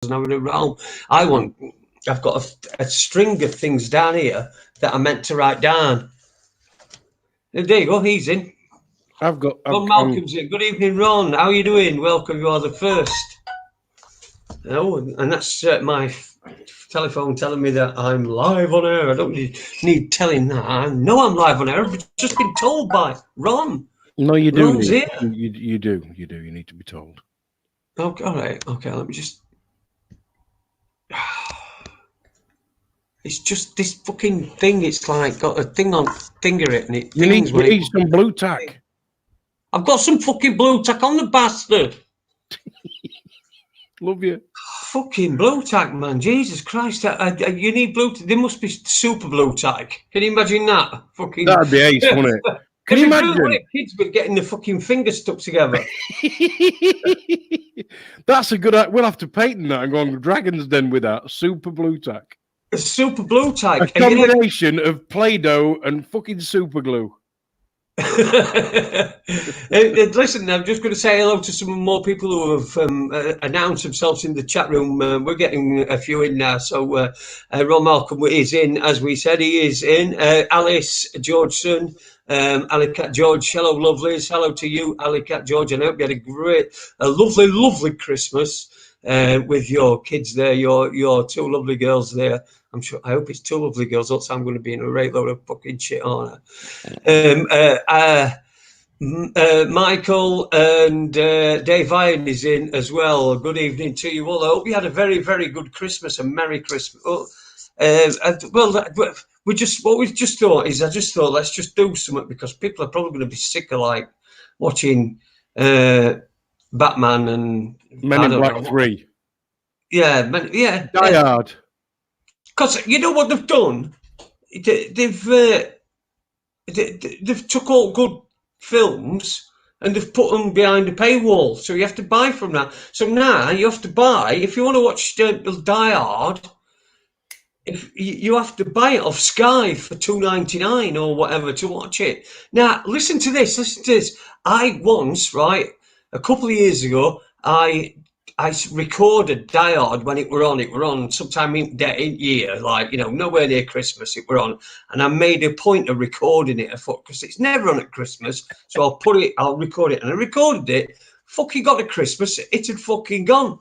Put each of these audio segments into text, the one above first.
and having a realm. I've got a string of things down here that I meant to write down. There you go, he's in. Ron Malcolm's in. Good evening, Ron. How are you doing? Welcome, you are the first. Oh, and that's my telephone telling me that I'm live on air. I don't need telling that. I know I'm live on air. I've just been told by Ron. No, you do. Ron's here. You do. You need to be told. Okay, all right. Okay, let me just... It's just this fucking thing. It's like got a thing on finger it, and it. You need to eat some blue tack. I've got some fucking blue tack on the bastard. Love you. Fucking blue tack, man. Jesus Christ. You need blue tack. There must be super blue tack. Can you imagine that? Fucking. That'd be ace, wouldn't it? Can you imagine? Kids were getting the fucking fingers stuck together. That's a good. We'll have to patent that and go on Dragon's Den with that. Super blue tack. A super blue tack. A combination of Play-Doh and fucking super glue. Listen, I'm just going to say hello to some more people who have announced themselves in the chat room. We're getting a few in now. So Ron Malcolm is in, as we said, he is in. Alice Georgeson, Alley Cat George, hello lovelies. Hello to you, Alley Cat George. And I hope you had a lovely Christmas with your kids there, your two lovely girls there. I hope it's two lovely girls, else I'm going to be in a right load of fucking shit, aren't I? Michael and Dave Iron is in as well. Good evening to you all. I hope you had a very, very good Christmas and Merry Christmas. What we just thought is, let's just do something, because people are probably going to be sick of like watching Batman and Men in Black 3. Yeah. Die Hard. Because you know what they've done? They've took all good films and they've put them behind a paywall, so you have to buy from that. So now you have to buy, if you want to watch Die Hard, if you have to buy it off Sky for $2.99 or whatever to watch it. Now listen to this. I once, right, a couple of years ago, I recorded Die Hard when it were on sometime in year, like, you know, nowhere near Christmas it were on, and I made a point of recording it because it's never on at Christmas, so I'll record it, and I recorded it, fucking got to Christmas, it had fucking gone.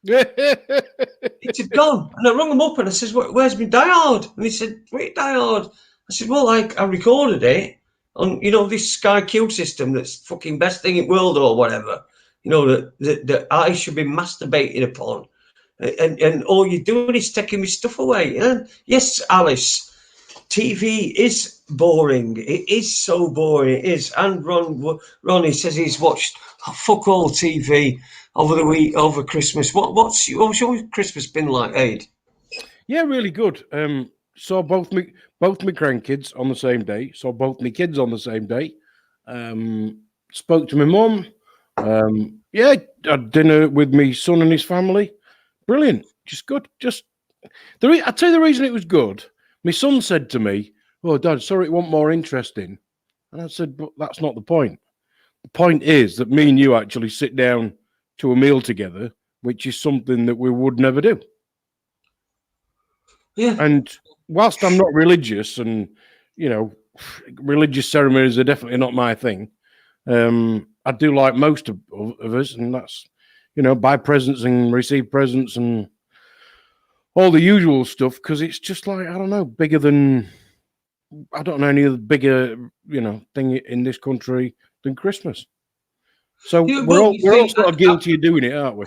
It had gone, and I rung him up and I says, where's my Die Hard? And he said, wait, Die Hard? I said, well, I recorded it on, you know, this Sky Q system that's fucking best thing in the world or whatever. You know, that I should be masturbating upon. And all you're doing is taking my stuff away. And yes, Alice, TV is boring. It is so boring. It is. And Ronnie says he's watched fuck all TV over the week, over Christmas. What's your Christmas been like, Ade? Yeah, really good. Saw both my grandkids on the same day. Saw both my kids on the same day. Spoke to my mum. Had dinner with my son and his family. Brilliant. Just good. I'll tell you the reason it was good. My son said to me, "Oh, Dad, sorry it wasn't more interesting." And I said, "But that's not the point. The point is that me and you actually sit down to a meal together, which is something that we would never do." Yeah. And whilst I'm not religious, and, you know, religious ceremonies are definitely not my thing, I do like most of us, and that's, you know, buy presents and receive presents and all the usual stuff, because it's just like, I don't know, bigger than, I don't know any other bigger, you know, thing in this country than Christmas. So we're all sort of guilty of doing it, aren't we?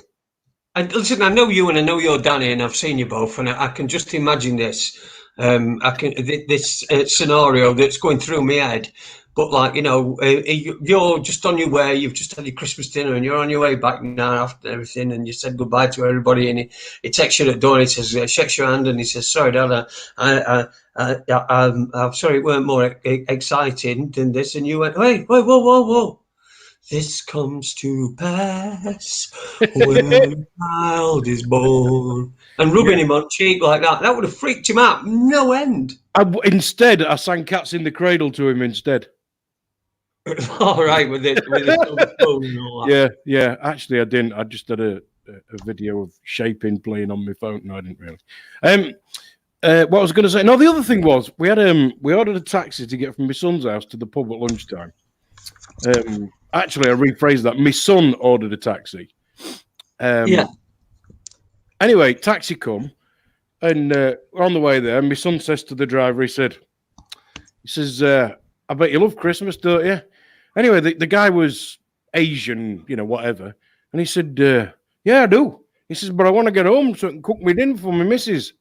And listen, I know you and I know you're Danny, and I've seen you both, and I can just imagine this. This scenario that's going through my head. But, like, you know, you're just on your way, you've just had your Christmas dinner and you're on your way back now after everything, and you said goodbye to everybody, and he texts you at the door and he says, shakes your hand and he says, sorry, Dad, I'm sorry it weren't more exciting than this. And you went, hey, whoa. This comes to pass when a child is born. And rubbing him on the cheek like that would have freaked him out no end. Instead, I sang Cats in the Cradle to him instead. All right, with the phone and all that. Yeah. Actually, I didn't. I just had a a video of Shaping playing on my phone. No, I didn't really. What I was going to say. No, the other thing was we ordered a taxi to get from my son's house to the pub at lunchtime. Actually, I rephrased that. My son ordered a taxi. Yeah. Anyway, taxi come, and on the way there, my son says to the driver, he says, I bet you love Christmas, don't you? Anyway, the guy was Asian, whatever. And he said, yeah, I do. He says, but I want to get home so I can cook me dinner for my missus.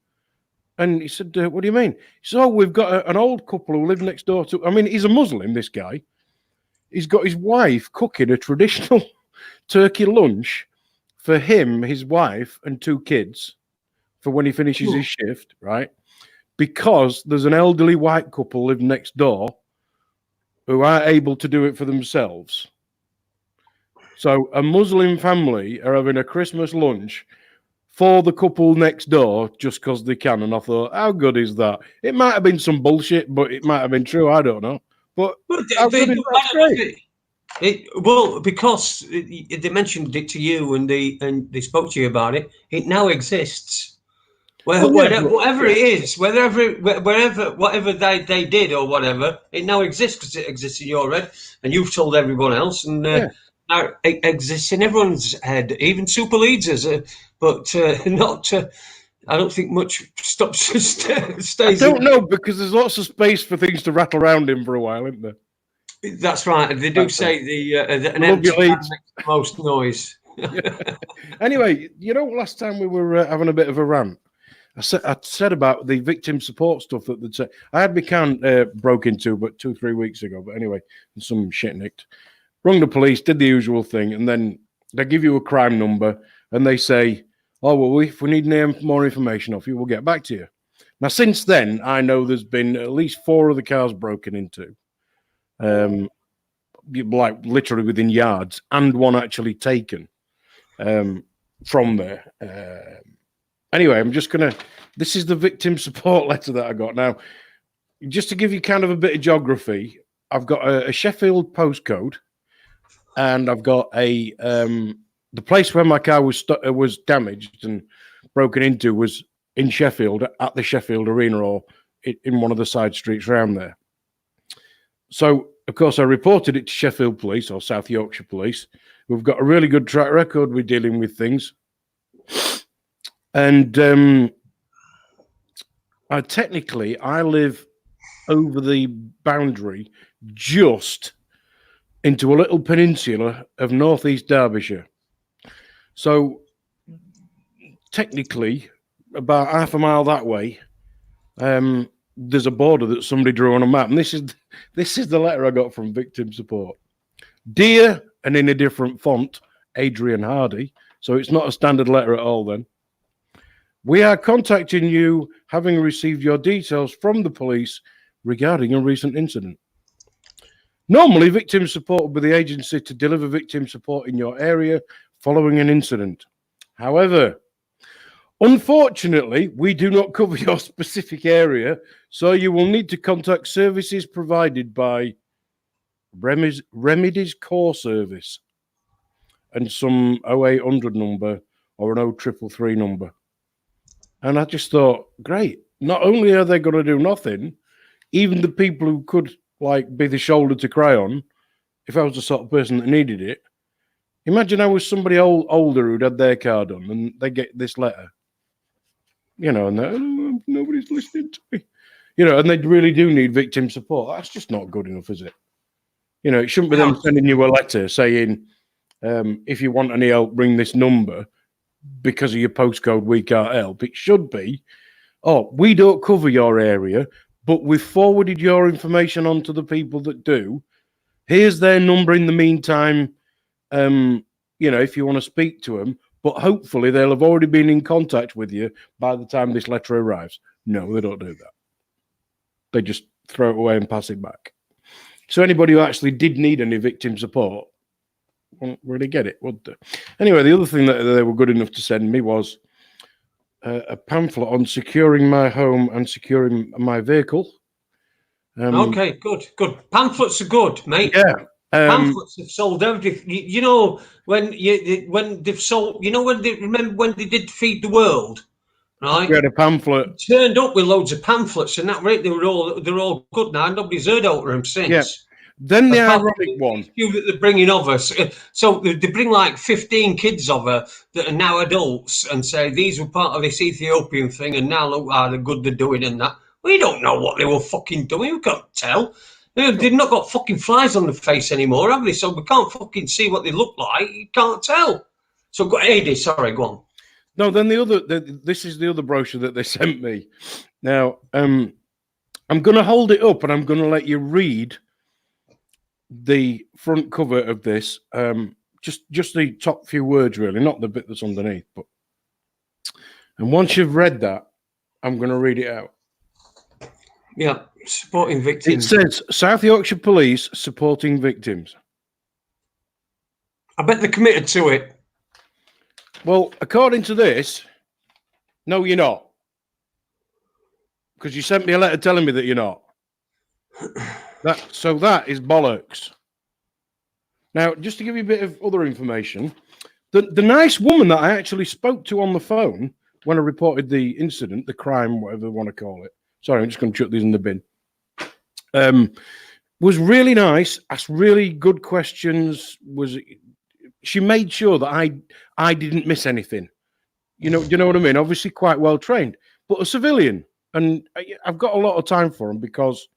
And he said, what do you mean? He said, we've got an old couple who live next door to... I mean, he's a Muslim, this guy. He's got his wife cooking a traditional turkey lunch for him, his wife, and 2 kids for when he finishes his shift, right? Because there's an elderly white couple live next door who are able to do it for themselves. So a Muslim family are having a Christmas lunch for the couple next door just because they can. And I thought, how good is that? It might have been some bullshit, but it might have been true. I don't know. But how good is that? That's great. Well, because they mentioned it to you and they spoke to you about it, it now exists. Whatever it is, whatever they did or whatever, it now exists because it exists in your head, and you've told everyone else, and now it exists in everyone's head, even super leaders. But not. I don't think much stays. I don't know, because there's lots of space for things to rattle around in for a while, isn't there? That's right. They do say an empty can makes the most noise. Anyway, last time we were having a bit of a rant. I said about the victim support stuff that they'd say. I had my account broke into, but 2-3 weeks ago. But anyway, some shit nicked. Rung the police, did the usual thing, and then they give you a crime number, and they say, "Oh well, if we need more information off you, we'll get back to you." Now, since then, I know there's been at least 4 of the cars broken into, like literally within yards, and one actually taken from there. Anyway, I'm just going to... This is the victim support letter that I got. Now, just to give you kind of a bit of geography, I've got a Sheffield postcode, and I've got the place where my car was damaged and broken into was in Sheffield, at the Sheffield Arena, or in one of the side streets around there. So, of course, I reported it to Sheffield Police, or South Yorkshire Police. We've got a really good track record with dealing with things. And I live over the boundary just into a little peninsula of northeast Derbyshire. So technically, about half a mile that way, there's a border that somebody drew on a map. And this is the letter I got from Victim Support. Dear, and in a different font, Adrian Hardy. So it's not a standard letter at all then. We are contacting you, having received your details from the police regarding a recent incident. Normally, victim support will be the agency to deliver victim support in your area following an incident. However, unfortunately, we do not cover your specific area, so you will need to contact services provided by Remedies Core Service and some 0800 number or an 0333 number. And I just thought, great. Not only are they going to do nothing, even the people who could be the shoulder to cry on, if I was the sort of person that needed it. Imagine I was somebody older who'd had their car done and they get this letter. And nobody's listening to me. And they really do need victim support. That's just not good enough, is it? It shouldn't be them sending you a letter saying, if you want any help, ring this number. Because of your postcode, we can't help. It should be, we don't cover your area, but we've forwarded your information on to the people that do. Here's their number in the meantime, if you want to speak to them. But hopefully they'll have already been in contact with you by the time this letter arrives. No, they don't do that. They just throw it away and pass it back. So anybody who actually did need any victim support won't really get it, would they? Anyway, the other thing that they were good enough to send me was a pamphlet on securing my home and securing my vehicle. Okay, good. Pamphlets are good, mate. Yeah, Pamphlets have sold everything. You know when they've sold. You know remember when they did Feed the World, right? We had a pamphlet. It turned up with loads of pamphlets, and that rate they're all good now. Nobody's heard out of them since. Yeah. Then the Apart ironic from one. few that they're bringing over. So they bring like 15 kids over that are now adults and say these were part of this Ethiopian thing, and now look how the good they're doing and that. We don't know what they were fucking doing. We can't tell. They've not got fucking flies on the face anymore, have they? So we can't fucking see what they look like. You can't tell. So go, Ade, sorry, go on. No, then this is the other brochure that they sent me. Now, I'm going to hold it up and I'm going to let you read the front cover of this. Just the top few words, really, not the bit that's underneath. And once you've read that, I'm going to read it out. Yeah, supporting victims. It says South Yorkshire Police supporting victims. I bet they're committed to it. Well, according to this, no, you're not. Because you sent me a letter telling me that you're not. So that is bollocks. Now, just to give you a bit of other information, the nice woman that I actually spoke to on the phone when I reported the incident, the crime, whatever you want to call it. Sorry, I'm just going to chuck these in the bin. Was really nice, asked really good questions. She made sure that I didn't miss anything. You know what I mean? Obviously, quite well trained, but a civilian, and I've got a lot of time for them because,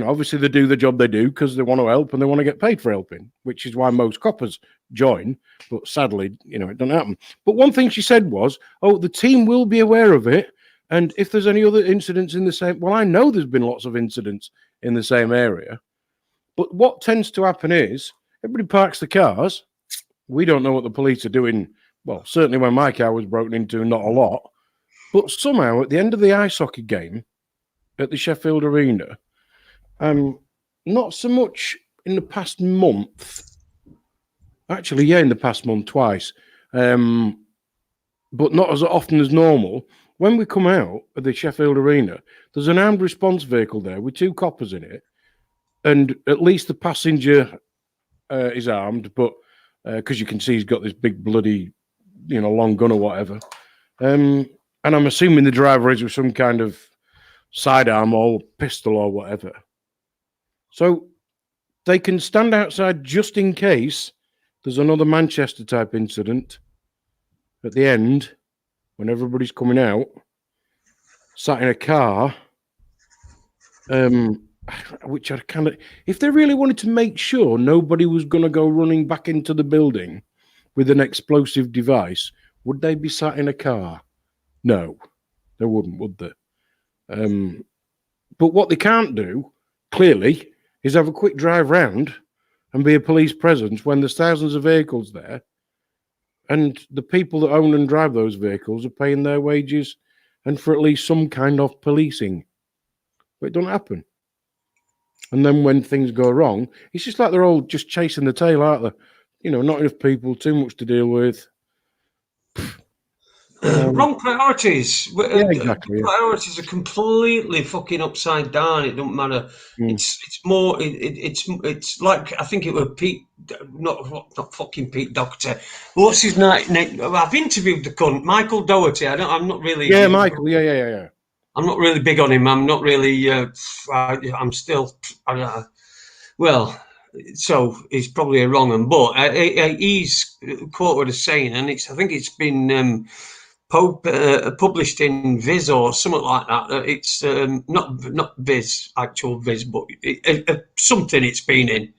obviously they do the job they do because they want to help and they want to get paid for helping, which is why most coppers join. But sadly, it doesn't happen. But one thing she said was, "Oh, the team will be aware of it, and if there's any other incidents in the same, well, I know there's been lots of incidents in the same area, but what tends to happen is." Everybody parks the cars. We don't know what the police are doing. Well, certainly when my car was broken into, not a lot. But somehow, at the end of the ice hockey game at the Sheffield Arena, not so much in the past month. Actually, yeah, in the past month twice. But not as often as normal. When we come out of the Sheffield Arena, there's an armed response vehicle there with 2 coppers in it. And at least the passenger is armed, but because you can see he's got this big bloody, long gun or whatever. And I'm assuming the driver is with some kind of sidearm or pistol or whatever. So they can stand outside just in case there's another Manchester type incident at the end when everybody's coming out, sat in a car. Which I kind of, if they really wanted to make sure nobody was going to go running back into the building with an explosive device, would they be sat in a car? No, they wouldn't, would they? But what they can't do, clearly, is have a quick drive round and be a police presence when there's thousands of vehicles there, and the people that own and drive those vehicles are paying their wages and for at least some kind of policing. But it doesn't happen. And then when things go wrong, it's just like they're all just chasing the tail, aren't they? Not enough people, too much to deal with. Wrong priorities. Yeah, exactly. Priorities are completely fucking upside down. It don't matter. It's more. It's like I think it was Pete, not fucking Pete Doctor. What's his name? I've interviewed the cunt, Michael Doherty. I'm not really. Yeah, Michael. Yeah. I'm not really big on him. I'm not really. I'm still. Well, so he's probably a wrong one, but he's quoted as saying, and I think it's been published in Viz or something like that. It's not Viz, actual Viz, but something it's been in.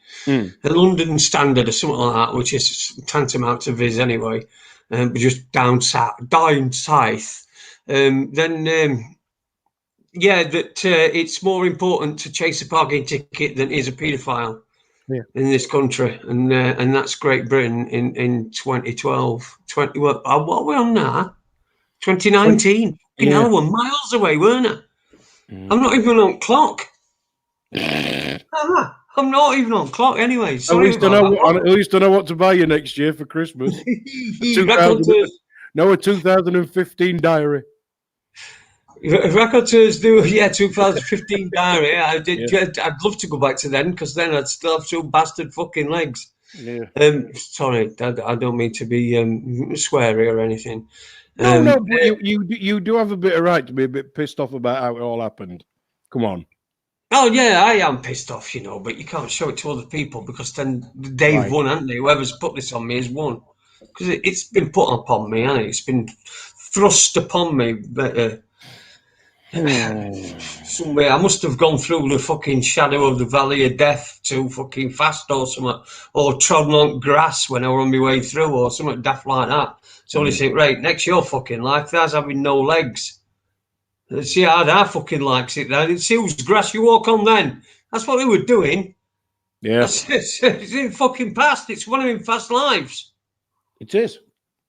A London Standard or something like that, which is tantamount to Viz anyway, but just down south. Yeah, that it's more important to chase a parking ticket than is a paedophile in this country, and that's Great Britain in 2012. What are we on now? 2019. Yeah. We're miles away, weren't I? I'm not even on clock. I'm not even on clock anyway. Sorry at least I know what to buy you next year for Christmas. a 2015 diary. If Raconteurs do, 2015 diary, Yeah. I'd love to go back to then, because then I'd still have two bastard fucking legs. Yeah. Sorry, I don't mean to be sweary or anything. No, but you do have a bit of right to be a bit pissed off about how it all happened. Come on. Oh yeah, I am pissed off, but you can't show it to other people, because then they've Right. won, haven't they? Whoever's put this on me has won, because it's been put upon me, hasn't it? It's been thrust upon me. But, somewhere I must have gone through the fucking shadow of the valley of death too fucking fast, or something, or trodden on grass when I were on my way through, or something daft like that. So they think, right, next your fucking life, that's having no legs. See how that fucking likes it then. See whose grass you walk on then. That's what they were doing. Yeah, It's in fucking past. It's one of them fast lives. it is.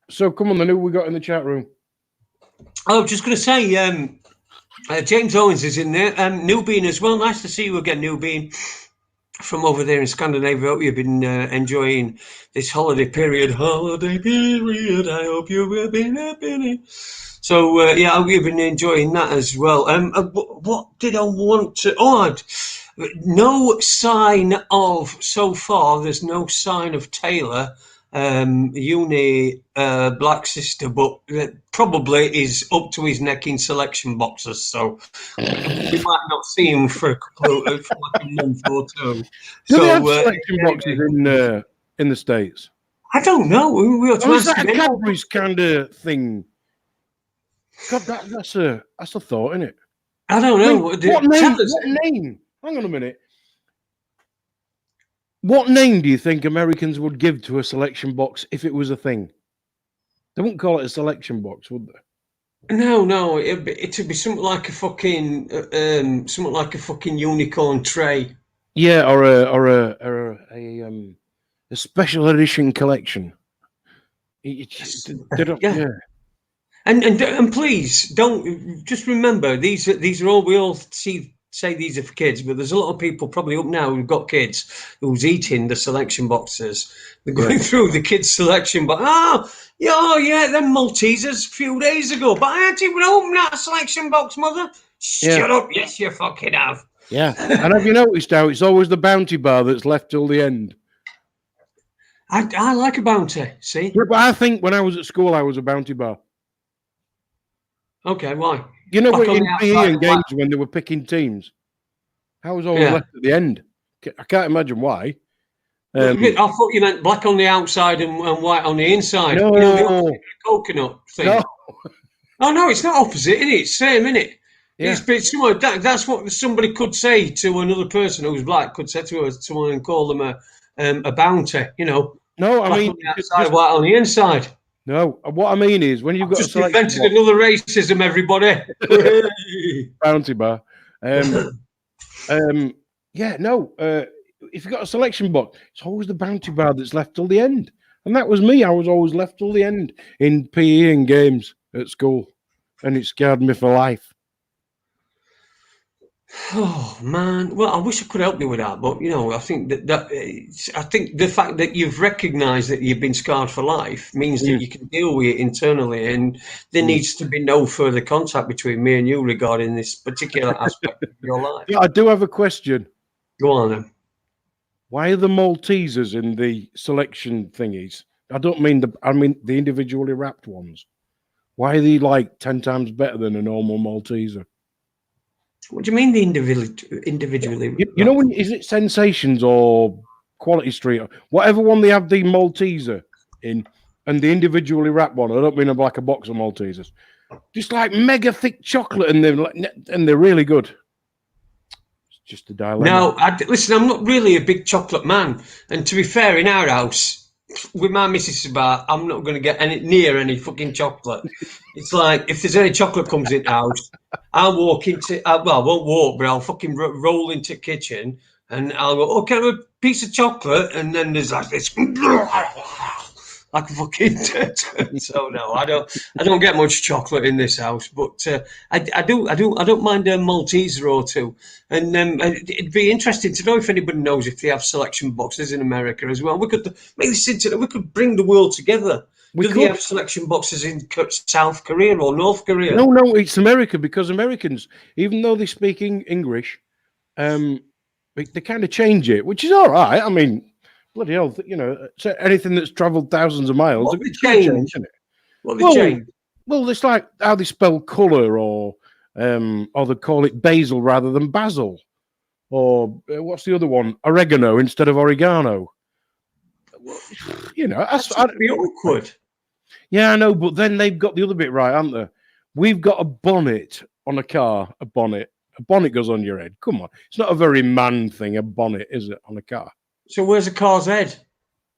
So come on, then who we got in the chat room? I was just going to say, James Owens is in there. Newbean as well. Nice to see you again, Newbean, from over there in Scandinavia. Hope you've been enjoying this holiday period. I hope you've been happy. So, I hope you've been enjoying that as well. What did I want to... no sign of, so far, there's no sign of Taylor, uni black sister, but probably is up to his neck in selection boxes, so we might not see him for like a month or two. Do they have So selection boxes in the States? I don't know. We ought to Or is ask that a him. Cadbury's kind of thing? God, that's a thought, isn't it? I don't I know. mean, what name? Hang on a minute. What name do you think Americans would give to a selection box if it was a thing? They wouldn't call it a selection box, would they? No. It'd be something like a fucking unicorn tray. Yeah, or a special edition collection. They don't, yeah. And please don't just remember these are all we all say these are for kids, but there's a lot of people probably up now who've got kids who's eating the selection boxes. They're going through the kids selection, but them Maltesers a few days ago. But I actually would open that selection box, mother. Shut up! Yes, you fucking have. Yeah, and have you noticed how it's always the bounty bar that's left till the end? I like a bounty. See, Yeah, but I think when I was at school, I was a bounty bar. Okay, why? You know, in PE and games when they were picking teams, I was always left at the end. I can't imagine why. I thought you meant black on the outside and white on the inside. No, the coconut thing. No. Oh no, it's not opposite, is it? It's same, isn't it? Yeah. That's what somebody could say to another person who's black. Could say to someone and call them a bounty. No, I mean, on the outside, white on the inside. No, what I mean is when you've got just invented another racism, everybody. Bounty bar. If you've got a selection box, it's always the bounty bar that's left till the end. And that was me. I was always left till the end in PE and games at school. And it scarred me for life. Oh man! Well, I wish I could help you with that, but I think I think the fact that you've recognised that you've been scarred for life means that you can deal with it internally, and there needs to be no further contact between me and you regarding this particular aspect of your life. Yeah, I do have a question. Go on then. Why are the Maltesers in the selection thingies? I mean the individually wrapped ones. Why are they like 10 times better than a normal Malteser? What do you mean the individually? You know, is it Sensations or Quality Street or whatever one they have the Malteser in, and the individually wrapped one? I don't mean like a box of Maltesers, just like mega thick chocolate, and they're really good. It's just a dilemma. Now, listen, I'm not really a big chocolate man, and to be fair, in our house, with my missus bar, I'm not going to get near any fucking chocolate. It's like if there's any chocolate comes in the house, I'll walk into. I won't walk, but I'll fucking roll into the kitchen and I'll go, "Oh, can I have a piece of chocolate?" And then there's like this, like a fucking. So no, I don't get much chocolate in this house, but I don't mind a Malteser or two. And it'd be interesting to know if anybody knows if they have selection boxes in America as well. We could make this into. We could bring the world together. We Do they could. have selection boxes in South Korea or North Korea? No, it's America, because Americans, even though they speak English, they kind of change it, which is all right. I mean, bloody hell, so anything that's travelled thousands of miles, What they it's going to change, change? isn't it? What they Well, change? well, it's like how they spell colour, or they call it basil rather than basil, or what's the other one? Oregano instead of oregano. Well, That's just be awkward. yeah, I know, but then they've got the other bit right, haven't they? We've got a bonnet on a car, a bonnet. A bonnet goes on your head. Come on. It's not a very man thing, a bonnet, is it, on a car? So where's a car's head?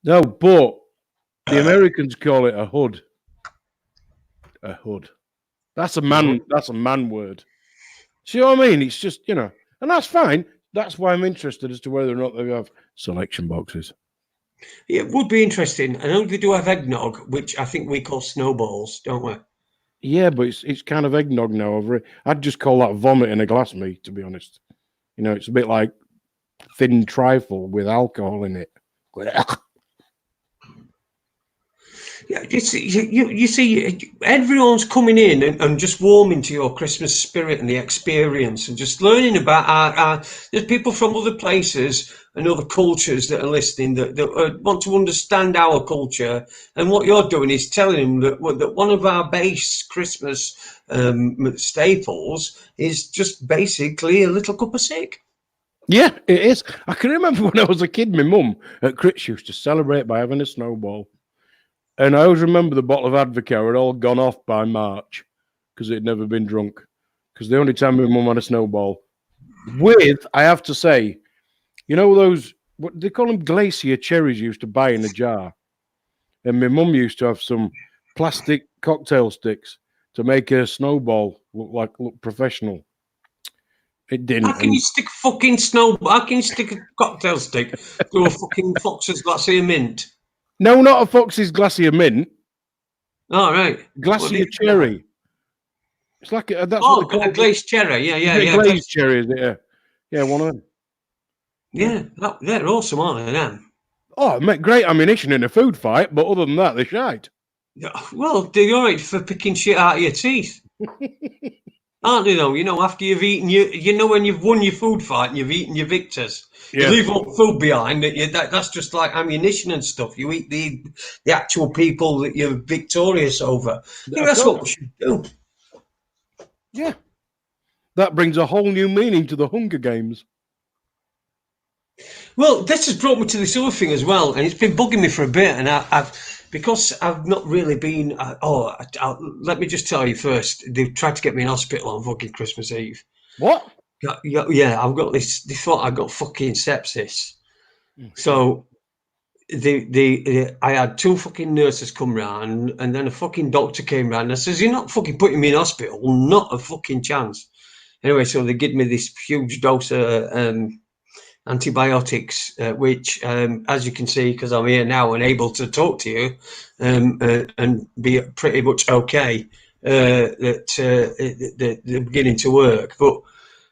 No, but the Americans call it a hood. A hood. That's a man word. See what I mean? It's just, and that's fine. That's why I'm interested as to whether or not they have selection boxes. It would be interesting. I know they do have eggnog, which I think we call snowballs, don't we? Yeah, but it's kind of eggnog now over it. I'd just call that vomit in a glass, me, to be honest. It's a bit like thin trifle with alcohol in it. Yeah, you see, everyone's coming in and just warming to your Christmas spirit and the experience, and just learning about our there's people from other places and other cultures that are listening that want to understand our culture. And what you're doing is telling them that one of our base Christmas staples is just basically a little cup of sick. Yeah, it is. I can remember when I was a kid, my mum at Crits used to celebrate by having a snowball. And I always remember the bottle of Advocare had all gone off by March because it had never been drunk. Because the only time my mum had a snowball with, I have to say, those, what they call them, glacier cherries you used to buy in a jar. And my mum used to have some plastic cocktail sticks to make a snowball look professional. It didn't. How can you stick a fucking snowball? How can you stick a cocktail stick through a fucking Fox's glacier mint? No, not a Fox's glacier mint. All right. Glacier cherry. It's like that's what they call a glazed cherry. Yeah. Glazed cherry, is it? Yeah, one of them. Yeah, they're awesome, aren't they? Them. Oh, mate, great ammunition in a food fight, but other than that, they're shite. Well, they're all right for picking shit out of your teeth. Aren't they, though? After you've eaten, when you've won your food fight and you've eaten your victors, you leave all the food behind. That's just like ammunition and stuff. You eat the actual people that you're victorious over. That's what we should do. Yeah. That brings a whole new meaning to the Hunger Games. Well, this has brought me to this other thing as well, and it's been bugging me for a bit, and because I've not really been. Let me just tell you first. They've tried to get me in hospital on fucking Christmas Eve. What? Yeah, I've got this. They thought I got fucking sepsis. So I had two fucking nurses come round, and then a fucking doctor came round. And I says, "You're not fucking putting me in hospital? Not a fucking chance." Anyway, so they give me this huge dose of antibiotics, which, as you can see, because I'm here now and able to talk to you and be pretty much okay, that they're beginning to work. But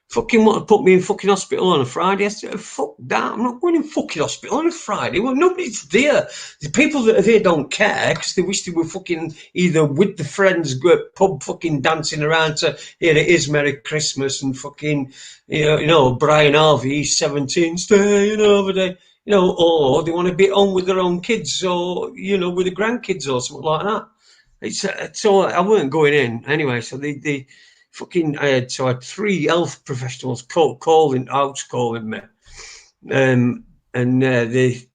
fucking want to put me in fucking hospital on a Friday? I said, fuck that, I'm not going in fucking hospital on a Friday. Well, nobody's there. The people that are there don't care because they wish they were fucking either with the friends, pub fucking dancing around to, here it is, Merry Christmas, and fucking, Brian Harvey, he's 17, staying over there, or they want to be home with their own kids or, with the grandkids or something like that. So I weren't going in anyway. So they fucking, I had three health professionals calling me, and the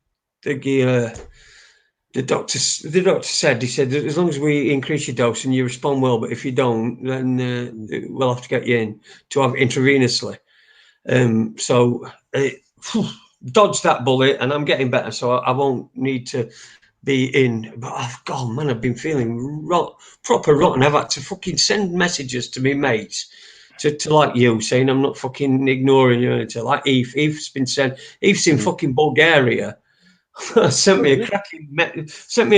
doctor said, as long as we increase your dose and you respond well, but if you don't, then we'll have to get you in to have intravenously. So dodged that bullet, and I'm getting better, so I won't need to be in. But I've been feeling proper rotten. I've had to fucking send messages to my mates to like you, saying I'm not fucking ignoring you. To like Eve's in fucking Bulgaria. sent me a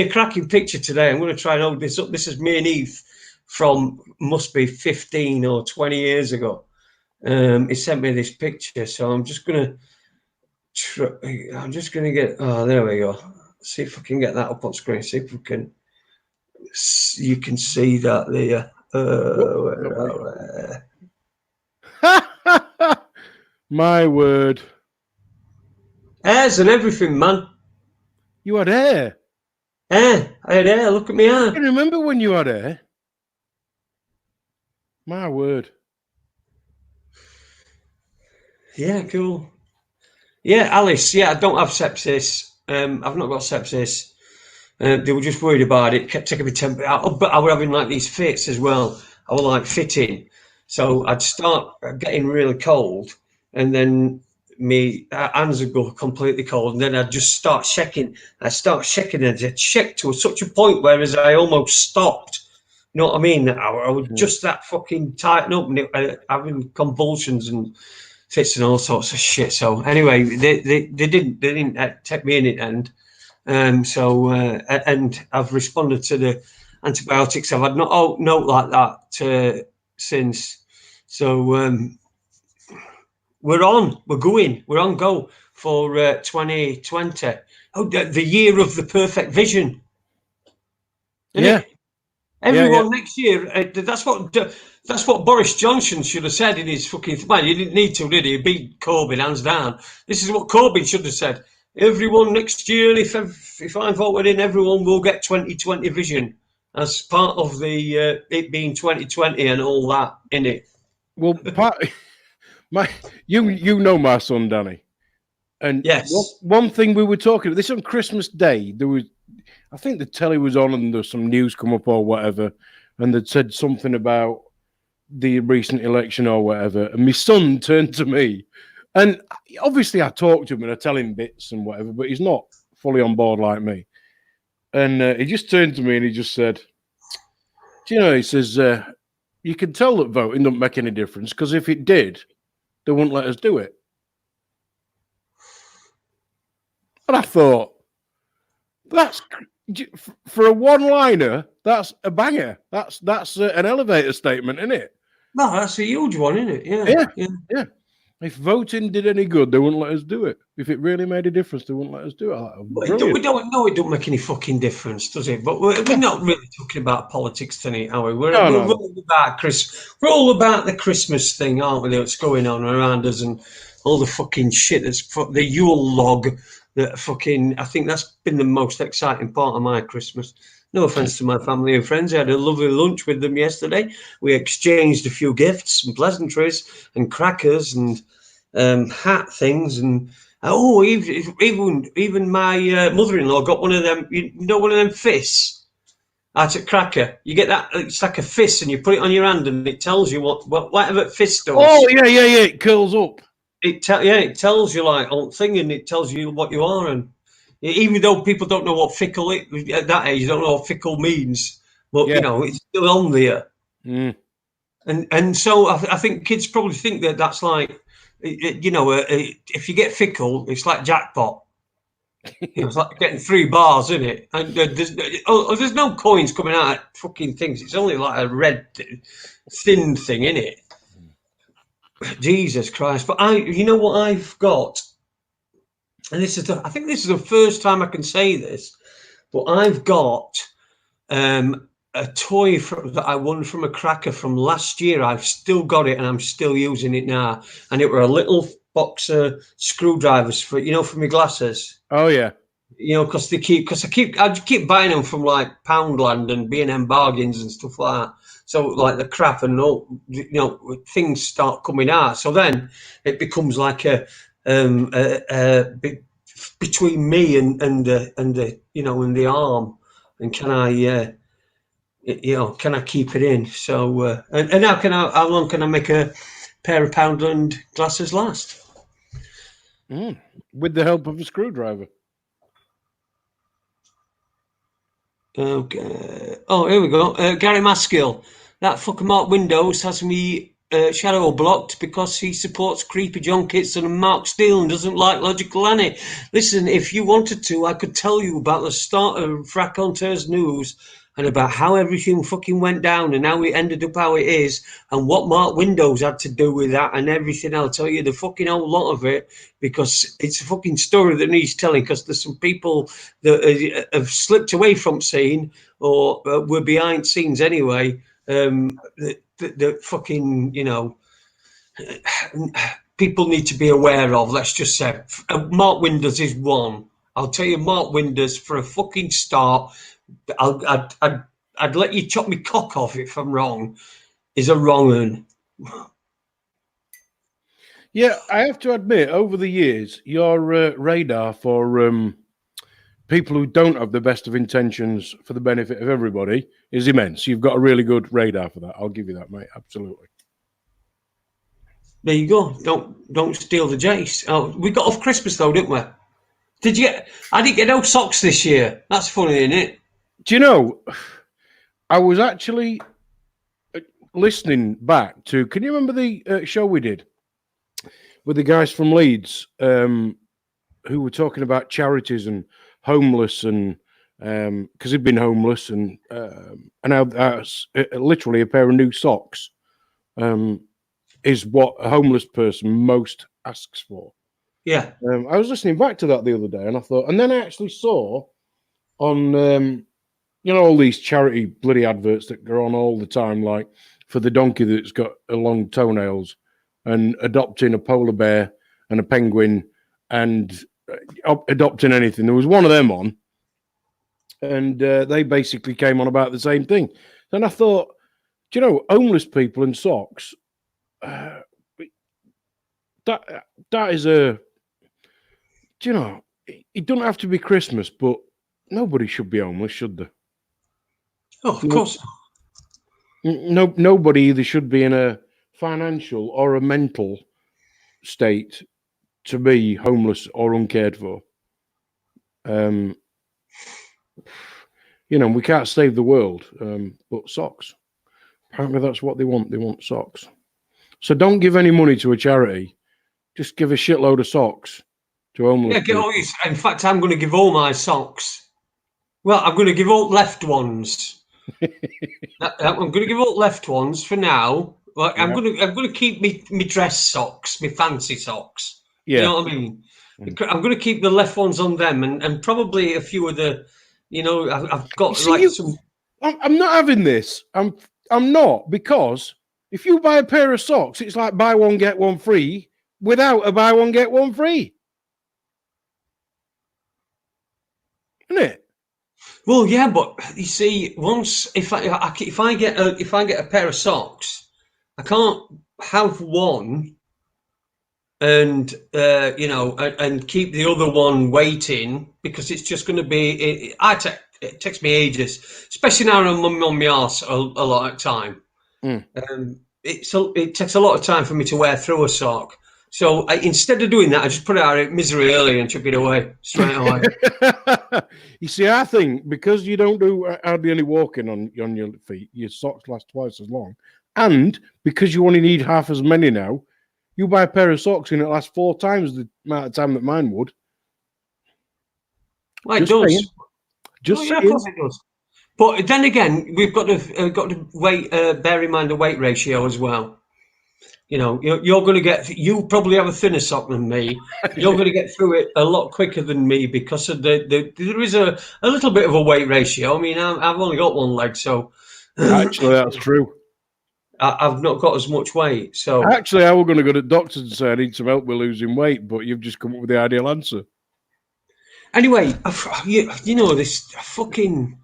cracking picture today. I'm going to try and hold this up. This is me and Eve from must be 15 or 20 years ago. He sent me this picture, so I'm just gonna get. Oh, there we go. See if I can get that up on screen. See if we can. You can see that there. Where are we? My word. Hairs and everything, man. You had hair? Hair. I had hair. Look at me hair. I can remember when you had hair. My word. Yeah, cool. Yeah, Alice. Yeah, I don't have sepsis. I've not got sepsis. They were just worried about it. Kept taking me temperature. But I was having like these fits as well. I was like fitting. So I'd start getting really cold, and then my hands would go completely cold, and then I'd just start shaking. I'd start shaking, and I'd shake to such a point whereas I almost stopped. You know what I mean? I was just that fucking tighten up, and having convulsions and fits and all sorts of shit. So anyway, they didn't take me in it, and and I've responded to the antibiotics. I've had no note like that since. So we're on go for 2020. Oh, the year of the perfect vision, isn't Yeah. it? Everyone next year. That's what Boris Johnson should have said in his fucking. Man, you didn't need to, did he? He beat Corbyn hands down. This is what Corbyn should have said. Everyone next year, if I voted in, everyone will get 2020 vision as part of the it being 2020 and all that in it. Well, you know my son Danny, and Yes. one thing we were talking. This on Christmas Day, there was, I think the telly was on, and there's some news come up or whatever, and they'd said something about the recent election or whatever. And my son turned to me, and obviously I talk to him and I tell him bits and whatever, but he's not fully on board like me. And he just turned to me and he just said, "Do you know?" He says, "You can tell that voting don't make any difference because if it did, they wouldn't let us do it." And I thought, that's for a one-liner. That's a banger. That's an elevator statement, isn't it? No, that's a huge one, isn't it? Yeah. If voting did any good, they wouldn't let us do it. If it really made a difference, they wouldn't let us do it. We don't know it don't make any fucking difference, does it? But we're not really talking about politics tonight, are we? We're all about We're all about the Christmas thing, aren't we? That's going on around us and all the fucking shit that's the Yule log. That fucking, I think that's been the most exciting part of my Christmas. No offense to my family and friends. I had a lovely lunch with them yesterday. We exchanged a few gifts and pleasantries and crackers and hat things and even my mother-in-law got one of them. You know, one of them fists out at cracker. You get that? It's like a fist, and you put it on your hand, and it tells you whatever fist does. Oh yeah, it curls up. It tells you like on thing, and it tells you what you are, and even though people don't know what fickle at that age, don't know what fickle means, but you know it's still on there. And so I think kids probably think that that's like, you know, if you get fickle, it's like jackpot. It's like getting 3 bars, isn't it? And there's no coins coming out of fucking things. It's only like a red thin thing, isn't it? Jesus Christ! But you know what I've got, and I think this is the first time I can say this, but I've got a toy that I won from a cracker from last year. I've still got it, and I'm still using it now. And it were a little box of screwdrivers for my glasses. Oh yeah. You know, because I keep buying them from like Poundland and B&M bargains and stuff like that. So like the crap and all, things start coming out. So then it becomes like a between me and the arm. And can I can I keep it in? So and how long can I make a pair of Poundland glasses last? With the help of a screwdriver. Okay. Oh, here we go. Gary Maskill. That fucker Mark Windows has me shadow blocked because he supports Creepy John Kitson and Mark Steele and doesn't like Logical Annie. Listen, if you wanted to, I could tell you about the start of Raconteurs news and about how everything fucking went down and how it ended up how it is and what Mark Windows had to do with that and everything. I'll tell you the fucking whole lot of it because it's a fucking story that needs telling, because there's some people that have slipped away from scene or were behind scenes anyway, that fucking, you know, people need to be aware of. Let's just say Mark Windows is one. I'll tell you, Mark Windows, for a fucking start, I'd let you chop me cock off if I'm wrong, is a wrong un. Yeah, I have to admit, over the years, your radar for people who don't have the best of intentions for the benefit of everybody is immense. You've got a really good radar for that. I'll give you that, mate. Absolutely. There you go. Don't steal the Jace. Oh, we got off Christmas though, didn't we? Did you? I didn't get no socks this year. That's funny, isn't it? Do you know, I was actually listening back to, can you remember the show we did with the guys from Leeds who were talking about charities and homeless, and because he'd been homeless, and now literally a pair of new socks is what a homeless person most asks for. Yeah. I was listening back to that the other day, and I thought, and then I actually saw on, you know, all these charity bloody adverts that go on all the time, like for the donkey that's got long toenails and adopting a polar bear and a penguin and adopting anything. There was one of them on, and they basically came on about the same thing. And I thought, do you know, homeless people and socks, that is a, do you know, it doesn't have to be Christmas, but nobody should be homeless, should they? Oh, of course. No, nobody either should be in a financial or a mental state to be homeless or uncared for. You know, we can't save the world, but socks. Apparently that's what they want. They want socks. So don't give any money to a charity. Just give a shitload of socks to homeless people. In fact, I'm going to give all my socks. Well, I'm going to give all left ones. I'm going to give all left ones for now. Like, yeah. I'm going to keep me dress socks, my fancy socks. Yeah. You know what I mean? I'm going to keep the left ones on them, and probably a few of the, you know, I've got some. I'm not having this. I'm not, because if you buy a pair of socks, it's like buy one get one free without a buy one get one free, isn't it? Well, yeah, but you see, once if I get a pair of socks, I can't have one and you know, and keep the other one waiting, because it's just going to be. It takes me ages, especially now I'm on my arse a lot of time. It takes a lot of time for me to wear through a sock. So instead of doing that, I just put it out of misery early and chuck it away straight away. You see, I think because you don't do hardly any walking on your feet, your socks last twice as long. And because you only need half as many now, you buy a pair of socks and it lasts 4 times the amount of time that mine would. Well, it does. Saying. Just yeah, of course it does. But then again, we've got to bear in mind the weight ratio as well. You know, you're going to you probably have a thinner sock than me. You're going to get through it a lot quicker than me because of there is a little bit of a weight ratio. I mean, I've only got one leg, so actually that's true. I've not got as much weight. So actually, I was going to go to the doctor and say I need some help with losing weight, but you've just come up with the ideal answer. Anyway, you know, this fucking.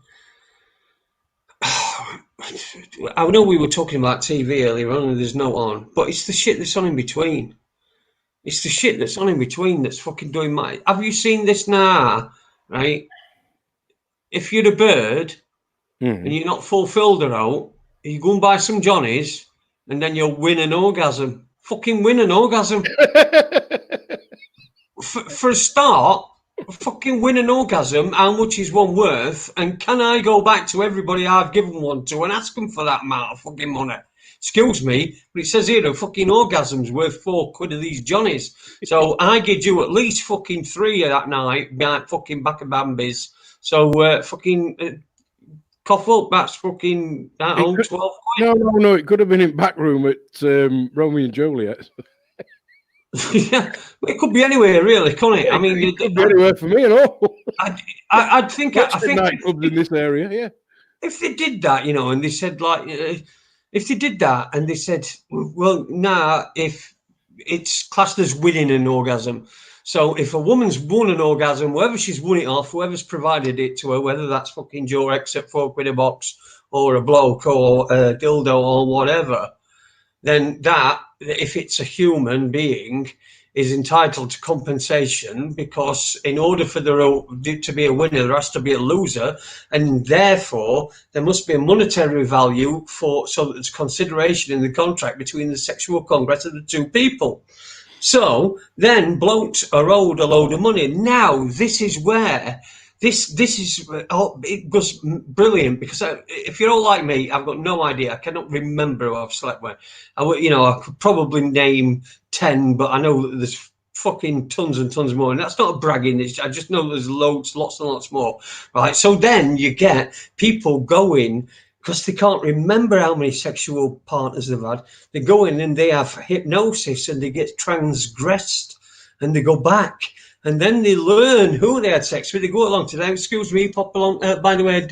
I know we were talking about TV earlier on and there's no on, but it's the shit that's on in between. It's the shit that's on in between that's fucking doing my. Have you seen this now? Right? If you're a bird and you're not fulfilled or out, you go and buy some Johnnies and then you'll win an orgasm. Fucking win an orgasm. For a start, fucking win an orgasm. How much is one worth? And can I go back to everybody I've given one to and ask them for that amount of fucking money? Excuse me, but it says here a fucking orgasm's worth £4 of these Johnnies. So I give you at least fucking 3 that night, fucking back of Bambies. So fucking cough up. That's fucking that old 12 quid. No. It could have been in back room at Romeo and Juliet. Yeah, it could be anywhere, really, couldn't it? I mean, it could be anywhere for me, I think nightclubs in this area, yeah. If they did that, and they said like, if they did that and they said, well, if it's classed as winning an orgasm, so if a woman's won an orgasm, whoever she's won it off, whoever's provided it to her, whether that's fucking Joe X at £4 a box or a bloke or a dildo or whatever, then that, if it's a human being, is entitled to compensation, because in order for there to be a winner, there has to be a loser, and therefore there must be a monetary value so that there's consideration in the contract between the sexual congress of the two people. So then blokes are owed a load of money. Now this is where this is it was brilliant, because if you're all like me, I've got no idea. I cannot remember who I've slept with. I could probably name 10, but I know that there's fucking tons and tons more, and that's not bragging. I just know there's lots and lots more, right? So then you get people going, because they can't remember how many sexual partners they've had. They go in and they have hypnosis and they get transgressed and they go back. And then they learn who they had sex with. They go along to them. Excuse me, pop along. By the way,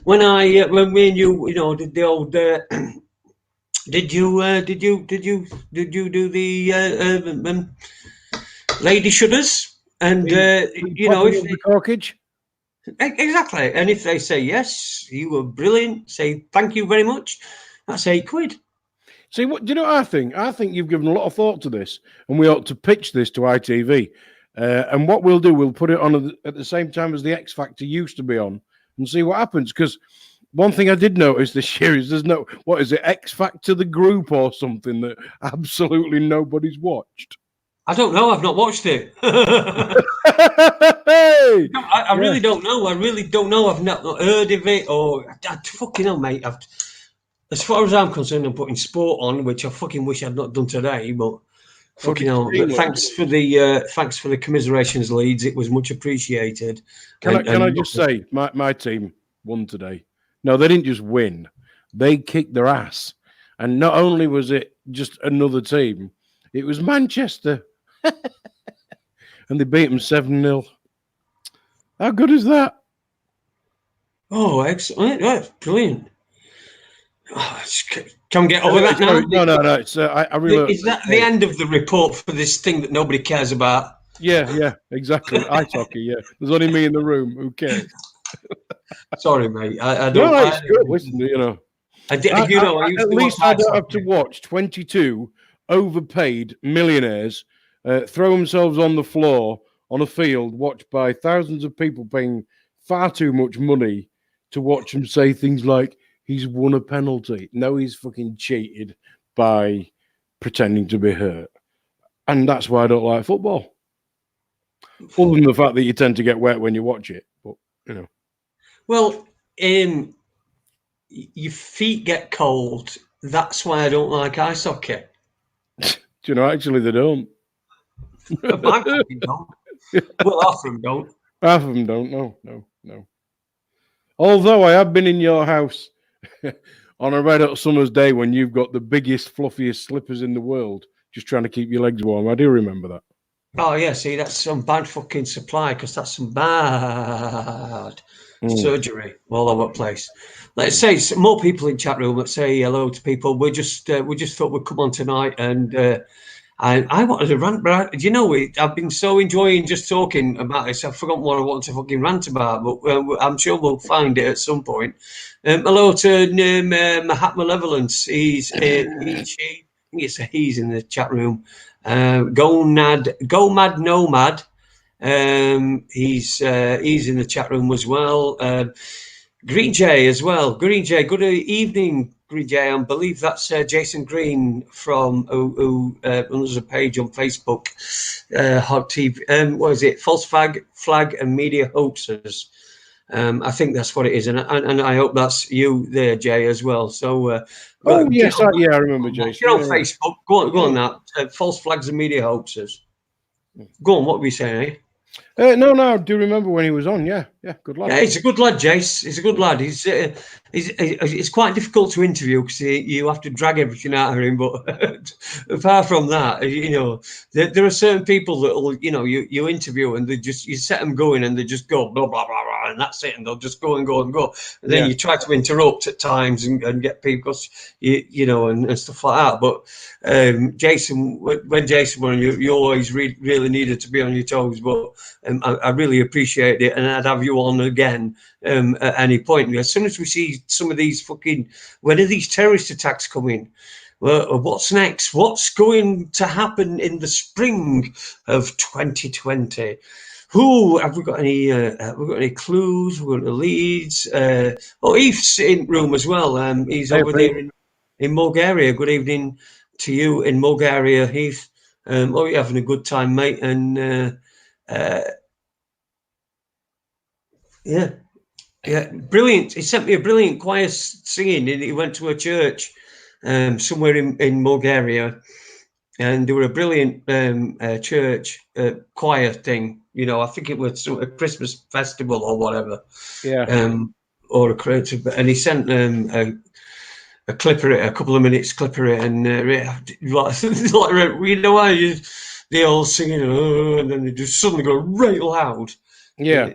when me and you, did the old, did you do the lady shudders? And if the corkage. Exactly. And if they say yes, you were brilliant, say thank you very much, that's £8. See, what do you know what I think? I think you've given a lot of thought to this, and we ought to pitch this to ITV. And what we'll do, we'll put it on at the same time as the X Factor used to be on, and see what happens. Because one thing I did notice this year is there's no, what is it, X Factor the group or something that absolutely nobody's watched. I don't know. I've not watched it. I really don't know. I really don't know. I've not heard of it, or I fucking hell, mate. As far as I'm concerned, I'm putting sport on, which I fucking wish I'd not done today, but. Fucking hell! But thanks for the commiserations, Leeds. It was much appreciated. Can I just say, my team won today. No, they didn't just win; they kicked their ass. And not only was it just another team, it was Manchester, and they beat them 7-0. How good is that? Oh, excellent! That's brilliant. Oh, can we get over that now? No. It's I really. Is that the end of the report for this thing that nobody cares about? Yeah, exactly. Ice hockey. Yeah, there's only me in the room. Who cares? Sorry, mate. I don't. No, it's good. Listen, at least I don't have to watch 22 overpaid millionaires throw themselves on the floor on a field, watched by thousands of people paying far too much money to watch them say things like, he's won a penalty. No, he's fucking cheated by pretending to be hurt. And that's why I don't like football. Other than the fact that you tend to get wet when you watch it. But, Well, your feet get cold. That's why I don't like ice hockey. Do you know, actually, they don't. My fucking don't. Well, half of them don't. Half of them don't. No. Although I have been in your house on a red hot summer's day when you've got the biggest, fluffiest slippers in the world, just trying to keep your legs warm. I do remember that. Oh, yeah, see, that's some bad fucking supply, because that's some bad surgery all over the place. Let's say more people in chat room. Let's say hello to people. We just thought we'd come on tonight, and I wanted to rant, but I've been so enjoying just talking about this. I've forgotten what I wanted to fucking rant about, but I'm sure we'll find it at some point. Hello to Mahatma Malevolence. He's he's in the chat room. Go Mad Nomad. He's in the chat room as well. Green Jay as well. Green Jay, good evening, Green Jay. I believe that's Jason Green from who runs a page on Facebook, Hot TV. What is it? False flag and media hoaxers. I think that's what it is, and I hope that's you there, Jay, as well. So, yes, I remember Jason. You're on Facebook. Go on that. False flags and media hoaxers. Go on. What were we saying? No, I do remember when he was on. Yeah, good lad. Yeah, he's a good lad, Jace. He's a good lad. He's it's quite difficult to interview because you have to drag everything out of him. But apart from that, there are certain people that will, you interview and you set them going and they just go blah blah blah blah and that's it, and they'll just go and go and go. And then you try to interrupt at times and get people, and stuff like that. But Jason, when Jason were on, you always really needed to be on your toes. But I really appreciate it, and I'd have you on again at any point. As soon as we see some of these when are these terrorist attacks coming? Well, what's next? What's going to happen in the spring of 2020? Have we got any? Have we got any clues? We've got any leads? Heath's in room as well. He's over there in Bulgaria. Good evening to you in Bulgaria, Heath. You're having a good time, mate, and. Yeah, brilliant. He sent me a brilliant choir singing. He went to a church somewhere in Bulgaria, and there were a brilliant church choir thing. I think it was a Christmas festival or whatever. Yeah. Or a creative, and he sent a clip of it, a couple of minutes clip of it, and they all singing, and then they just suddenly go right loud. Yeah.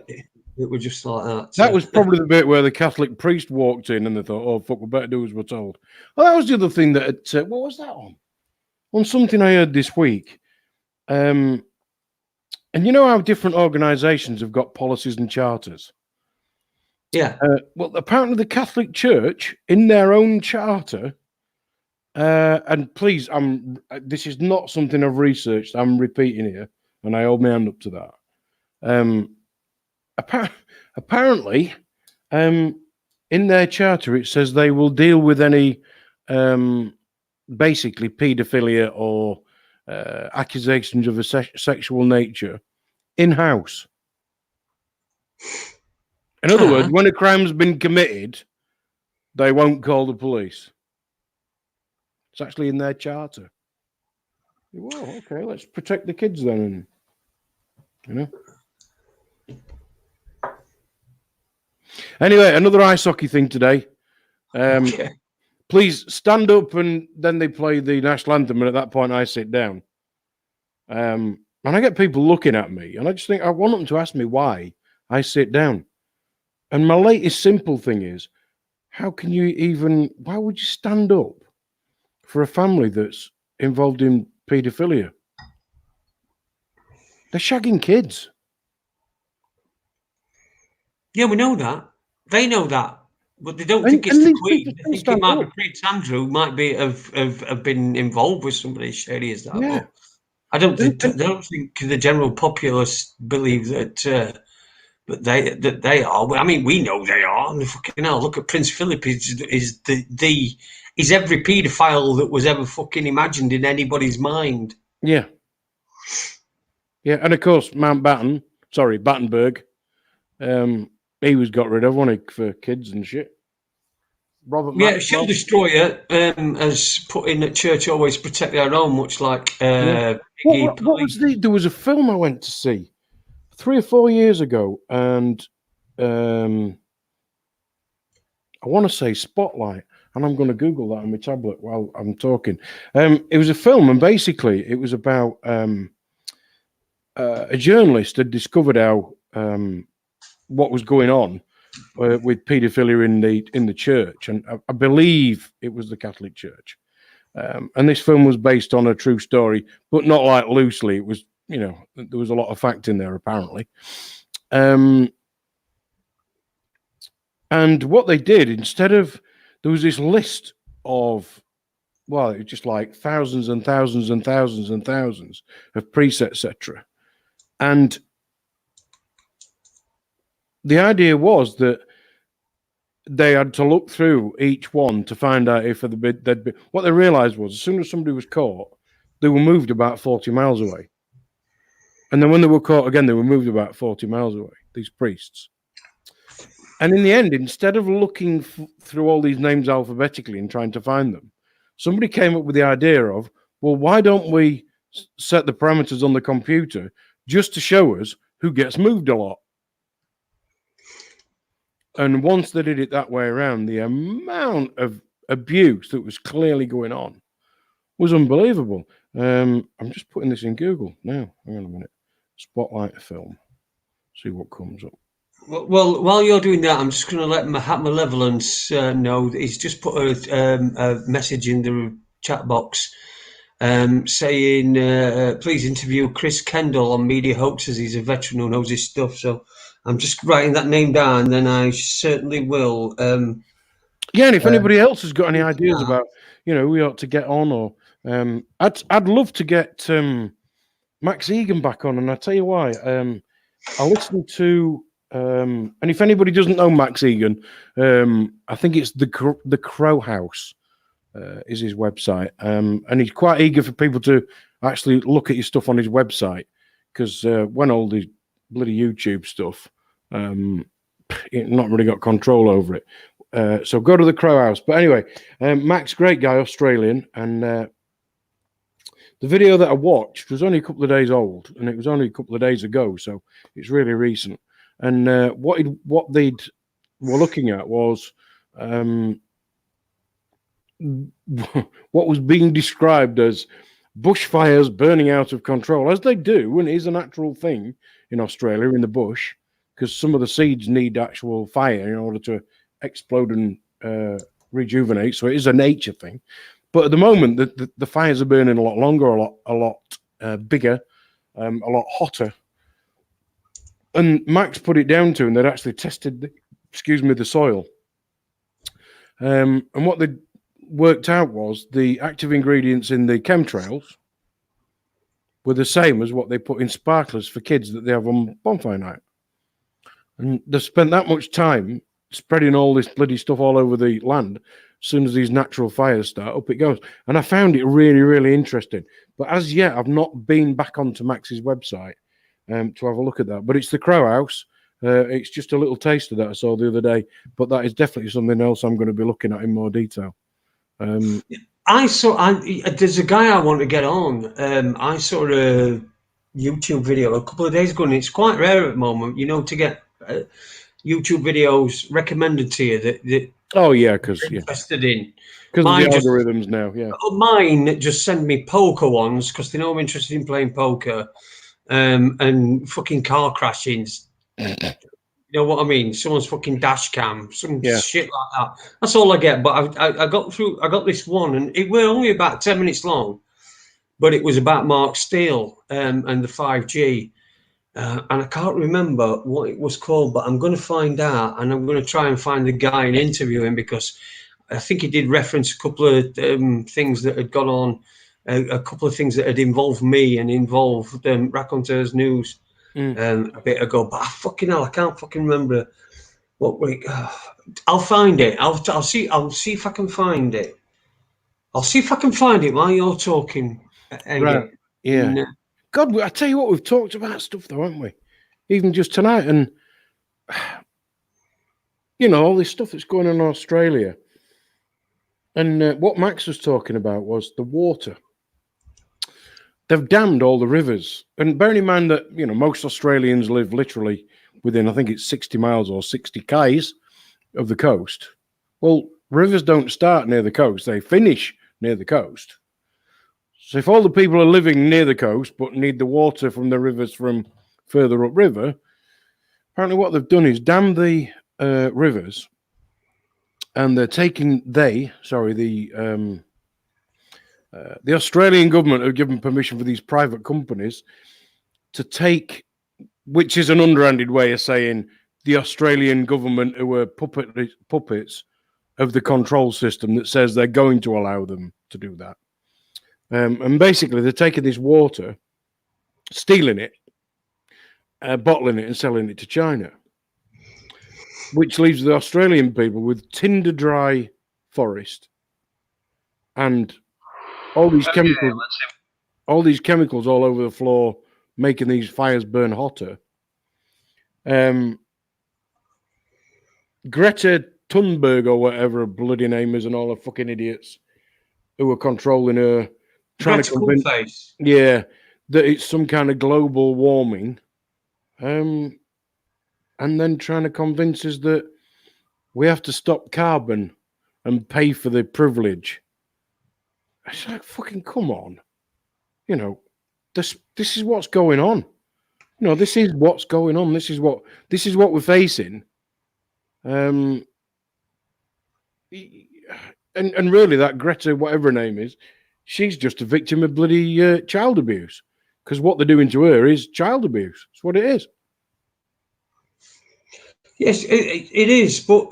It was just like that. That was probably the bit where the Catholic priest walked in and they thought, oh, fuck, we better do as we're told. Well, that was the other thing that, what was that on? On something I heard this week. And you know how different organisations have got policies and charters? Yeah. Well, apparently the Catholic Church, in their own charter, and please, this is not something I've researched, I'm repeating here, and I hold my hand up to that. Apparently, in their charter, it says they will deal with any basically paedophilia or accusations of a sexual nature in-house. In other words, when a crime's been committed, they won't call the police. It's actually in their charter. Well, okay, let's protect the kids then, Anyway, another ice hockey thing today. Please stand up, and then they play the national anthem, and at that point I sit down. And I get people looking at me, and I just think I want them to ask me why I sit down. And my latest simple thing is, why would you stand up for a family that's involved in paedophilia? They're shagging kids. Yeah, we know that. They know that. But they don't think it's the Queen. They think it might be Prince Andrew, who might be have been involved with somebody shady as that. Yeah. But I don't think the general populace believe that they are. I mean, we know they are. And fucking hell, look at Prince Philip. Is every paedophile that was ever fucking imagined in anybody's mind. Yeah. Yeah, and of course Battenberg. He was got rid of, wasn't he, for kids and shit. Shell Destroyer has put in that church always protect their own, much like what was there was a film I went to see 3 or 4 years ago, and I want to say Spotlight, and I'm going to Google that on my tablet while I'm talking. It was a film, and basically it was about a journalist had discovered how what was going on with paedophilia in the church, and I believe it was the Catholic Church. And this film was based on a true story, but not like loosely. It was, there was a lot of fact in there apparently. And what they did, instead of, there was this list of, well, it was just like thousands and thousands and thousands and thousands of priests, etc. And the idea was that they had to look through each one to find out if they'd be. What they realized was, as soon as somebody was caught, they were moved about 40 miles away. And then when they were caught again, they were moved about 40 miles away, these priests. And in the end, instead of looking through all these names alphabetically and trying to find them, somebody came up with the idea of, well, why don't we set the parameters on the computer just to show us who gets moved a lot. And once they did it that way around, the amount of abuse that was clearly going on was unbelievable. I'm just putting this in Google now. Hang on a minute. Spotlight a film. See what comes up. Well, while you're doing that, I'm just going to let Mahatma Malevolence know that he's just put a message in the chat box saying, please interview Chris Kendall on Media Hoaxes. He's a veteran who knows his stuff. So I'm just writing that name down, and then I certainly will. Yeah, and if anybody else has got any ideas about, who we ought to get on, or I'd love to get Max Egan back on, and I'll tell you why. I listened to, and if anybody doesn't know Max Egan, I think it's the Crow House is his website, and he's quite eager for people to actually look at his stuff on his website, because when all the bloody YouTube stuff, not really got control over it. So go to the Crow House. But anyway, Max, great guy, Australian, and the video that I watched was only a couple of days old, and it was only a couple of days ago, so it's really recent. And what they were looking at was what was being described as bushfires burning out of control, as they do, and it is a natural thing in Australia, in the bush, because some of the seeds need actual fire in order to explode and rejuvenate. So it is a nature thing. But at the moment, the fires are burning a lot longer, a lot bigger, a lot hotter. And Max put it down to, and they'd actually tested, the soil. And what they worked out was the active ingredients in the chemtrails were the same as what they put in sparklers for kids that they have on bonfire night. And they've spent that much time spreading all this bloody stuff all over the land. As soon as these natural fires start, up it goes. And I found it really, really interesting. But as yet, I've not been back onto Max's website to have a look at that. But it's the Crow House. It's just a little taste of that I saw the other day. But that is definitely something else I'm going to be looking at in more detail. There's a guy I want to get on. I saw a YouTube video a couple of days ago, and it's quite rare at the moment, to get YouTube videos recommended to you that oh yeah, because interested in. Because of the algorithms now, yeah. Mine just send me poker ones because they know I'm interested in playing poker, and fucking car crashings. You know what I mean? Someone's fucking dash cam, some shit like that. That's all I get. But I got this one, and it were only about 10 minutes long, but it was about Mark Steele and the 5G. And I can't remember what it was called, but I'm going to find out, and I'm going to try and find the guy and interview him, because I think he did reference a couple of things that had gone on, a couple of things that had involved me and involved Raconteurs News a bit ago. But fucking hell, I can't fucking remember what we. I'll find it. I'll see if I can find it. I'll see if I can find it while you're talking. Right. Yeah. God, I tell you what, we've talked about stuff though, haven't we? Even just tonight, and all this stuff that's going on in Australia. And what Max was talking about was the water. They've dammed all the rivers, and bearing in mind that most Australians live literally within, I think it's 60 miles or 60 k's of the coast. Well, rivers don't start near the coast; they finish near the coast. So if all the people are living near the coast but need the water from the rivers from further upriver, apparently what they've done is dam the rivers, and they're taking the Australian government have given permission for these private companies to take, which is an underhanded way of saying the Australian government who are puppets of the control system that says they're going to allow them to do that. And basically, they're taking this water, stealing it, bottling it, and selling it to China, which leaves the Australian people with tinder dry forest and all these chemicals all over the floor, making these fires burn hotter. Greta Thunberg, or whatever her bloody name is, and all the fucking idiots who are controlling her. Trying to convince, that it's some kind of global warming, and then trying to convince us that we have to stop carbon and pay for the privilege. It's like, fucking come on. This is what's going on. This is what's going on. This is what we're facing. And really, that Greta, whatever her name is, she's just a victim of bloody child abuse. Because what they're doing to her is child abuse. That's what it is. Yes, it is, but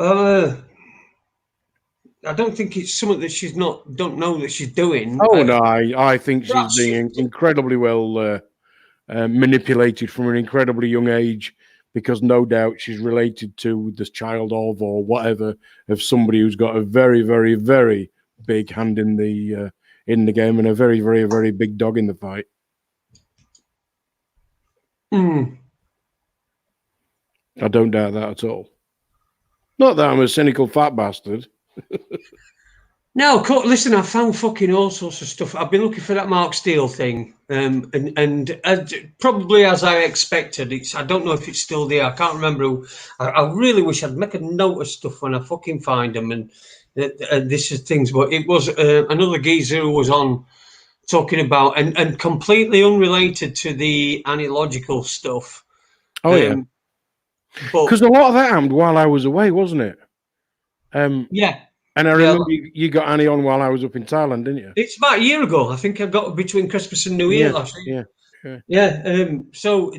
I don't think it's something that don't know that she's doing. Oh no, I think she's being incredibly well manipulated from an incredibly young age, because no doubt she's related to this child of, or whatever, of somebody who's got a very, very, very big hand in the game, and a very, very, very big dog in the fight. I don't doubt that at all. Not that I'm a cynical fat bastard. No, listen, I found fucking all sorts of stuff. I've been looking for that Mark Steele thing, and probably as I expected. I don't know if it's still there. I can't remember. I really wish I'd make a note of stuff when I fucking find them. And this is things, but it was another geezer who was on talking about, and completely unrelated to the analogical stuff. Oh yeah, because a lot of that happened while I was away, wasn't it? Yeah. And I remember you got Annie on while I was up in Thailand, didn't you? It's about a year ago. I think I got between Christmas and New Year last year. Yeah. So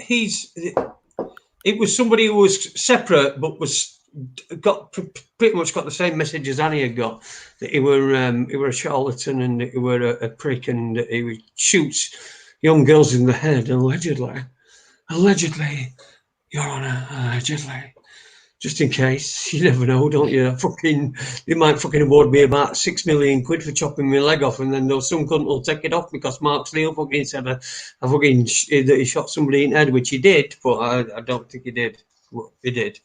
it was somebody who was separate, but pretty much got the same message as Annie had got. That he were a charlatan, and he were a prick, and he shoots young girls in the head, allegedly, Your Honour, allegedly. Just in case, you never know, don't you? They might fucking award me about £6 million for chopping my leg off, and then some cunt will take it off because Mark Steele fucking said that he shot somebody in the head, which he did, but I don't think he did. Well, he did,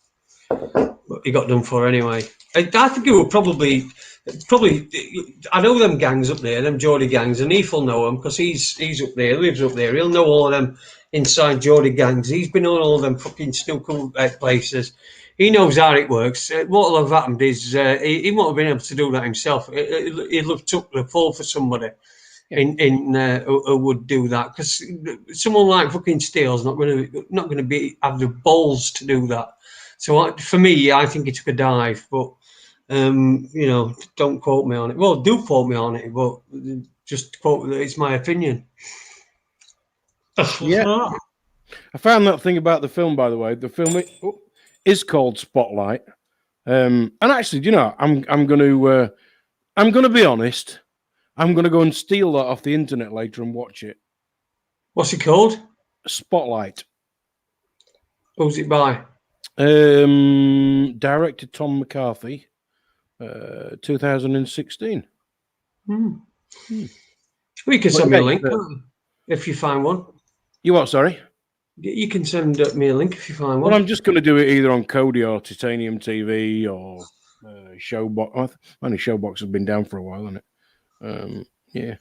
but he got done for anyway. I think he would probably. I know them gangs up there, them Geordie gangs, and Heath will know them because he's up there, lives up there. He'll know all of them inside Geordie gangs. He's been on all them fucking snooker places. He knows how it works. What will have happened is he won't have been able to do that himself. He'll have took the fall for somebody who would do that, because someone like fucking Steele's not going to have the balls to do that. So for me, I think he took a dive, but don't quote me on it. Well, do quote me on it, but just quote that it's my opinion. Yeah, I found that thing about the film, by the way. The film is called Spotlight, and actually, I'm going to be honest. I'm going to go and steal that off the internet later and watch it. What's it called? Spotlight. Who's it by? Director Tom McCarthy, 2016. We can send me a link if you find one. You what? Sorry. You can send me a link if you find one. Well, I'm just going to do it either on Kodi or Titanium TV or Showbox. Only Showbox has been down for a while, hasn't it? Yeah.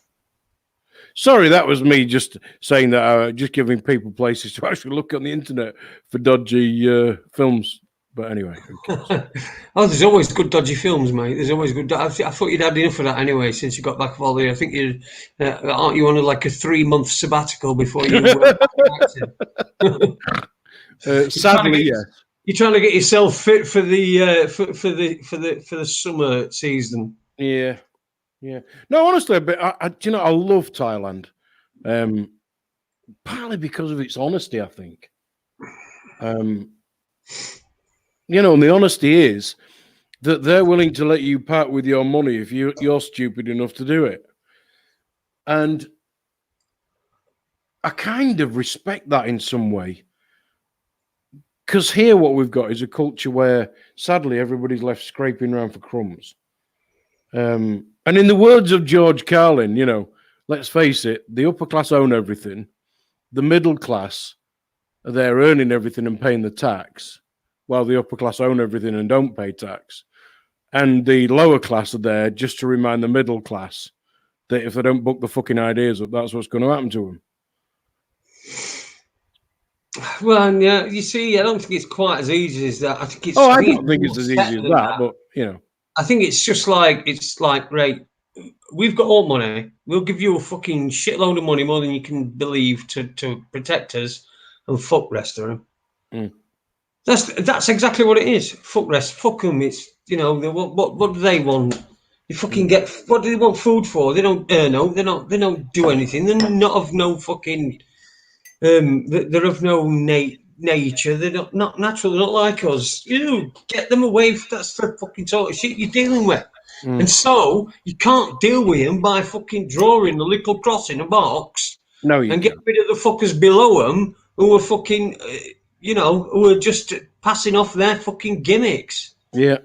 Sorry, that was me just saying that. Just giving people places to actually look on the internet for dodgy films. But anyway, there's always good dodgy films, mate. There's always good. I thought you'd had enough of that anyway since you got back of all the. I think you aren't you on like a 3-month sabbatical before you. Sadly, yes. You're trying to get yourself fit for the for the summer season. Yeah. No, honestly, but I love Thailand, partly because of its honesty. I think. And the honesty is that they're willing to let you part with your money if you're stupid enough to do it. And I kind of respect that in some way. Because here what we've got is a culture where, sadly, everybody's left scraping around for crumbs. And in the words of George Carlin, let's face it, the upper class own everything. The middle class are there earning everything and paying the tax, while the upper class own everything and don't pay tax. And the lower class are there just to remind the middle class that if they don't book the fucking ideas up, that's what's going to happen to them. Well, and, yeah, you see, I don't think it's quite as easy as that. I think Oh, I it's don't think more it's as set easy as than that, that. but you know. I think it's like, right, we've got all money. We'll give you a fucking shitload of money, more than you can believe, to protect us, and fuck rest of them. Mm. That's exactly what it is. Fuck them. It's, what do they want? You fucking get, what do they want food for? They don't earn no. They don't do anything. They're not of no fucking they're of no nature. They're not natural. They're not like us. You get them away. That's the fucking sort of shit you're dealing with. And Mm. so you can't deal with them by fucking drawing a little cross in a box No, you and get can't. rid of the fuckers below them who are fucking, who are just passing off their fucking gimmicks. Yeah.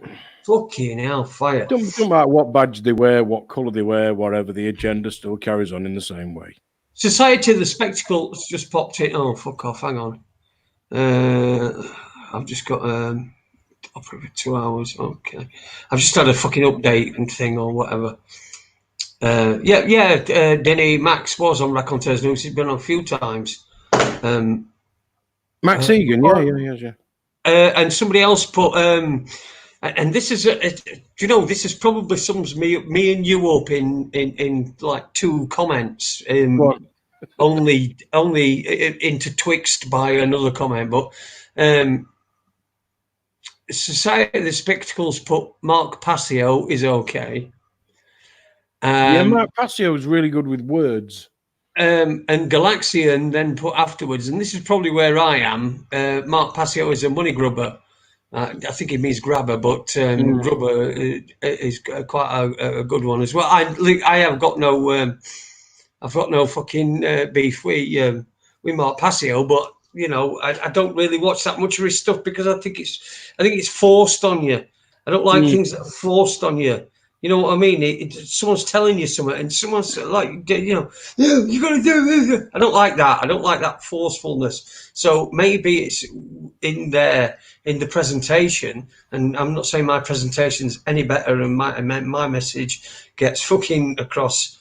Fucking hellfire. Don't matter what badge they wear, what colour they wear, whatever, the agenda still carries on in the same way. Society of the Spectacles just popped in. Oh, fuck off. Hang on. I've just got up for 2 hours. Okay. I've just had a fucking update and thing or whatever. Denny Max was on Raconteurs News. He's been on a few times. Max Egan, yeah. And somebody else put, and this is, this is probably sums me and you up in like two comments. What? Only intertwixt by another comment, but Society of the Spectacles put Mark Passio is okay. Yeah, Mark Passio was really good with words. And Galaxian then put afterwards, and this is probably where I am. Mark Passio is a money grubber. I think he means grabber, but grubber is quite a good one as well. I have got no, I've got no fucking beef with Mark Passio, but I don't really watch that much of his stuff because I think it's forced on you. I don't like things that are forced on you. You know what I mean? Someone's telling you something, and someone's like, you got to do it. I don't like that. I don't like that forcefulness. So maybe it's in there in the presentation, and I'm not saying my presentation's any better, and my message gets fucking across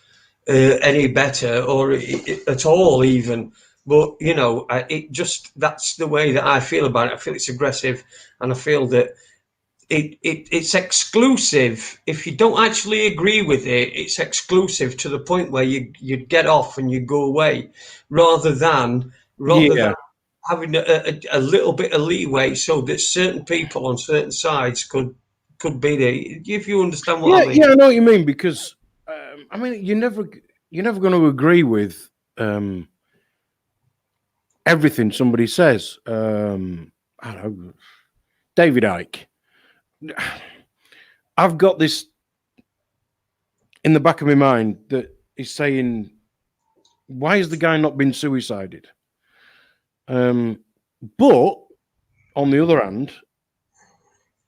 any better or at all even. But that's the way that I feel about it. I feel it's aggressive, and I feel that it's exclusive. If you don't actually agree with it, it's exclusive to the point where you get off and you go away, rather than having a little bit of leeway so that certain people on certain sides could be there. If you understand what I mean. Yeah, I know what you mean, because I mean you're never going to agree with everything somebody says. I don't know, David Icke. I've got this in the back of my mind that he's saying, why has the guy not been suicided? But on the other hand,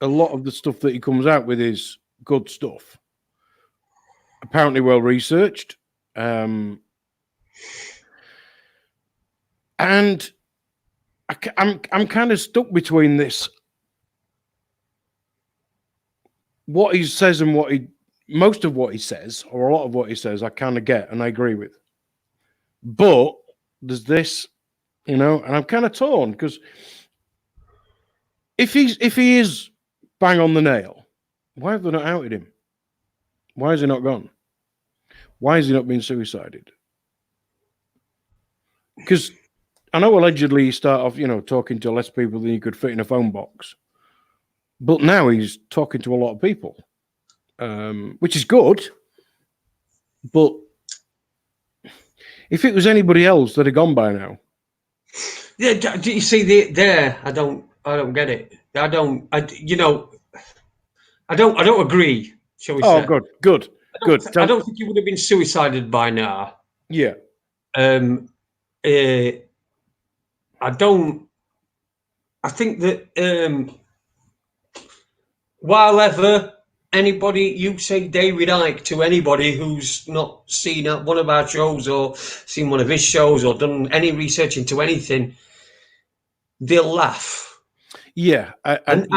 a lot of the stuff that he comes out with is good stuff. Apparently well researched. And I'm kind of stuck between this. What he says and most of what he says, or a lot of what he says, I kind of get and I agree with. But there's this, and I'm kind of torn, because if he is bang on the nail, why have they not outed him? Why has he not gone? Why has he not been suicided? Because I know allegedly you start off, talking to less people than you could fit in a phone box. But now he's talking to a lot of people, which is good. But if it was anybody else, they'd have gone by now. Yeah, do you see there? I don't get it. I don't agree. Shall we say? Good. I don't think he would have been suicided by now. Yeah. I don't. I think that while ever anybody, you say David Icke to anybody who's not seen one of our shows or seen one of his shows or done any research into anything, they'll laugh. Yeah, and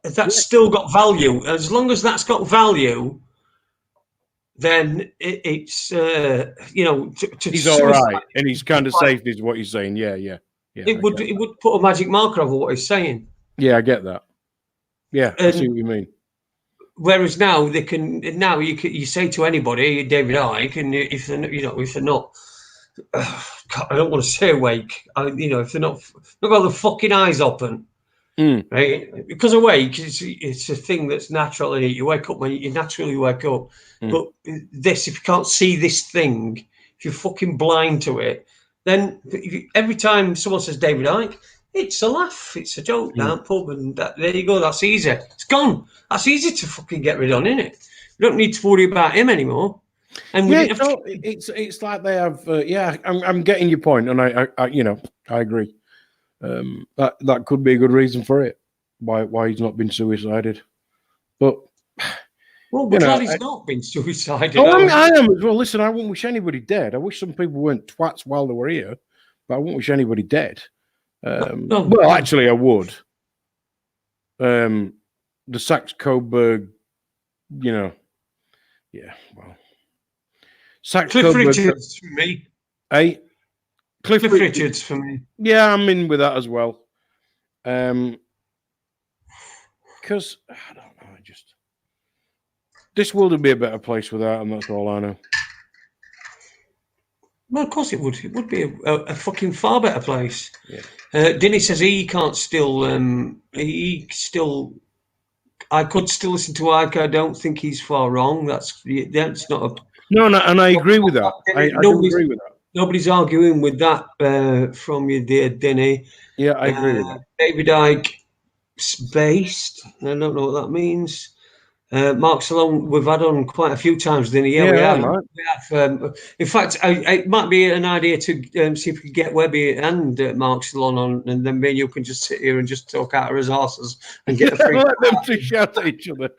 that's still got value. As long as that's got value, then it's to He's all suicide. right, and he's kind of safe, is what you're saying. Yeah, yeah, yeah. It would put a magic marker over what he's saying. Yeah, I get that. Yeah, I see what you mean. Whereas now you say to anybody, David Icke, and if they're not, God, I don't want to say awake. If they're not got the fucking eyes open, right? Because awake, it's a thing that's natural in it. You wake up when you naturally wake up. But if you can't see this thing, if you're fucking blind to it, then every time someone says David Icke, it's a laugh, it's a joke, that pub, and there you go. That's easy. It's gone. That's easy to fucking get rid of, isn't it? You don't need to worry about him anymore. And it's like they have. I'm getting your point, and I agree. That could be a good reason for it. Why he's not been suicided, but. Well, we're glad he's not been suicided. I am as well. Listen, I wouldn't wish anybody dead. I wish some people weren't twats while they were here, but I wouldn't wish anybody dead. Well, actually, I would. The Saxe-Coburg, well, Cliff Richards for me. Hey, Cliff Richards for me. Yeah, I'm in with that as well. Because I don't know, this world would be a better place without him. That's all I know. Well, of course it would. It would be a fucking far better place. Yeah. Denny says he can't still. I could still listen to Ike. I don't think he's far wrong. That's not a. No, and I agree with that. I do agree with that. Nobody's arguing with that from you, dear Denny. Yeah, I agree with that. David Icke based. I don't know what that means. Mark Salone, we've had on quite a few times, Denny. Yeah, we have. Right. We have. In fact, it might be an idea to see if we can get Webby and Mark Salone on, and then me and you can just sit here and just talk out of his arses and get a free. Let them to shout at each other.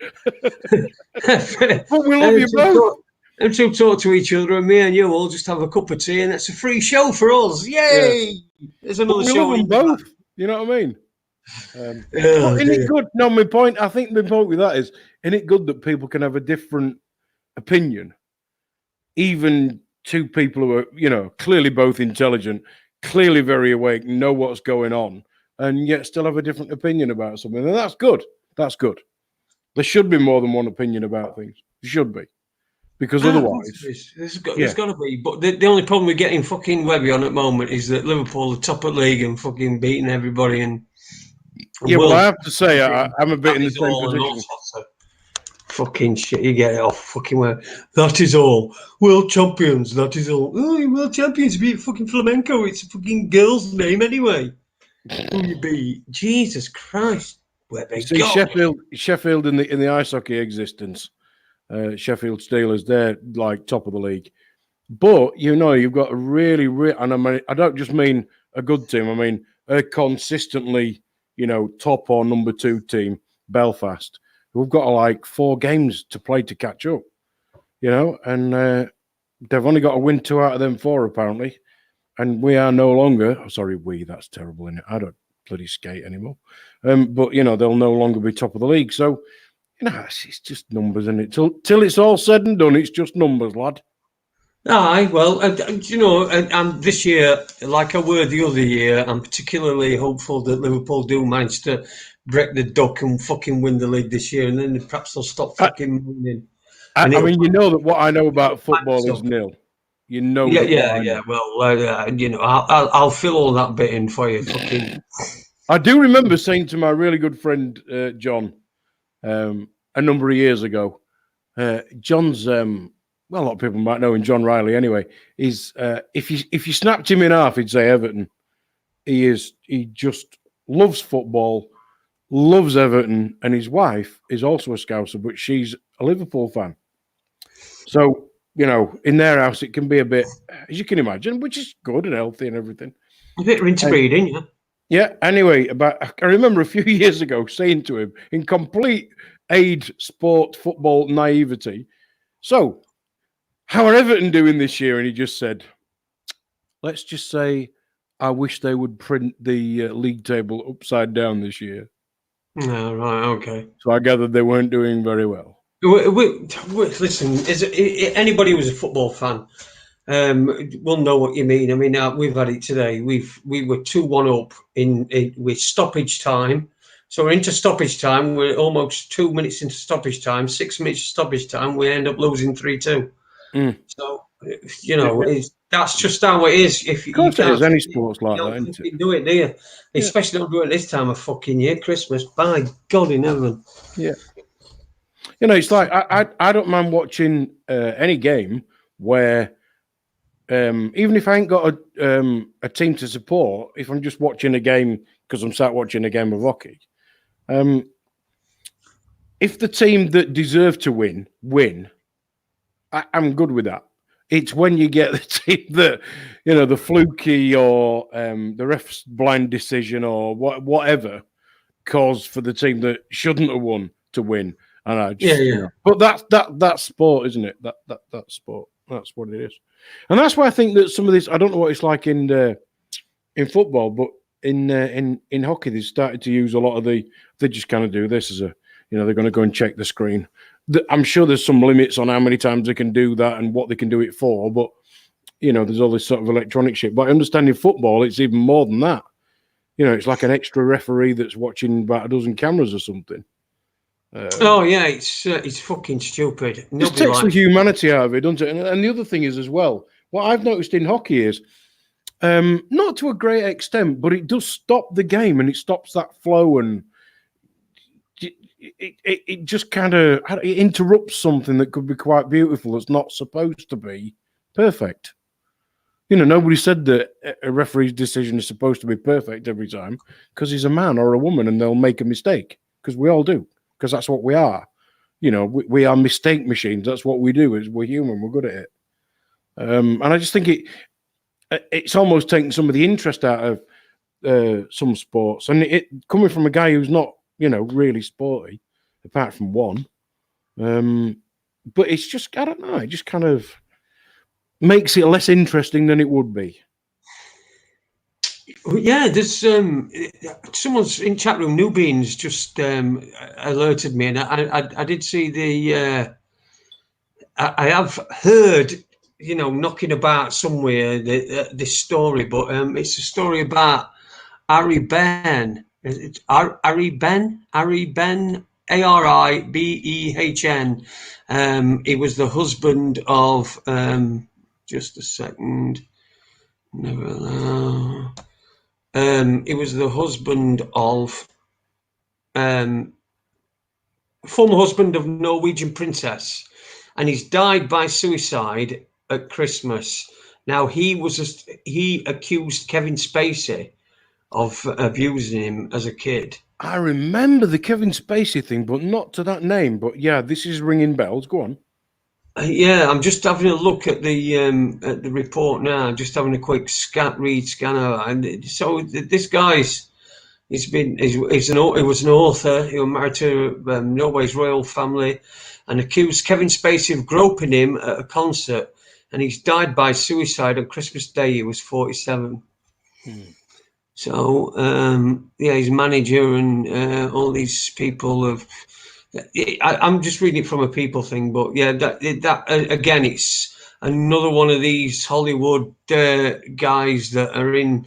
But we love you both. And to talk to each other, and me and you all just have a cup of tea, and it's a free show for us. Yay! Yeah. There's another show. We love them both. You know what I mean? But isn't it good? No, I think my point with that is, isn't it good that people can have a different opinion? Even two people who are, clearly both intelligent, clearly very awake, know what's going on, and yet still have a different opinion about something. And that's good. That's good. There should be more than one opinion about things. There should be. Because otherwise... There's got to be. But the only problem with getting fucking Webby on at the moment is that Liverpool are top of the league and fucking beating everybody. Well, I have to say, I'm a bit in the same position. Fucking shit, you get it off fucking where. That is all. World champions, that is all. Oh, world champions beat fucking Flamenco. It's a fucking girl's name anyway. Who you beat? Jesus Christ. Where they go. Sheffield in the ice hockey existence. Sheffield Steelers, they're like top of the league. But, you've got a really, and I don't just mean a good team. I mean a consistently, top or number 2 team, Belfast. We've got like 4 games to play to catch up, and they've only got to win 2 out of them 4 apparently. And we are no longer, that's terrible, innit? I don't bloody skate anymore. But, they'll no longer be top of the league. So, it's just numbers, isn't it? Till it's all said and done, it's just numbers, lad. Aye, well, and this year, like I were the other year, I'm particularly hopeful that Liverpool do manage to break the duck and fucking win the league this year, and then perhaps they'll stop fucking winning. I mean, that what I know about football is nil. Yeah. Well, I'll fill all that bit in for you. Fucking. I do remember saying to my really good friend John a number of years ago. John's a lot of people might know him, John Riley. Anyway, is if you snapped him in half, he'd say Everton. He just loves football, loves Everton, and his wife is also a Scouser, but she's a Liverpool fan. So, in their house, it can be a bit, as you can imagine, which is good and healthy and everything. A bit interbreeding, yeah. Yeah, anyway, I remember a few years ago saying to him, in complete Ade sport football naivety, so, how are Everton doing this year? And he just said, let's just say, I wish they would print the league table upside down this year. No, right, okay. So I gathered they weren't doing very well. Listen, anybody who's a football fan will know what you mean. I mean, we've had it today. We were 2-1 up with stoppage time. So we're into stoppage time. We're almost 2 minutes into stoppage time. 6 minutes stoppage time. We end up losing 3-2. Mm. So Yeah. that's just how it is. If Of you course it can't, is. Any you sports like that, don't isn't it? fucking do it, do you? Yeah. Especially don't do it this time of fucking year, Christmas. By God in heaven. Yeah. It's like I don't mind watching any game where even if I ain't got a team to support, if I'm just watching a game because I'm sat watching a game of hockey, if the team that deserve to win, I'm good with that. It's when you get the team that, the fluky or the ref's blind decision or whatever caused for the team that shouldn't have won to win. And I just, but that's sport, isn't it? That's sport. That's what it is. And that's why I think that some of this, I don't know what it's like in football, but in hockey, they started to use a lot of they just kind of do this as a, they're going to go and check the screen. I'm sure there's some limits on how many times they can do that and what they can do it for, but there's all this sort of electronic shit. But I understand in football, it's even more than that. It's like an extra referee that's watching about a dozen cameras or something. It's fucking stupid. It just takes the humanity out of it, doesn't it? And the other thing is as well, what I've noticed in hockey is, not to a great extent, but it does stop the game and it stops that flow and it just kind of interrupts something that could be quite beautiful that's not supposed to be perfect. Nobody said that a referee's decision is supposed to be perfect every time because he's a man or a woman and they'll make a mistake because we all do because that's what we are. We are mistake machines. That's what we do. Is we're human. We're good at it. And I just think it's almost taken some of the interest out of some sports, and it coming from a guy who's not really sporty, apart from one. But it's just, I don't know. It just kind of makes it less interesting than it would be. Yeah, there's someone's in chat room. Newbeans just alerted me, and I did see the. I have heard, knocking about somewhere this story, but it's a story about Ari Ben. It's Ari Ben, Aribehn. He was the husband of. Just a second. Never. He was the husband of. Former husband of Norwegian princess, and he's died by suicide at Christmas. Now he accused Kevin Spacey of abusing him as a kid. I remember the Kevin Spacey thing, but not to that name. But yeah, this is ringing bells. Go on. Yeah, I'm just having a look at the report now. I'm just having a quick scanner, and so this guy's. He was an author. He was married to Norway's royal family, and accused Kevin Spacey of groping him at a concert. And he's died by suicide on Christmas Day. He was 47. So his manager and all these people have. I'm just reading it from a people thing, but yeah, that again, it's another one of these Hollywood guys that are in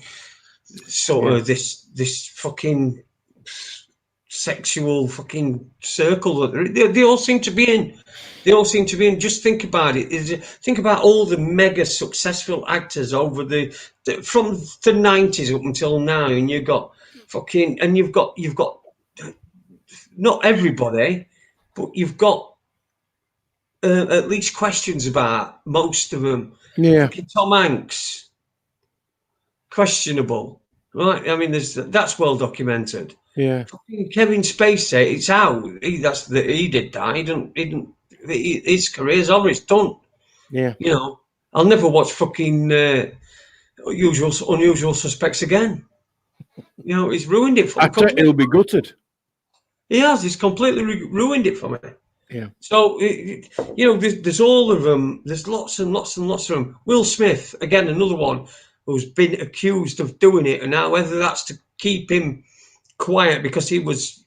sort of this fucking sexual fucking circle that they all seem to be in. They all seem to be in. Just think about it. Think about all the mega successful actors over from the 90s up until now, and you've got not everybody, but you've got at least questions about most of them. Yeah. Fucking Tom Hanks, questionable. Right, I mean, that's well documented. Yeah. Fucking Kevin Spacey, it's out. He did that. He didn't. His career's over. It's done. Yeah. I'll never watch fucking Unusual Suspects again. He's ruined it for me. He'll be gutted. He has. He's completely ruined it for me. Yeah. So there's all of them. There's lots and lots and lots of them. Will Smith, again, another one who's been accused of doing it, and now whether that's to keep him quiet because he was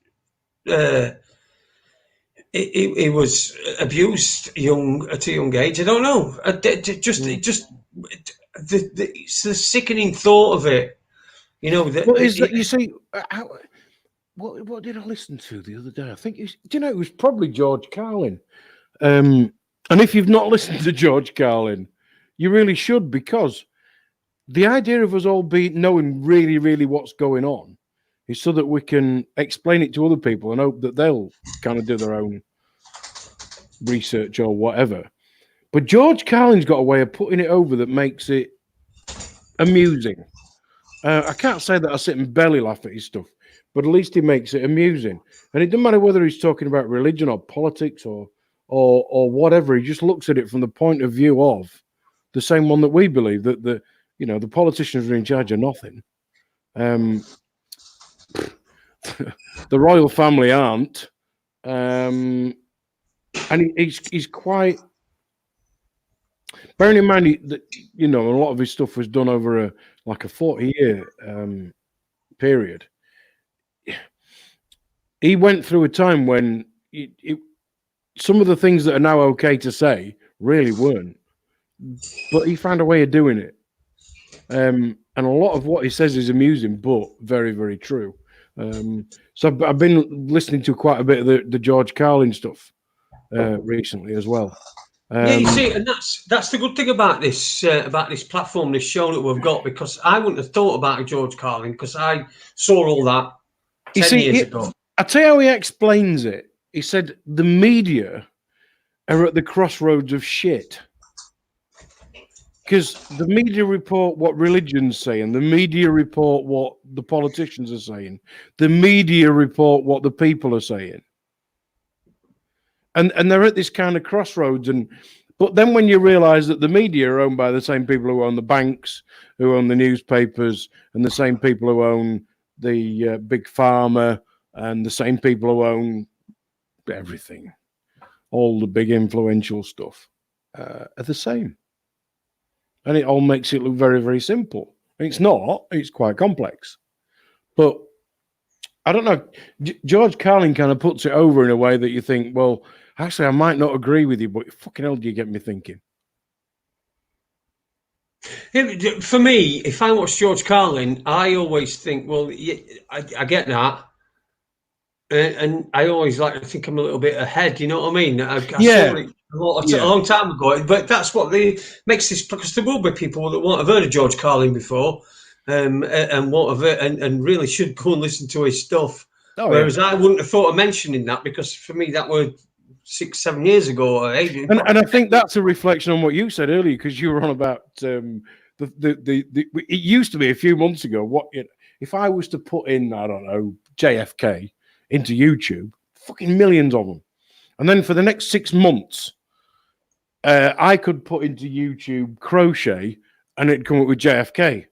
he was abused at a young age. I don't know. It's the sickening thought of it. You know that. Well, is that you see? What did I listen to the other day? I think do you know it was probably George Carlin. And if you've not listened to George Carlin, you really should, because the idea of us all knowing really, really what's going on is so that we can explain it to other people and hope that they'll kind of do their own research or whatever. But George Carlin's got a way of putting it over that makes it amusing. I can't say that I sit and belly laugh at his stuff, but at least he makes it amusing. And it doesn't matter whether he's talking about religion or politics or whatever. He just looks at it from the point of view of the same one that we believe, that the politicians are in charge of nothing. The royal family aren't, and he's quite. Bearing in mind that a lot of his stuff was done over a 40-year period. He went through a time when some of the things that are now okay to say really weren't, but he found a way of doing it. And a lot of what he says is amusing, but very, very true. So I've been listening to quite a bit of the George Carlin stuff recently as well. Yeah, you see, and that's the good thing about this platform, this show that we've got, because I wouldn't have thought about George Carlin because I saw all that 10 years ago. I tell you how he explains it. He said the media are at the crossroads of shit. Because the media report what religion's saying, the media report what the politicians are saying, the media report what the people are saying. And they're at this kind of crossroads. But then when you realize that the media are owned by the same people who own the banks, who own the newspapers, and the same people who own the big pharma, and the same people who own everything, all the big influential stuff, are the same. And it all makes it look very, very simple. It's not. It's quite complex. But I don't know. George Carlin kind of puts it over in a way that you think, well, actually, I might not agree with you, but fucking hell do you get me thinking? For me, if I watch George Carlin, I always think, well, yeah, I get that. And I always like to think I'm a little bit ahead, you know what I mean? I saw it a long time ago, but that's what makes this, because there will be people that won't have heard of George Carlin before, and won't have and really should go and listen to his stuff. Whereas I wouldn't have thought of mentioning that, because for me that was 6-7 years ago or 8. And I think that's a reflection on what you said earlier, because you were on about it used to be a few months ago. If I was to put in, I don't know, JFK into YouTube, fucking millions of them. And then for the next 6 months, I could put into YouTube crochet and it'd come up with JFK.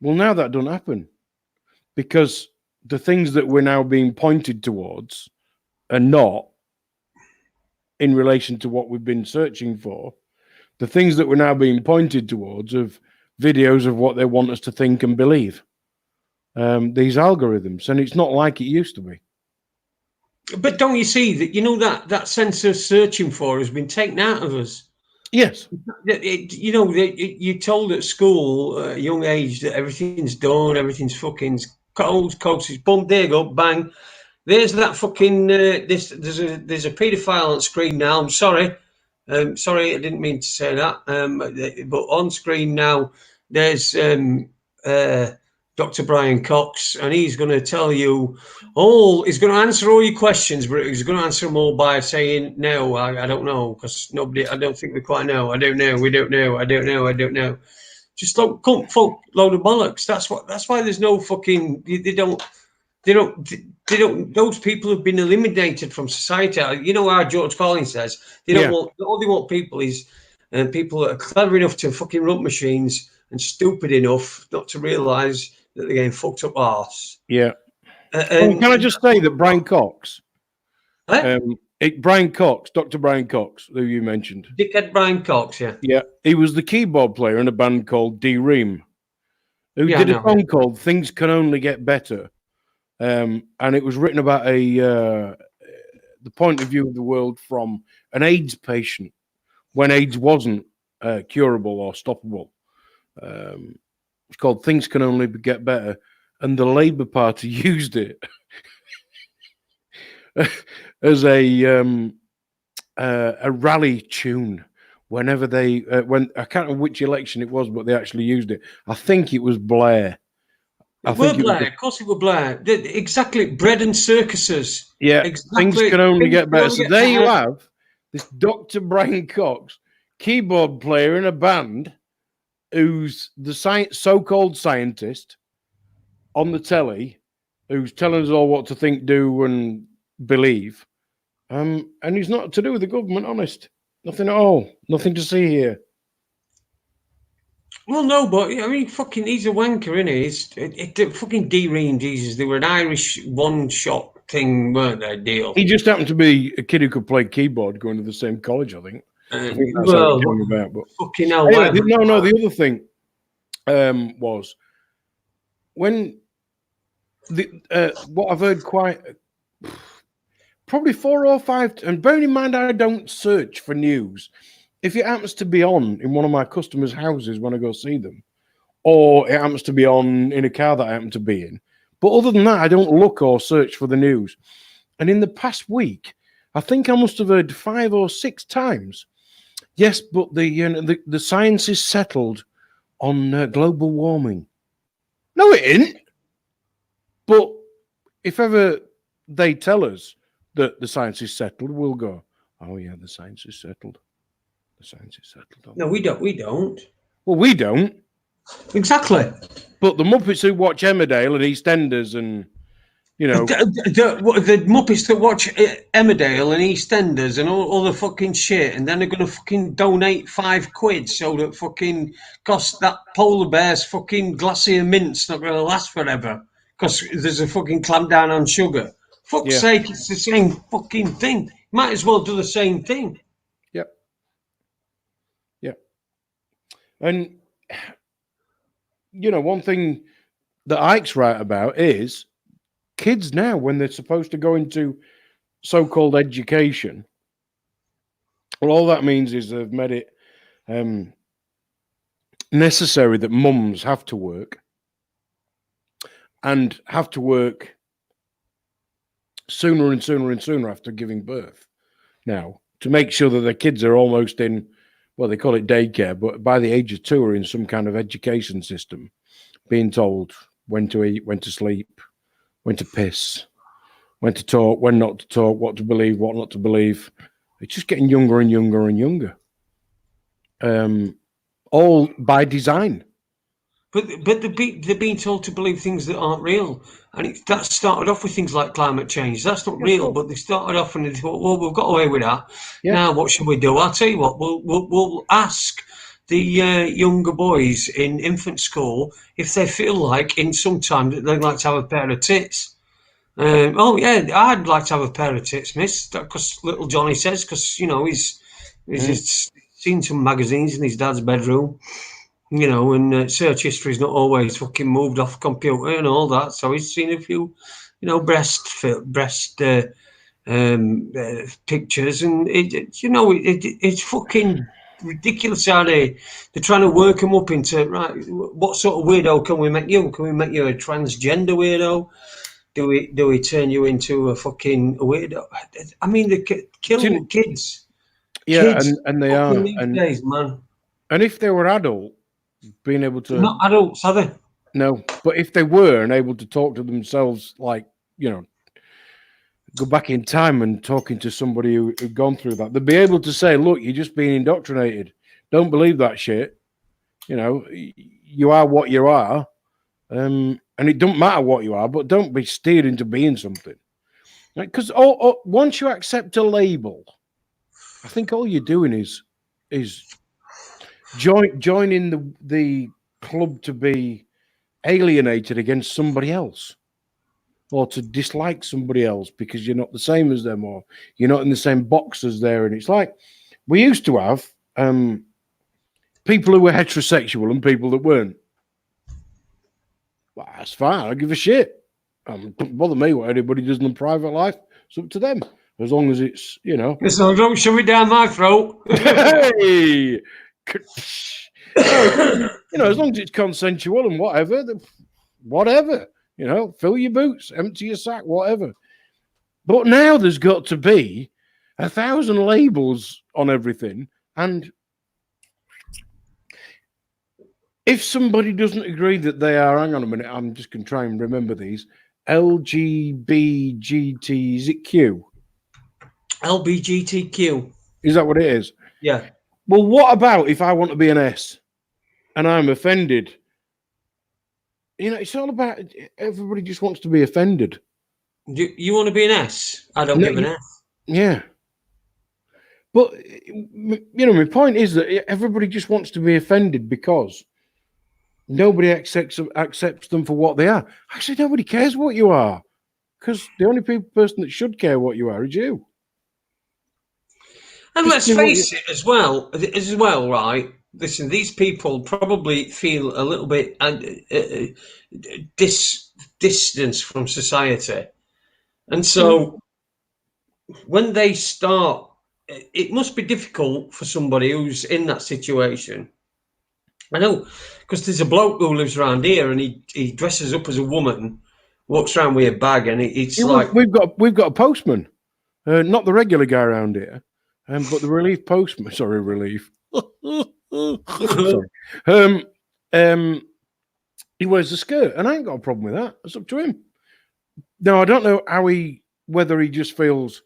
Well, now that doesn't happen, because the things that we're now being pointed towards are not in relation to what we've been searching for. The things that we're now being pointed towards of videos of what they want us to think and believe. These algorithms, and it's not like it used to be. But don't you see that that sense of searching for has been taken out of us? Yes. You're told at school at a young age that everything's done, everything's fucking cold, coaxes, boom, there you go, bang. There's that fucking there's a paedophile on screen now. I'm sorry, I didn't mean to say that. But on screen now, there's Dr. Brian Cox, and he's going to tell you he's going to answer all your questions, but he's going to answer them all by saying, no, I don't know, because I don't think we quite know. I don't know. We don't know. I don't know. I don't know. Just load of bollocks. That's why there's no fucking, they don't, those people have been eliminated from society. You know how George Carlin says, all they want people is people that are clever enough to fucking run machines and stupid enough not to realise that they're getting fucked up arse. Yeah. Can I just say that Brian Cox, Brian Cox, Dr. Brian Cox, who you mentioned. Dickhead Brian Cox, yeah. Yeah, he was the keyboard player in a band called D-Ream, who did a song called Things Can Only Get Better. And it was written about the point of view of the world from an AIDS patient when AIDS wasn't curable or stoppable. It's called Things Can Only Get Better, and the Labour Party used it as a rally tune whenever they when I can't remember which election it was, but they actually used it. I think it was Blair. Of course it were Blair. Exactly, bread and circuses. Yeah, exactly. Things can only get better. So there you have this Dr. Brian Cox, keyboard player in a band, who's the so-called scientist on the telly, who's telling us all what to think, do, and believe. And he's not to do with the government, honest. Nothing at all. Nothing to see here. Well, no, but I mean, fucking, he's a wanker, isn't he? It fucking D-Ream Jesus. They were an Irish one-shot thing, weren't they? Deal. He just happened to be a kid who could play keyboard, going to the same college, I think. I think that's how it came about. But fucking hell. Anyway, the other thing was when what I've heard probably 4 or 5, and bearing in mind I don't search for news. If it happens to be on in one of my customers' houses when I go see them, or it happens to be on in a car that I happen to be in, but other than that, I don't look or search for the news. And in the past week, I think I must have heard 5 or 6 times, yes, but the science is settled on global warming. No, it isn't. But if ever they tell us that the science is settled, we'll go, oh yeah, the science is settled. The science is settled. No, we don't. We don't. Well, we don't. Exactly. But the Muppets who watch Emmerdale and EastEnders and, you know... The Muppets that watch Emmerdale and EastEnders and all the fucking shit, and then they're going to fucking donate £5 so that fucking cost that polar bear's fucking glacier mint's not going to last forever because there's a fucking clamp down on sugar. Fuck's sake, it's the same fucking thing. Might as well do the same thing. Yep. Yep. And, you know, one thing that Ike's right about is kids now, when they're supposed to go into so-called education, well, all that means is they've made it necessary that mums have to work and have to work sooner and sooner and sooner after giving birth now to make sure that their kids are almost in, well, they call it daycare, but by the age of 2 are in some kind of education system, being told when to eat, when to sleep, when to piss, when to talk, when not to talk, what to believe, what not to believe. It's just getting younger and younger and younger. All by design. But they're being told to believe things that aren't real. And that started off with things like climate change. That's not real, but they started off and they thought, well, we've got away with that. Yeah. Now, what should we do? I'll tell you what, we'll ask the younger boys in infant school if they feel like in some time that they'd like to have a pair of tits. Oh, yeah, I'd like to have a pair of tits, miss, because little Johnny says, because, you know, he's seen some magazines in his dad's bedroom. You know, and search history's not always fucking moved off computer and all that. So he's seen a few, you know, breast pictures, and it's fucking ridiculous how they're trying to work them up into, right, what sort of weirdo can we make you? Can we make you a transgender weirdo? Do we turn you into a fucking weirdo? I mean, they kill kids. Yeah, kids, and they are these days, man. And if they were adult, being able to... They're not adults, are they? No, but if they were and able to talk to themselves, like, you know, go back in time and talking to somebody who'd gone through that, they'd be able to say, look, you're just being indoctrinated. Don't believe that shit. You know, you are what you are. And it don't matter what you are, but don't be steered into being something. Because once you accept a label, I think all you're doing is joining the club to be alienated against somebody else, or to dislike somebody else because you're not the same as them, or you're not in the same box as them. And it's like we used to have people who were heterosexual and people that weren't. Well, that's fine. I don't give a shit. It doesn't bother me what anybody does in their private life. It's up to them. as long as it's, you know. So don't shove it down my throat. Hey! No, you know, as long as it's consensual and whatever, whatever, you know, fill your boots, empty your sack, whatever. But now there's got to be 1,000 labels on everything, and if somebody doesn't agree that they are, hang on a minute, I'm just going to try and remember these. LGBTQ, is it Q? LBGTQ. Is that what it is? Yeah. Well, what about if I want to be an S and I'm offended? You know, it's all about everybody just wants to be offended. You want to be an S? I don't give an F. Yeah. But, you know, my point is that everybody just wants to be offended because nobody accepts them for what they are. Actually, nobody cares what you are, because the only person that should care what you are is you. And let's face it as well, right? Listen, these people probably feel a little bit distance from society. And so when they start, it must be difficult for somebody who's in that situation. I know, because there's a bloke who lives around here and he dresses up as a woman, walks around with a bag, and it's like... We've got a postman, not the regular guy around here, but the relief postman. Sorry, relief. Sorry. He wears a skirt, and I ain't got a problem with that. It's up to him. Now, I don't know whether he just feels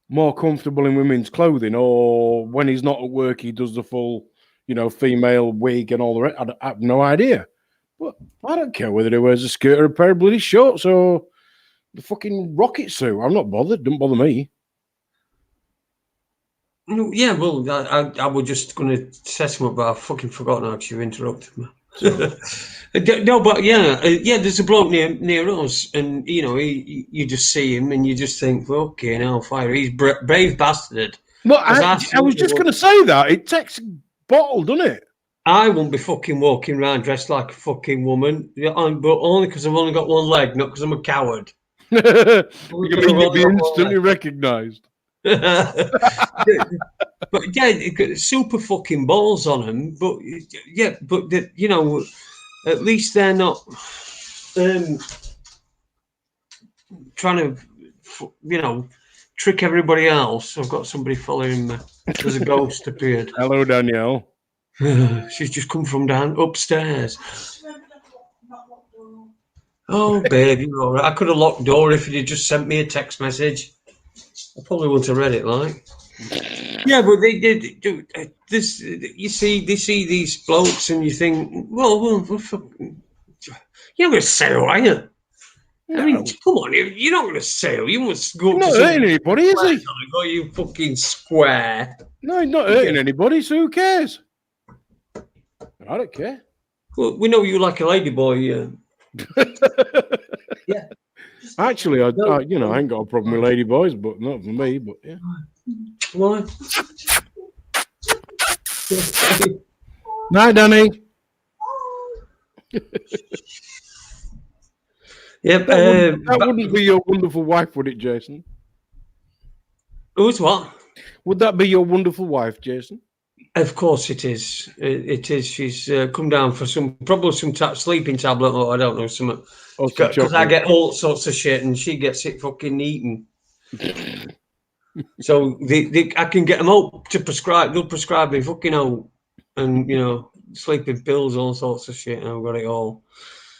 more comfortable in women's clothing, or when he's not at work, he does the full, you know, female wig and all the rest. I have no idea. But I don't care whether he wears a skirt or a pair of bloody shorts or the fucking rocket suit. I'm not bothered. Don't bother me. Yeah, well, I was just going to set him up, but I fucking forgot now because you interrupted me. No, but yeah, there's a bloke near us, and you know, you just see him and you just think, okay, now fire, he's brave bastard. Well, I was just going to say that it takes bottle, doesn't it? I won't be fucking walking around dressed like a fucking woman, but only because I've only got one leg, not because I'm a coward. You mean you'll be instantly recognised? But yeah, super fucking balls on them. But yeah, but you know, at least they're not trying to, you know, trick everybody else. I've got somebody following me. There's a ghost appeared. Hello, Danielle. She's just come from down upstairs. Oh, baby, all right. I could have locked the door if you'd just sent me a text message. I probably wouldn't have read it, like. Yeah, but they did do this. You see, they see these blokes, and you think, well, you're not going to sail, are you? No. I mean, come on, you're not going to sail. You must go. He's not hurting anybody, is he? Go, you fucking square. No, he's not hurting anybody, so who cares? I don't care. Well, we know you like a ladyboy. Yeah. Actually, I ain't got a problem with ladyboys, but not for me. But yeah. Why? Night, Danny. Yep. That wouldn't be your wonderful wife, would it, Jason? Who's what? Would that be your wonderful wife, Jason? Of course it is. It is. She's come down for probably some sleeping tablet, or I don't know, something. Because I get all sorts of shit, and she gets it fucking eaten. So I can get them out to prescribe. They'll prescribe me fucking out, and you know, sleeping pills, all sorts of shit. And I've got it all.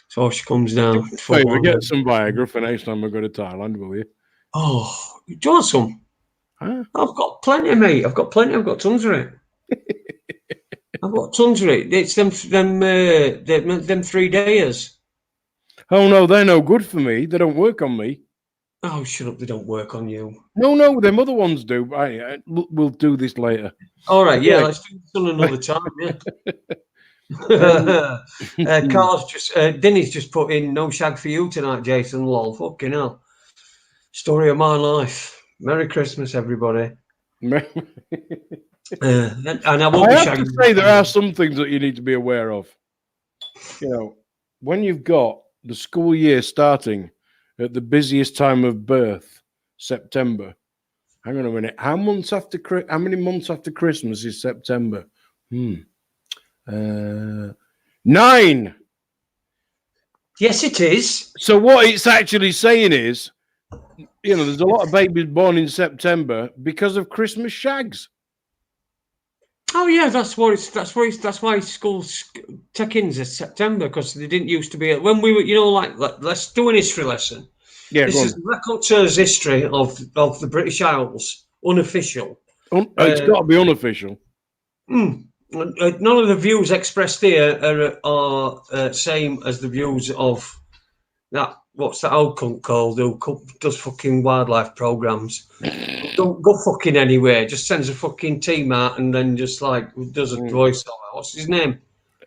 So she comes down. Hey, we get some Viagra for next time we go to Thailand, will you? Oh, do you want some? Huh? I've got plenty, mate. I've got plenty. I've got tons of it. I've got tons of it. It's them 3 days. Oh no, they're no good for me. They don't work on me. Oh, shut up! They don't work on you. No, them other ones do. We'll do this later. All right, yeah, let's do this on another time. Yeah. Carl's Denny's just put in no shag for you tonight, Jason. Lol, fucking hell. Story of my life. Merry Christmas, everybody. And I won't have to say there are some things that you need to be aware of. You know, when you've got the school year starting at the busiest time of birth, September, Hang on a minute. How many months after Christmas is September? 9. Yes, it is. So what it's actually saying is, there's a lot of babies born in September because of Christmas shags. Oh yeah, that's why schools check-ins is September, because they didn't used to be when we were, let's do an history lesson. Yeah, This is the Raconteurs history of the British Isles, unofficial. It's got to be unofficial. None of the views expressed here are same as the views of that. What's that old cunt called who does fucking wildlife programs? Don't go fucking anywhere. Just sends a fucking team out and then just does a voiceover. What's his name?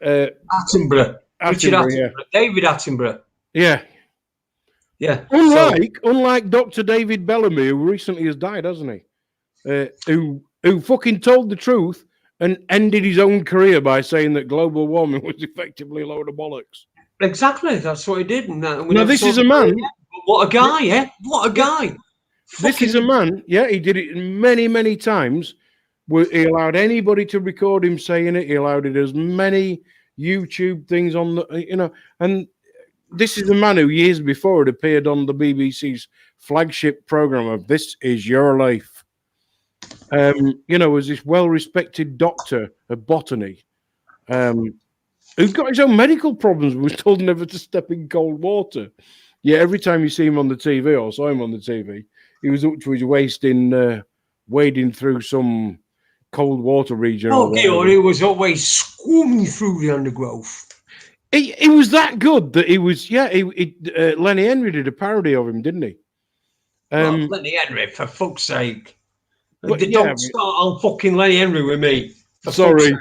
Attenborough. Richard Attenborough. Yeah. David Attenborough. Yeah. Yeah. Unlike Dr. David Bellamy, who recently has died, hasn't he? Who fucking told the truth and ended his own career by saying that global warming was effectively a load of bollocks. Exactly. That's what he did. Now, this is a man. What a guy, yeah? What a guy. This is a man, yeah, he did it many, many times. He allowed anybody to record him saying it. He allowed it as many YouTube things on the, and this is a man who years before had appeared on the BBC's flagship program of This Is Your Life. Was this well-respected doctor of botany, who got his own medical problems, was told never to step in cold water. Yeah, every time you see him on the TV or saw him on the TV, he was up to his waist in wading through some cold water region. Or he was always swimming through the undergrowth. He was that good that he was. Yeah, Lenny Henry did a parody of him, didn't he? Lenny Henry, for fuck's sake! Don't start on fucking Lenny Henry with me. Sorry,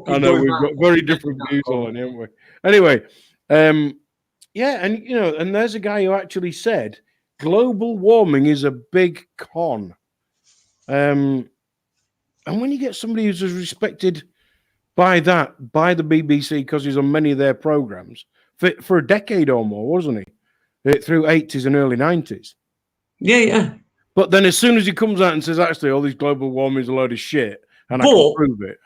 I know we've got very different views on it, haven't we? Anyway, yeah, and there's a guy who actually said global warming is a big con. And when you get somebody who's as respected by the BBC, because he's on many of their programs for a decade or more, wasn't he? Through 80s and early 90s. Yeah. But then as soon as he comes out and says, actually, all this global warming is a load of shit, and I can prove it.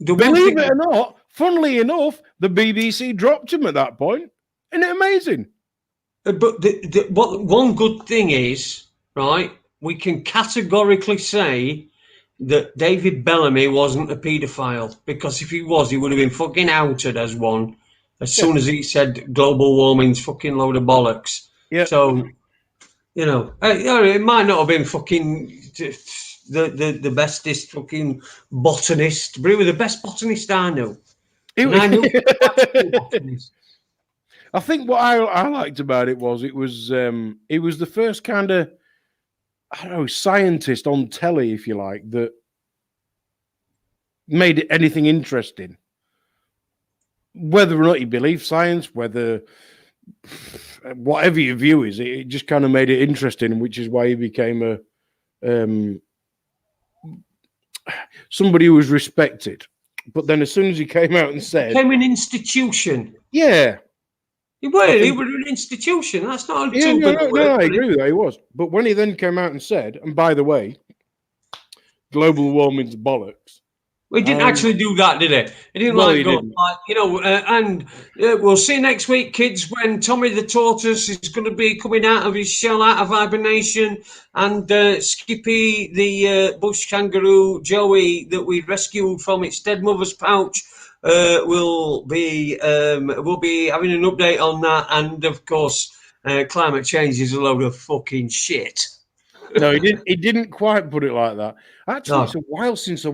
Believe it or not, funnily enough, the BBC dropped him at that point. Isn't it amazing? But one good thing is, right, we can categorically say that David Bellamy wasn't a paedophile, because if he was, he would have been fucking outed as one as soon as he said global warming's fucking load of bollocks. Yeah. So, it might not have been fucking the bestest fucking botanist, but he was the best botanist I knew. I knew botanist. I think what I liked about it was the first kind of, I don't know, scientist on telly, if you like, that made it anything interesting. Whether or not you believe science, whatever your view is, it just kind of made it interesting, which is why he became somebody who was respected. But then as soon as he came out and said... Became an institution. Yeah. He was an institution. That's not a no, I agree with that. He was. But when he then came out and said, and by the way, global warming's bollocks. Well, he didn't actually do that, did he? He didn't and we'll see you next week, kids, when Tommy the Tortoise is going to be coming out of his shell, out of hibernation, and Skippy the bush kangaroo, Joey, that we rescued from its dead mother's pouch, we'll be having an update on that, and of course, climate change is a load of fucking shit. No, he didn't quite put it like that. Actually, It's a while since I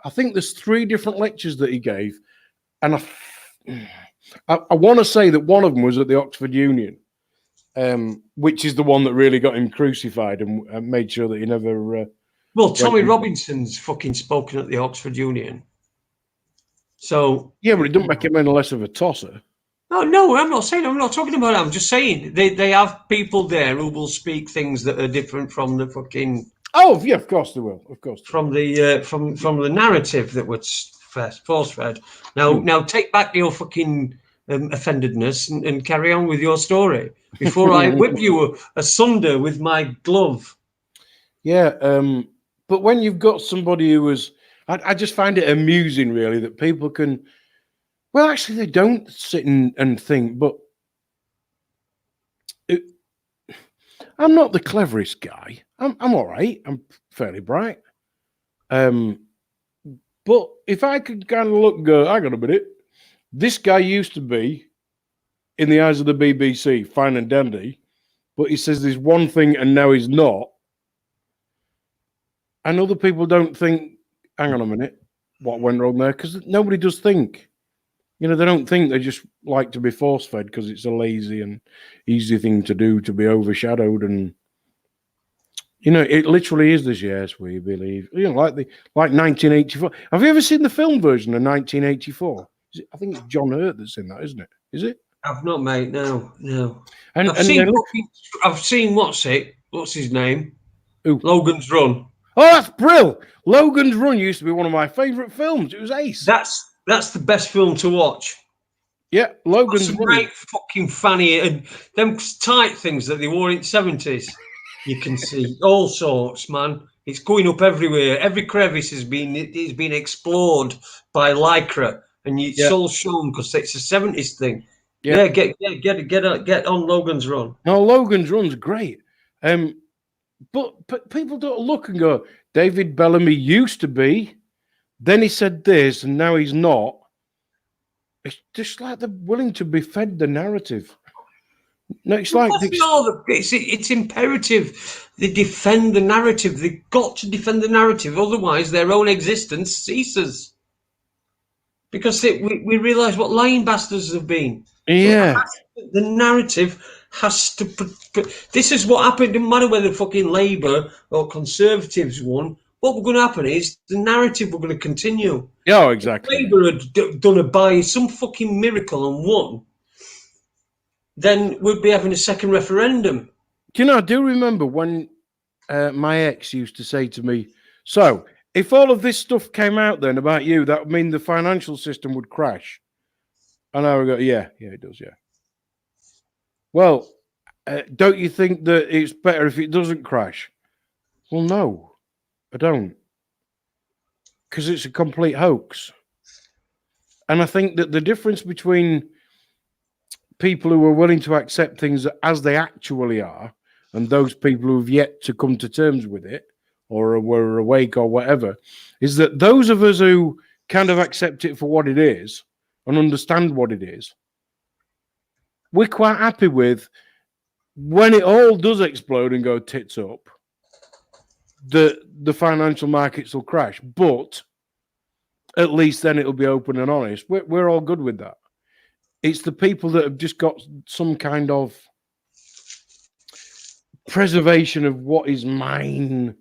think there's 3 different lectures that he gave, and I want to say that one of them was at the Oxford Union, which is the one that really got him crucified and made sure that he never. Well, Tommy Robinson's fucking spoken at the Oxford Union. So yeah, but it doesn't make him any less of a tosser. Oh no, I'm not talking about that. I'm just saying they have people there who will speak things that are different from the fucking. Oh yeah, of course they will. Of course. From the from the narrative that was force fed. Now take back your fucking offendedness and carry on with your story before I whip you asunder with my glove. Yeah, but when you've got somebody who was, I just find it amusing, really, that people can. Well, actually, they don't sit and think. But it, I'm not the cleverest guy. I'm all right. I'm fairly bright. But if I could kind of look and go, hang on a minute, this guy used to be, in the eyes of the BBC, fine and dandy, but he says there's one thing and now he's not. And other people don't think, hang on a minute, what went wrong there? Because nobody does think. You know, they don't think, they just like to be force fed because it's a lazy and easy thing to do, to be overshadowed. And, you know, it literally is this, yes, we believe. You know, like 1984. Have you ever seen the film version of 1984? I think it's John Hurt that's in that, isn't it? Is it? I've not, mate. No. And I've seen what's his name? Who? Logan's Run. Oh, that's brill! Logan's Run used to be one of my favourite films. It was ace. That's the best film to watch. Yeah, Logan's Some Run. great fucking fanny and them tight things that they wore in the 70s. You can see all sorts, man. It's going up everywhere. Every crevice has been explored by Lycra, and it's all shown because it's a 70s thing. Yeah, get on Logan's Run. No, Logan's Run's great. But people don't look and go, David Bellamy used to be, then he said this, and now he's not. It's just like they're willing to be fed the narrative. No, it's like it's imperative they defend the narrative. They've got to defend the narrative, otherwise their own existence ceases. Because we realise what lying bastards have been. Yeah. The narrative has to. This is what happened. It doesn't matter whether fucking Labour or Conservatives won. What we're going to happen is the narrative we're going to continue. Yeah, exactly. If Labour had done a by some fucking miracle and won, then we'd be having a second referendum. Do you know, I do remember when my ex used to say to me, so if all of this stuff came out then about you, that would mean the financial system would crash. And I would go, yeah, it does, yeah. Well, don't you think that it's better if it doesn't crash? Well, no, I don't. Because it's a complete hoax. And I think that the difference between people who are willing to accept things as they actually are and those people who have yet to come to terms with it or were awake or whatever, is that those of us who kind of accept it for what it is and understand what it is, we're quite happy with when it all does explode and go tits up, the financial markets will crash. But at least then it'll be open and honest. We're all good with that. It's the people that have just got some kind of preservation of what is mine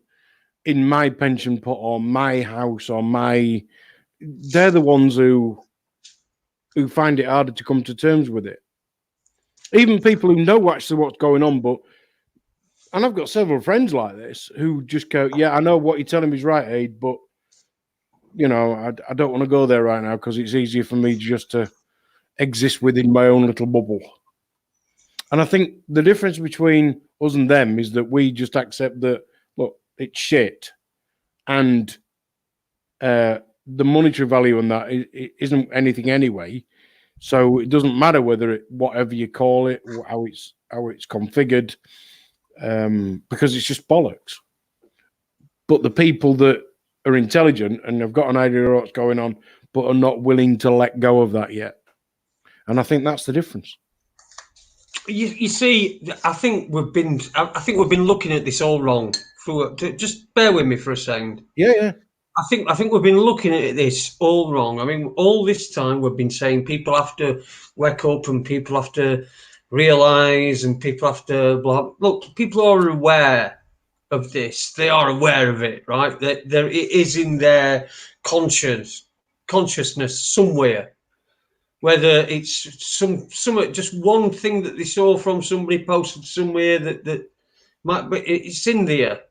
in my pension pot or my house or my... They're the ones who find it harder to come to terms with it. Even people who know actually what's going on, but... And I've got several friends like this who just go, yeah, I know what you're telling me is right, Ade, but, you know, I don't want to go there right now because it's easier for me just to exist within my own little bubble. And I think the difference between us and them is that we just accept that, look, it's shit. And the monetary value on that isn't anything anyway. So it doesn't matter whatever you call it, or how it's configured, because it's just bollocks. But the people that are intelligent and have got an idea of what's going on, but are not willing to let go of that yet. And I think that's the difference. You see, I think we've been looking at this all wrong. Just bear with me for a second. Yeah. I think we've been looking at this all wrong. I mean, all this time we've been saying people have to wake up and people have to realise and people have to blah. Look, people are aware of this. They are aware of it, right? It is in their consciousness somewhere. Whether it's some just one thing that they saw from somebody posted somewhere that might be, it's in there.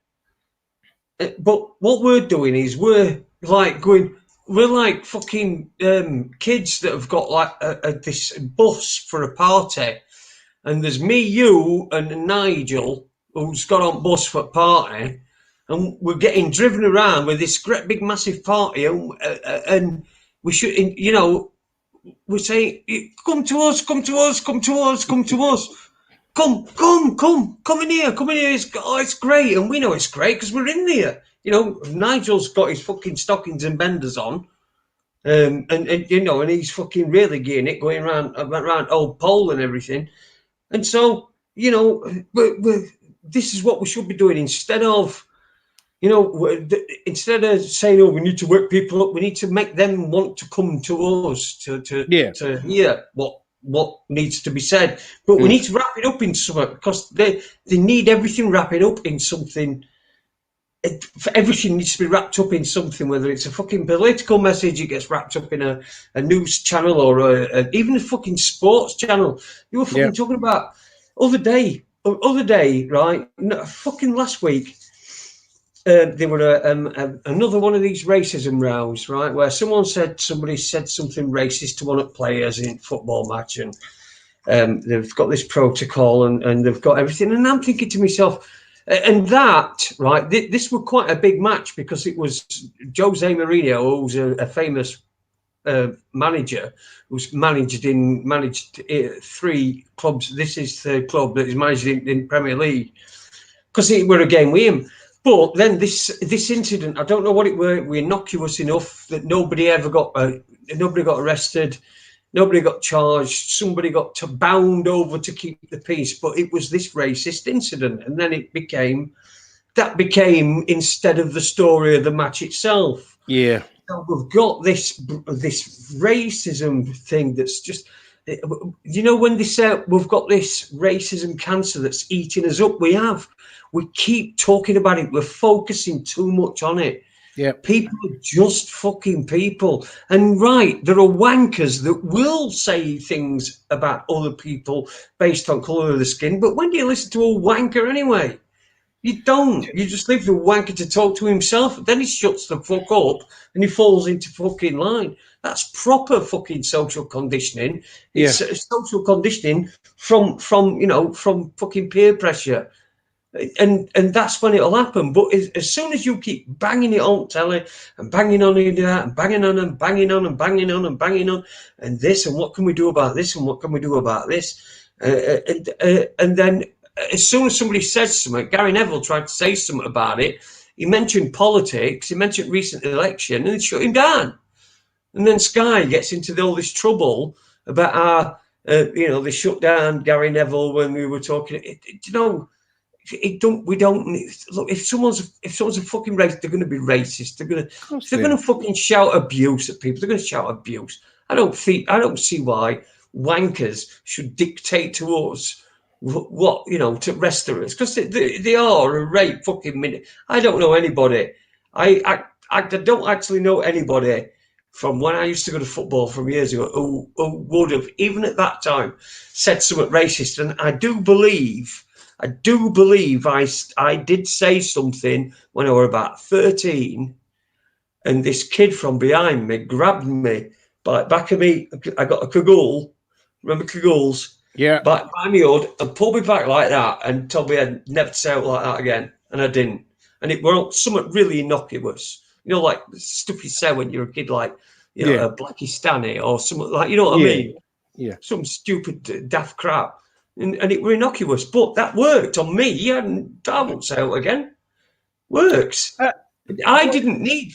But what we're doing is we're like fucking kids that have got like this bus for a party, and there's me, you, and Nigel who's got on bus for a party, and we're getting driven around with this great big massive party, and we should, you know, we're saying, come to us, come to us, come to us, come to us. Come in here, come in here. It's great, and we know it's great because we're in there. You know, Nigel's got his fucking stockings and benders on, and you know, and he's fucking really gearing it, going around Old Pole and everything. And so, you know, this is what we should be doing instead of, you know, instead of saying, oh, we need to work people up, we need to make them want to come to us to hear what needs to be said. But we need to wrap it up in something, because they need everything wrapping up in something. Everything needs to be wrapped up in something, whether it's a fucking political message, it gets wrapped up in a news channel, or even a fucking sports channel. You were fucking talking about other day, right? No, fucking last week, there were another one of these racism rows, right, where somebody said something racist to one of the players in a football match, and they've got this protocol and they've got everything. And I'm thinking to myself, and that, right, this was quite a big match, because it was Jose Mourinho, who's a famous manager, who's managed 3 clubs. This is the club that he's managed in Premier League, because it were a game with him. But then this incident, I don't know what it were innocuous enough that nobody got arrested, nobody got charged, somebody got bound over to keep the peace. But it was this racist incident, and then that became instead of the story of the match itself. Yeah, so we've got this racism thing that's just, you know, when they say we've got this racism cancer that's eating us up, we keep talking about it. We're focusing too much on it. Yeah. People are just fucking people. And right, there are wankers that will say things about other people based on colour of the skin. But when do you listen to a wanker anyway? You don't. You just leave the wanker to talk to himself. Then he shuts the fuck up and he falls into fucking line. That's proper fucking social conditioning. It's social conditioning from fucking peer pressure. And that's when it'll happen. But as soon as you keep banging it on telly and banging on that and banging on and banging on and banging on and banging on and this, and what can we do about this, and what can we do about this, and then as soon as somebody says something, Gary Neville tried to say something about it. He mentioned politics, he mentioned recent election, and they shut him down. And then Sky gets into all this trouble about how they shut down Gary Neville when we were talking. We don't need, look, if someone's a fucking racist, they're going to be racist. They're going to fucking shout abuse at people. They're going to shout abuse. I don't see why wankers should dictate to us what to restaurants, because they are a rape fucking minute. I don't know anybody. I don't actually know anybody from when I used to go to football from years ago who would have, even at that time, said something racist. And I do believe I did say something when I was about 13, and this kid from behind me grabbed me by the back of me. I got a cagoule. Remember cagoules? Yeah. By my hood, and pulled me back like that and told me I'd never say it like that again. And I didn't. And it was something really innocuous. You know, like stuff you say when you're a kid, like, a Blackie Stanley or something like, you know what I mean? Yeah. Some stupid daft crap. And it were innocuous, but that worked on me, and I won't say it again. Works. I didn't need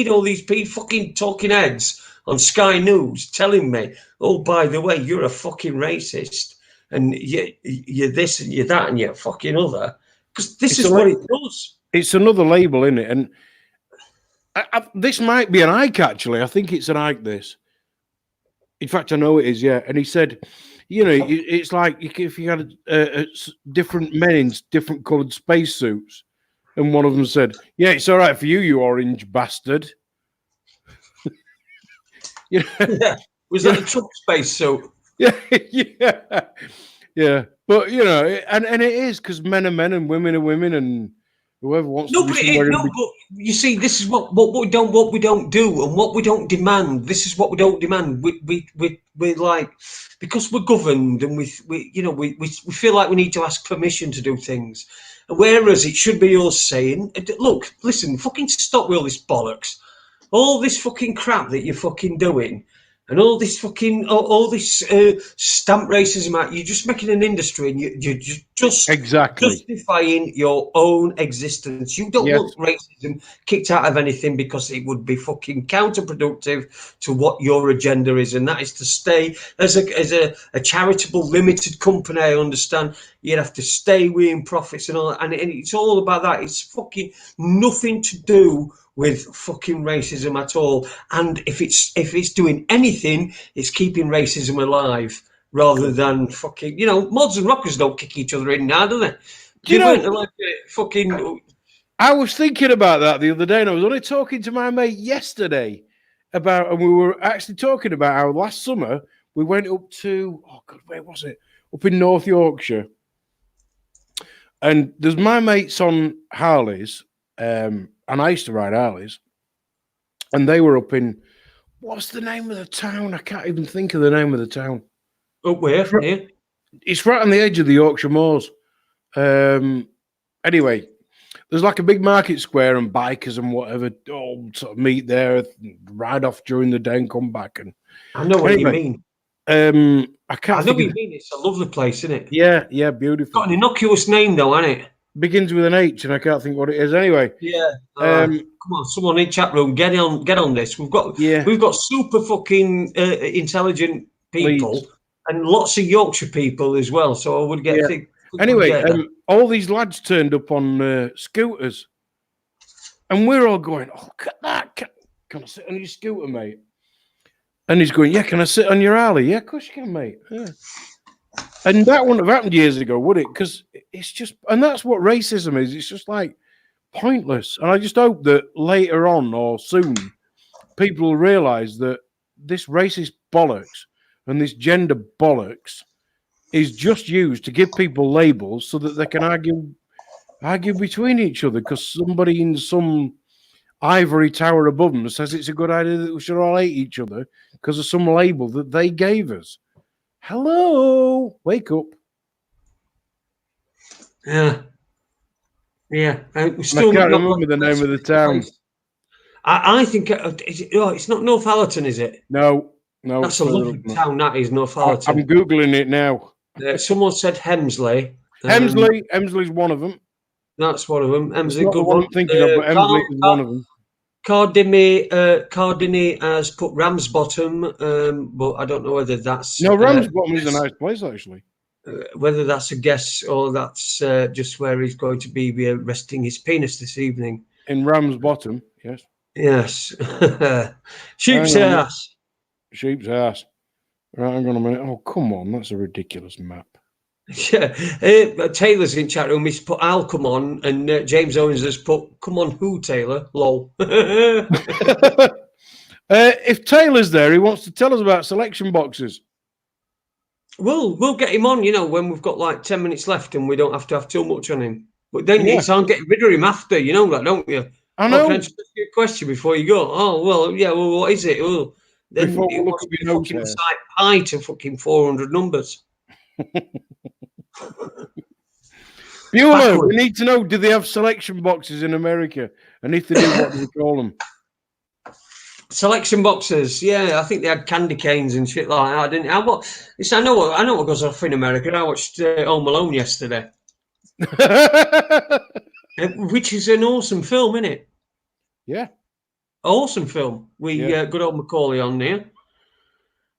all these fucking talking heads on Sky News telling me, oh, by the way, you're a fucking racist, and you're this and you're that and you're fucking other, because this is what it does. It's another label, isn't it? And this might be an Ike, actually. I think it's an Ike, this. In fact, I know it is, yeah. And he said, it's like if you had different men in different coloured spacesuits, and one of them said, yeah, it's all right for you, you orange bastard. Yeah. Was that a Trump spacesuit? Yeah. But, and it is, because men are men and women are women, and whoever wants to be somewhere. But you see, this is what we don't do, and what we don't demand. This is what we don't demand. We're like, because we're governed, and we feel like we need to ask permission to do things, Whereas it should be us saying, look, listen, fucking stop with all this bollocks. All this fucking crap that you're fucking doing, and all this fucking all this stamp racism out. You're just making an industry, and you're just Exactly. justifying your own existence. You don't want racism kicked out of anything because it would be fucking counterproductive to what your agenda is, and that is to stay as a charitable limited company. I understand you'd have to stay within profits and all that, and it's all about that. It's fucking nothing to do with fucking racism at all. And if it's doing anything, it's keeping racism alive rather than fucking, mods and rockers don't kick each other in now, do they? Fucking. I was thinking about that the other day, and I was only talking to my mate yesterday and we were actually talking about how last summer we went up to, where was it? Up in North Yorkshire. And there's my mates on Harleys, and I used to ride Harleys, and they were up in, what's the name of the town? I can't even think of the name of the town. Up where? It's right on the edge of the Yorkshire Moors. Anyway, there's like a big market square, and bikers and whatever all sort of meet there, ride off during the day and come back. And I know what you mean. I know what you mean. It's a lovely place, isn't it? Yeah, beautiful. It's got an innocuous name, though, hasn't it? Begins with an H, and I can't think what it is. Anyway, yeah. Come on, someone in chat room, get on this. We've got super fucking intelligent people and lots of Yorkshire people as well. So I would get. Anyway, all these lads turned up on scooters, and we're all going, "Oh, look at that! Can I sit on your scooter, mate?" And he's going, "Yeah, can I sit on your Harley?" "Yeah, of course you can, mate." Yeah. And that wouldn't have happened years ago, would it? Because it's just, and that's what racism is. It's just like pointless. And I just hope that later on or soon, people will realise that this racist bollocks and this gender bollocks is just used to give people labels so that they can argue between each other, because somebody in some ivory tower above them says it's a good idea that we should all hate each other because of some label that they gave us. Hello, wake up. Yeah. I can't remember the name of the town. I think it's not Northallerton, is it? No. That's a lovely town, that is, Northallerton. I'm Googling it now. Someone said Hemsley. Hemsley's one of them. That's one of them. Hemsley, good one. I'm thinking of, but Hemsley is one of them. Cardini has put Ramsbottom, but I don't know whether that's... No, Ramsbottom is a nice place, actually. Whether that's a guess or that's just where he's going to be resting his penis this evening. In Ramsbottom, yes. Yes. Sheep's ass. Sheep's ass. Right, hang on a minute. Oh, come on. That's a ridiculous map. Yeah. Taylor's in chat room. He's put I'll come on, and James Owens has put come on who, Taylor? Lol. If Taylor's there, he wants to tell us about selection boxes. We'll get him on, when we've got like 10 minutes left and we don't have to have too much on him. But then it's on getting rid of him after, you know that, don't you? I know. Can I just ask you a question before you go? Oh, well, yeah, well, what is it? Well, then Before it must be fucking site pi to fucking 400 numbers. Bueller, we need to know, do they have selection boxes in America? And if they do, what do they call them? Selection boxes, yeah. I think they had candy canes and shit like that, didn't I? I know what goes off in America. I watched Home Alone yesterday. Which is an awesome film, isn't it? Yeah. Awesome film. We good old Macaulay on there.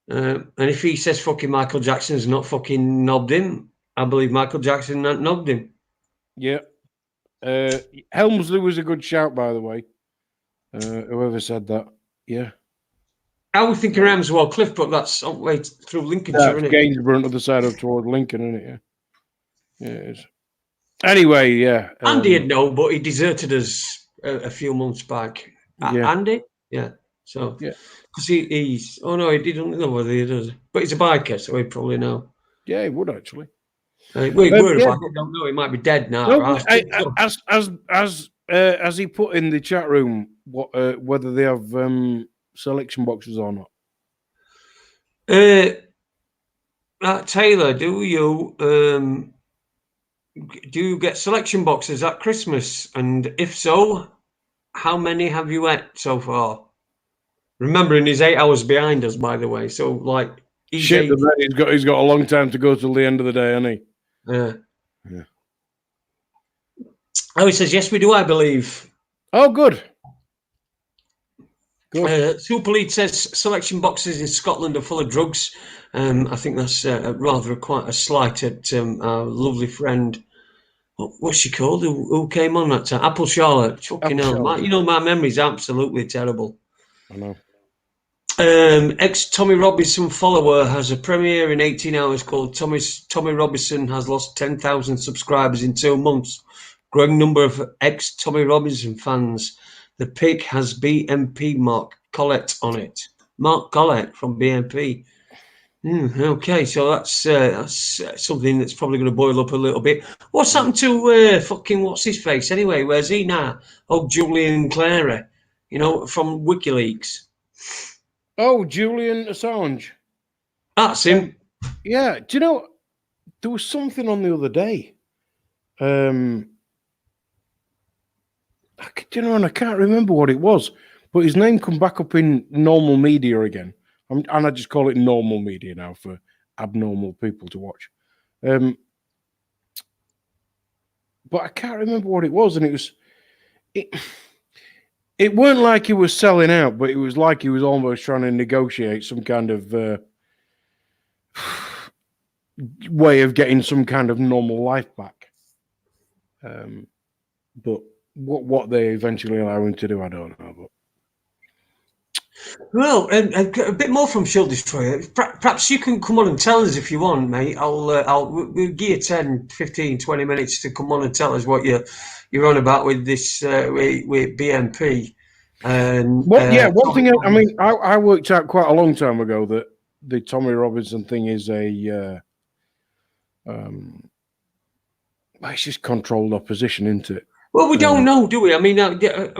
And if he says fucking Michael Jackson's not fucking knobbed him, I believe Michael Jackson not knobbed him. Yeah. Helmsley was a good shout, by the way. Whoever said that. Yeah. I would think around well, Cliff, but that's all the way through Lincolnshire, isn't it? Gainsborough on the other side of toward Lincoln, isn't it? Yeah. Yeah, it is. Anyway, yeah. Andy had no, but he deserted us a few months back. Andy? Yeah. So, yeah. Because he's... Oh, no, he didn't know whether he does. But he's a biker, so he'd probably know. Yeah, he would, actually. I don't know. He might be dead now. No, right? As he put in the chat room, whether they have selection boxes or not. Taylor, do you... Do you get selection boxes at Christmas? And if so, how many have you ate so far? Remembering he's 8 hours behind us, by the way. So, like, he's Shit, eight. he's got a long time to go till the end of the day, hasn't he? Yeah. Yeah. Oh, he says, yes, we do, I believe. Oh, good. Good. Super Lead says selection boxes in Scotland are full of drugs. I think that's rather quite a slight at our lovely friend. What's she called? Who came on that time? Apple Charlotte. Fucking hell. My memory's absolutely terrible. I know. Ex-Tommy Robinson follower has a premiere in 18 hours called Tommy Robinson has lost 10,000 subscribers in 2 months. Growing number of ex-Tommy Robinson fans. The pic has BMP Mark Collett on it. Mark Collett from BMP. Okay, so that's something that's probably going to boil up a little bit. What's happened to fucking what's his face anyway? Where's he now? Oh, Julian Clary, from WikiLeaks. Oh, Julian Assange. That's him. Yeah. Do you know, there was something on the other day. And I can't remember what it was, but his name come back up in normal media again. And I just call it normal media now for abnormal people to watch. But I can't remember what it was, and it weren't like he was selling out, but it was like he was almost trying to negotiate some kind of way of getting some kind of normal life back. But what they eventually allow him to do, I don't know. But well, a bit more from Shield Destroyer. Perhaps you can come on and tell us if you want, mate. We'll give you 10, 15, 20 minutes to come on and tell us what you're on about with this with BMP. One thing. I mean, I worked out quite a long time ago that the Tommy Robinson thing is it's just controlled opposition, isn't it? Well, we don't know, do we? I mean,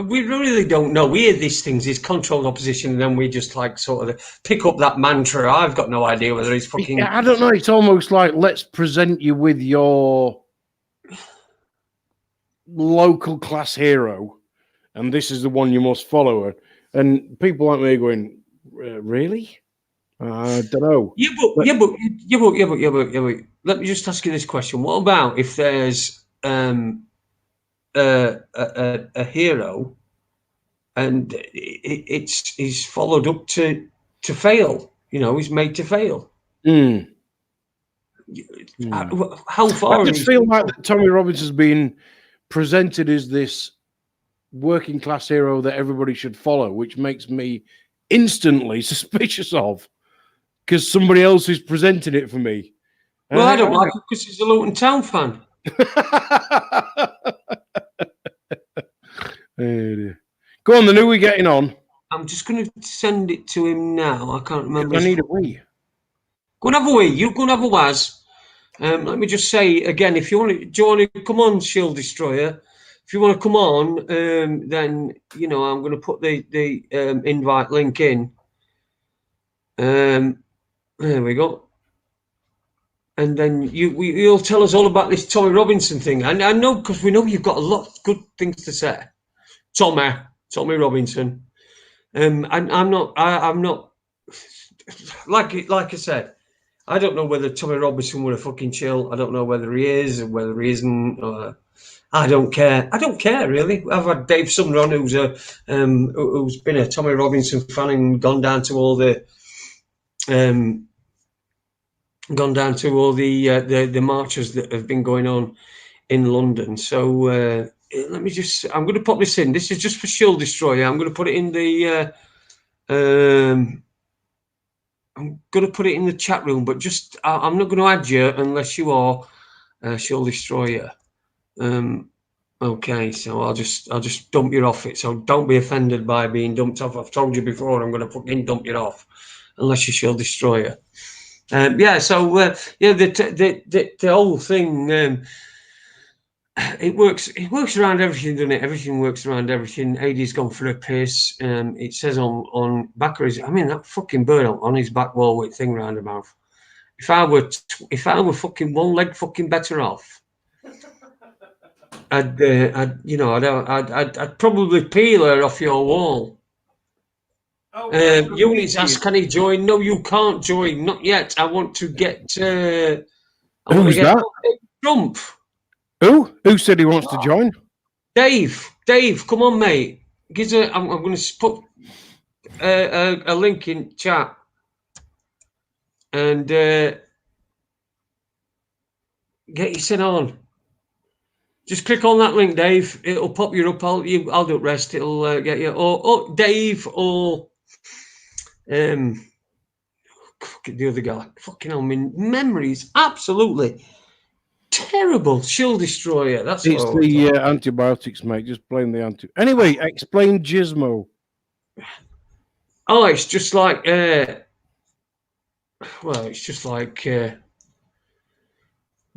we really don't know. We hear these things, it's controlled opposition, and then we just like sort of pick up that mantra. I've got no idea whether it's fucking. I don't know. It's almost like, let's present you with your local class hero, and this is the one you must follow. And people like me going, really? I don't know. Yeah, but let me just ask you this question: what about if there's a hero, and he's followed up to fail? He's made to fail. How far? I just feel like that Tommy Robinson's been presented as this working class hero that everybody should follow, which makes me instantly suspicious of, because somebody else is presenting it for me. Well, I don't like it because he's a Luton Town fan. Go on, then. Who are we getting on? I'm just going to send it to him now. I can't remember. I need a wee. Go and have a wee. You go and have a waz. Let me just say again, if you want to come on, Shield Destroyer. If you want to come on, then I'm going to put the invite link in. There we go. And then you'll tell us all about this Tommy Robinson thing. And I know, because we know you've got a lot of good things to say. Tommy Robinson. I'm not like I said, I don't know whether Tommy Robinson would have fucking chill. I don't know whether he is or whether he isn't. I don't care. I don't care really. I've had Dave Sumner on, who's been a Tommy Robinson fan and gone down to all the marches that have been going on in London. So let me just. I'm going to put this in. This is just for Shield Destroyer. I'm going to put it in the. I'm going to put it in the chat room, but just I'm not going to add you unless you are Shield Destroyer. Okay, so I'll just dump you off it. So don't be offended by being dumped off. I've told you before, I'm going to fucking dump you off unless you're Shield Destroyer. The whole thing. It works around everything, doesn't it? Everything works around everything. Ade's gone for a piss. It says on back of his, I mean, that fucking bird on his back wall with thing round the mouth. If I were fucking one leg fucking better off, I'd probably peel her off your wall. Units ask, can he join? No, you can't join. Not yet. I want to get. Who's that? Trump. Who said he wants to join? Dave, come on, mate. I'm going to put a link in chat, and get you sent on. Just click on that link, Dave. It'll pop you up. I'll do the rest. It'll get you. Or Dave, or the other guy. Fucking hell, my memory's absolutely terrible. Shield Destroyer. That's It's what the antibiotics, mate. Just blame the Anyway, explain Gizmo. Oh, it's just like. It's just like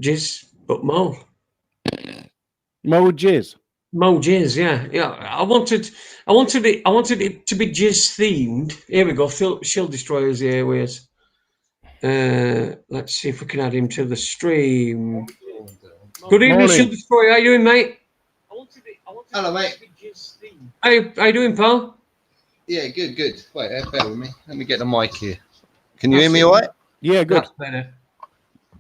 Jizz, but Mo. Mo Jizz. Mo Jizz, yeah. I wanted it to be Jizz themed. Here we go. Shield Destroyer's here with us. Let's see if we can add him to the stream. Good evening, Shield Destroyer. How you doing, mate? Hello, mate. How you doing, pal? Yeah, good. Wait, bear with me. Let me get the mic here. Can you hear me all right? Yeah, good. That's better.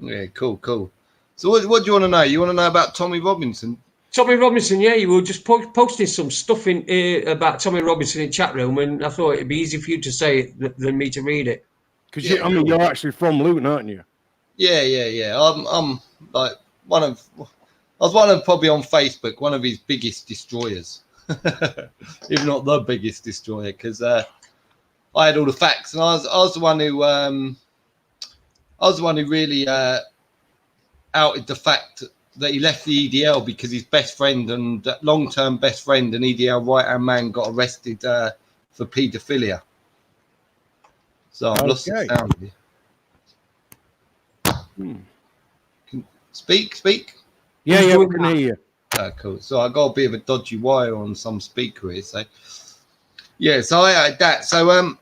Yeah, cool. So what do you want to know? You want to know about Tommy Robinson? Tommy Robinson, yeah, you were just posting some stuff in about Tommy Robinson in chat room, and I thought it'd be easy for you to say it than me to read it. Because you're actually from Luton, aren't you? Yeah. I'm like I was one of probably on Facebook, one of his biggest destroyers, if not the biggest destroyer, because I had all the facts, and I was the one who really outed the fact that he left the EDL because his best friend and long-term best friend and EDL right-hand man got arrested for paedophilia. So I've lost the sound of you. Speak. Yeah, we can hear you. Cool. So I got a bit of a dodgy wire on some speaker here. So yeah, so I had that. So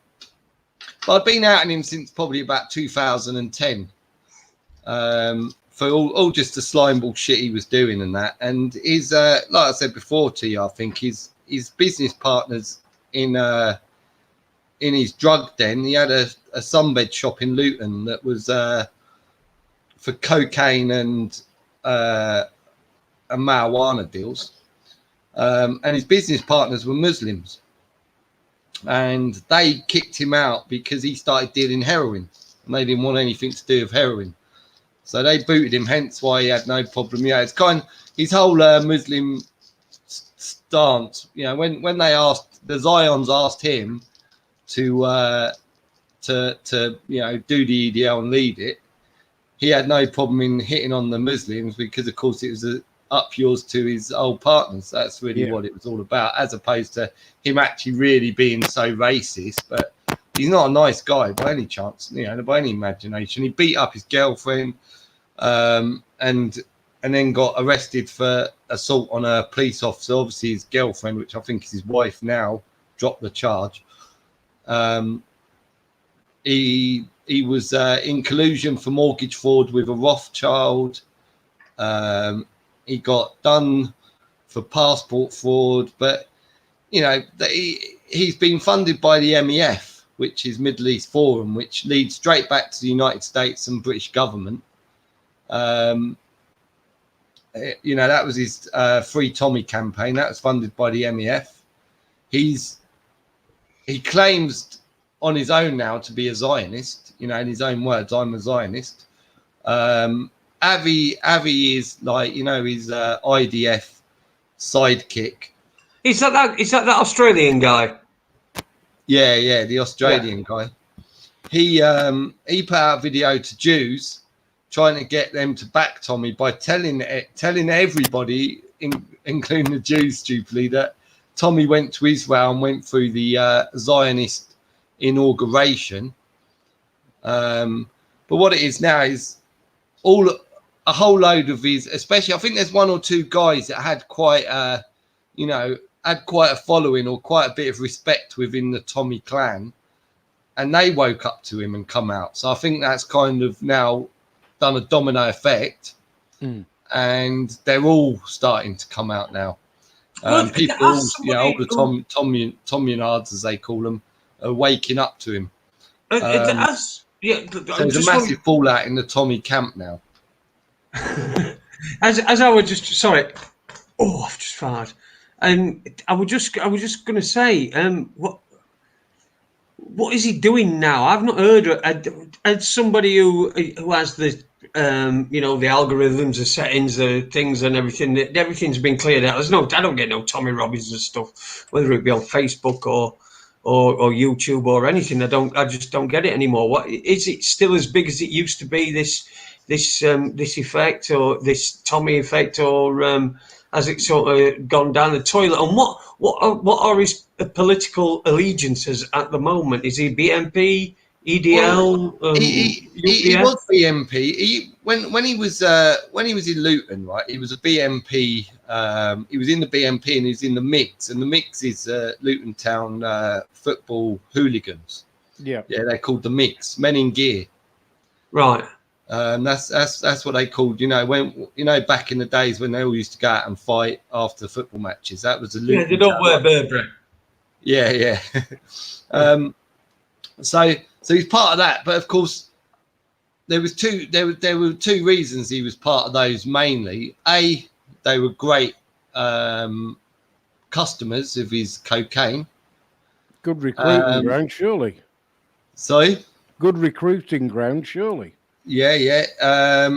but I've been outing him since probably about 2010. For all just the slime bullshit he was doing and that. And his like I said before to you, I think his business partners in his drug den, he had a sunbed shop in Luton that was for cocaine and marijuana deals. And his business partners were Muslims. And they kicked him out because he started dealing heroin. And they didn't want anything to do with heroin. So they booted him, hence why he had no problem. Yeah, it's kind of his whole Muslim stance. You know, when they asked, the Zions asked him to you know, do the EDL and lead it, he had no problem in hitting on the Muslims because, of course, it was up yours to his old partners. That's really what it was all about, as opposed to him actually really being so racist. But he's not a nice guy by any chance, you know, by any imagination. He beat up his girlfriend and then got arrested for assault on a police officer. Obviously, his girlfriend, which I think is his wife now, dropped the charge. He was in collusion for mortgage fraud with a Rothschild. He got done for passport fraud, but you know, he's been funded by the MEF, which is Middle East Forum, which leads straight back to the United States and British government. You know, that was his Free Tommy campaign. That was funded by the MEF. He claims on his own now to be a Zionist. You know, in his own words, I'm a Zionist. Avi is like, you know, his IDF sidekick. Is that Australian guy? Yeah, the Australian guy. He put out a video to Jews trying to get them to back Tommy by telling everybody, including the Jews, stupidly, that Tommy went to Israel and went through the Zionist inauguration. But what it is now is a whole load of his, especially, I think there's one or two guys that had quite a following or quite a bit of respect within the Tommy clan, and they woke up to him and come out. So I think that's kind of now done a domino effect. and they're all starting to come out now. Well, People, as all somebody the Tommyards, as they call them, are waking up to him. So there's a massive fallout in the Tommy camp now. as I was just sorry, I've just fired, and I was just going to say, what is he doing now? I've not heard. As somebody who has the the algorithms, the settings, the things, and everything. Everything's been cleared out. I don't get no Tommy Robbins and stuff, whether it be on Facebook or YouTube or anything. I just don't get it anymore. What is it still as big as it used to be? This effect, or this Tommy effect, or has it sort of gone down the toilet? And what are his political allegiances at the moment? Is he BNP, EDL, he was BNP. When he was in Luton, right? He was a BNP. He was in the BNP and he was in the Mix, and the Mix is Luton Town football hooligans. Yeah, they're called the Mix, men in gear. Right. That's what they called. When back in the days when they all used to go out and fight after football matches. That was the Luton. Yeah, they don't wear Burberry. Yeah. So he's part of that, but of course there were two reasons he was part of those. Mainly, they were great customers of his cocaine. Good recruiting ground, surely. Sorry? Good recruiting ground, surely. Yeah.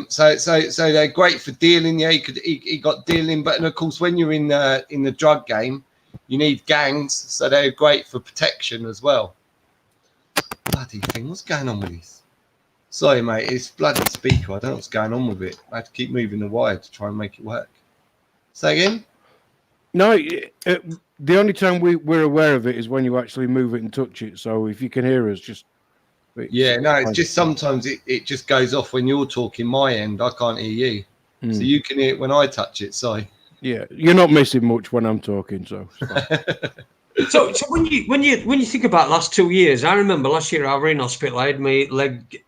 So they're great for dealing. Yeah, he got dealing, but of course when you're in the drug game, you need gangs, so they're great for protection as well. Bloody thing, what's going on with this? Sorry, mate, it's bloody speaker. I don't know what's going on with it. I have to keep moving the wire to try and make it work. Say again? No, the only time we're aware of it is when you actually move it and touch it. So if you can hear us, just... it's just sometimes it just goes off when you're talking my end. I can't hear you. So you can hear it when I touch it, sorry. Yeah, you're not missing much when I'm talking, so... So when you think about last 2 years, I remember last year I was in hospital. I had my leg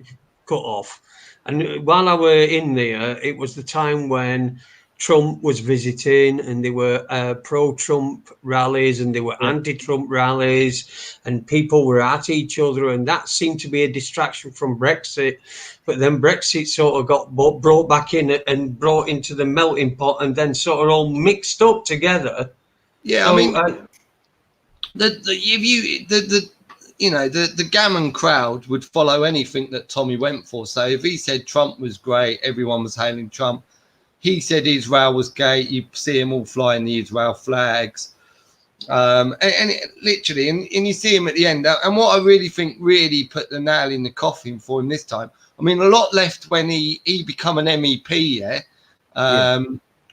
cut off, and while I were in there, it was the time when Trump was visiting, and there were pro-Trump rallies and there were anti-Trump rallies, and people were at each other, and that seemed to be a distraction from Brexit. But then Brexit sort of got brought back in and brought into the melting pot, and then sort of all mixed up together. Yeah, so, I mean. The gammon crowd would follow anything that Tommy went for. So if he said Trump was great, everyone was hailing Trump. He said Israel was gay. You see him all flying the Israel flags, and you see him at the end. And what I really think really put the nail in the coffin for him this time. I mean, a lot left when he become an MEP,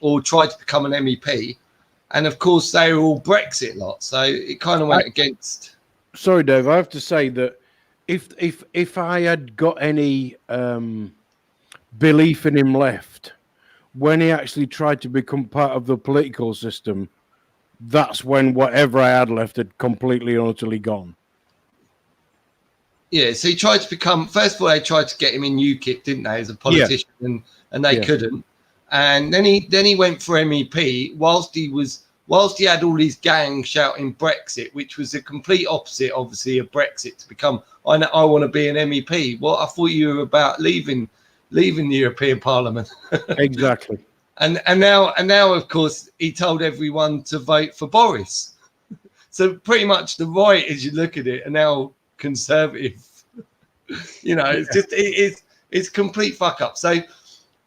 or tried to become an MEP. And of course, they were all Brexit lot, so it kind of went against. Sorry, Dave. I have to say that if I had got any belief in him left, when he actually tried to become part of the political system, that's when whatever I had left had completely and utterly gone. Yeah, so he tried to become. First of all, they tried to get him in UKIP, didn't they, as a politician, and they couldn't. And then he went for MEP whilst he had all these gangs shouting Brexit, which was the complete opposite, obviously, of Brexit to become. I want to be an MEP. Well, I thought you were about leaving the European Parliament. Exactly. And now, of course, he told everyone to vote for Boris. So pretty much the right, as you look at it, are now conservative. It's complete fuck up. So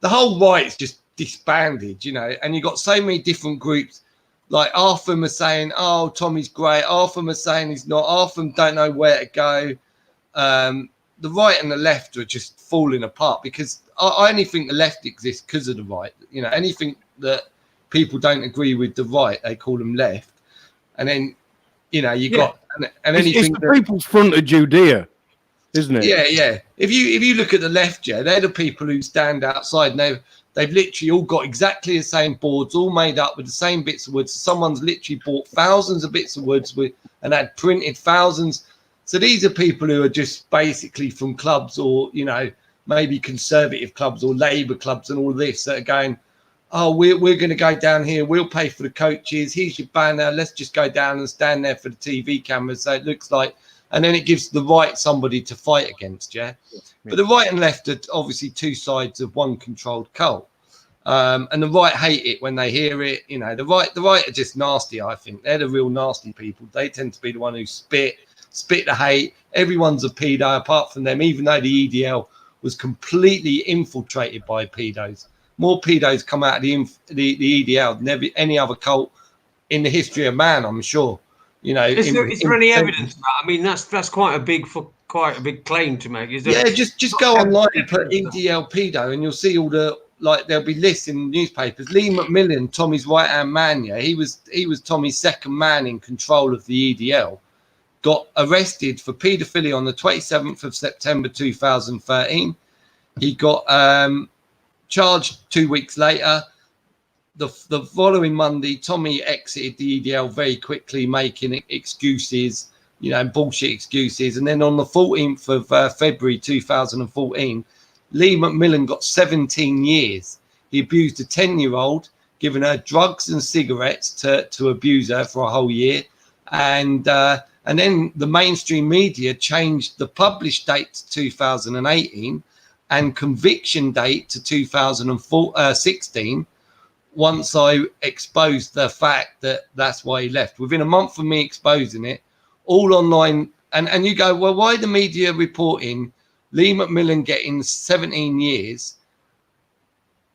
the whole right's just disbanded, and you got so many different groups. Like half of them are saying, "Oh, Tommy's great." Half of them are saying he's not. Half of them don't know where to go. The right and the left are just falling apart because I only think the left exists because of the right. Anything that people don't agree with the right, they call them left. And then, got and anything. It's the People's Front of Judea, isn't it? Yeah. If you look at the left, they're the people who stand outside and they've literally all got exactly the same boards, all made up with the same bits of wood. So someone's literally bought thousands of bits of woods and had printed thousands. So these are people who are just basically from clubs or, maybe conservative clubs or Labour clubs and all this that are going, oh, we're going to go down here. We'll pay for the coaches. Here's your banner. Let's just go down and stand there for the TV cameras. So it looks like, and then it gives the right somebody to fight against. Yeah. But the right and left are obviously two sides of one controlled cult. And the right hate it when they hear it. You know, the right are just nasty. I think they're the real nasty people. They tend to be the one who spit the hate. Everyone's a pedo apart from them, even though the EDL was completely infiltrated by pedos. More pedos come out of the EDL than any other cult in the history of man, I'm sure. You know, is there any evidence of that? I mean, that's quite a big claim to make. Is there? Yeah, just go online and put EDL pedo, and you'll see all the, like, there'll be lists in newspapers. Lee McMillan, Tommy's right hand man, yeah, he was Tommy's second man in control of the EDL. Got arrested for paedophilia on the 27th of September 2013. He got charged 2 weeks later. The following Monday, Tommy exited the EDL very quickly, making excuses, you know, bullshit excuses. And then on the 14th of February 2014, Lee McMillan got 17 years. He abused a 10-year-old, giving her drugs and cigarettes to abuse her for a whole year. And then the mainstream media changed the published date to 2018 and conviction date to 2016 once I exposed the fact that that's why he left. Within a month of me exposing it, all online, and you go, well, why the media reporting Lee McMillan getting 17 years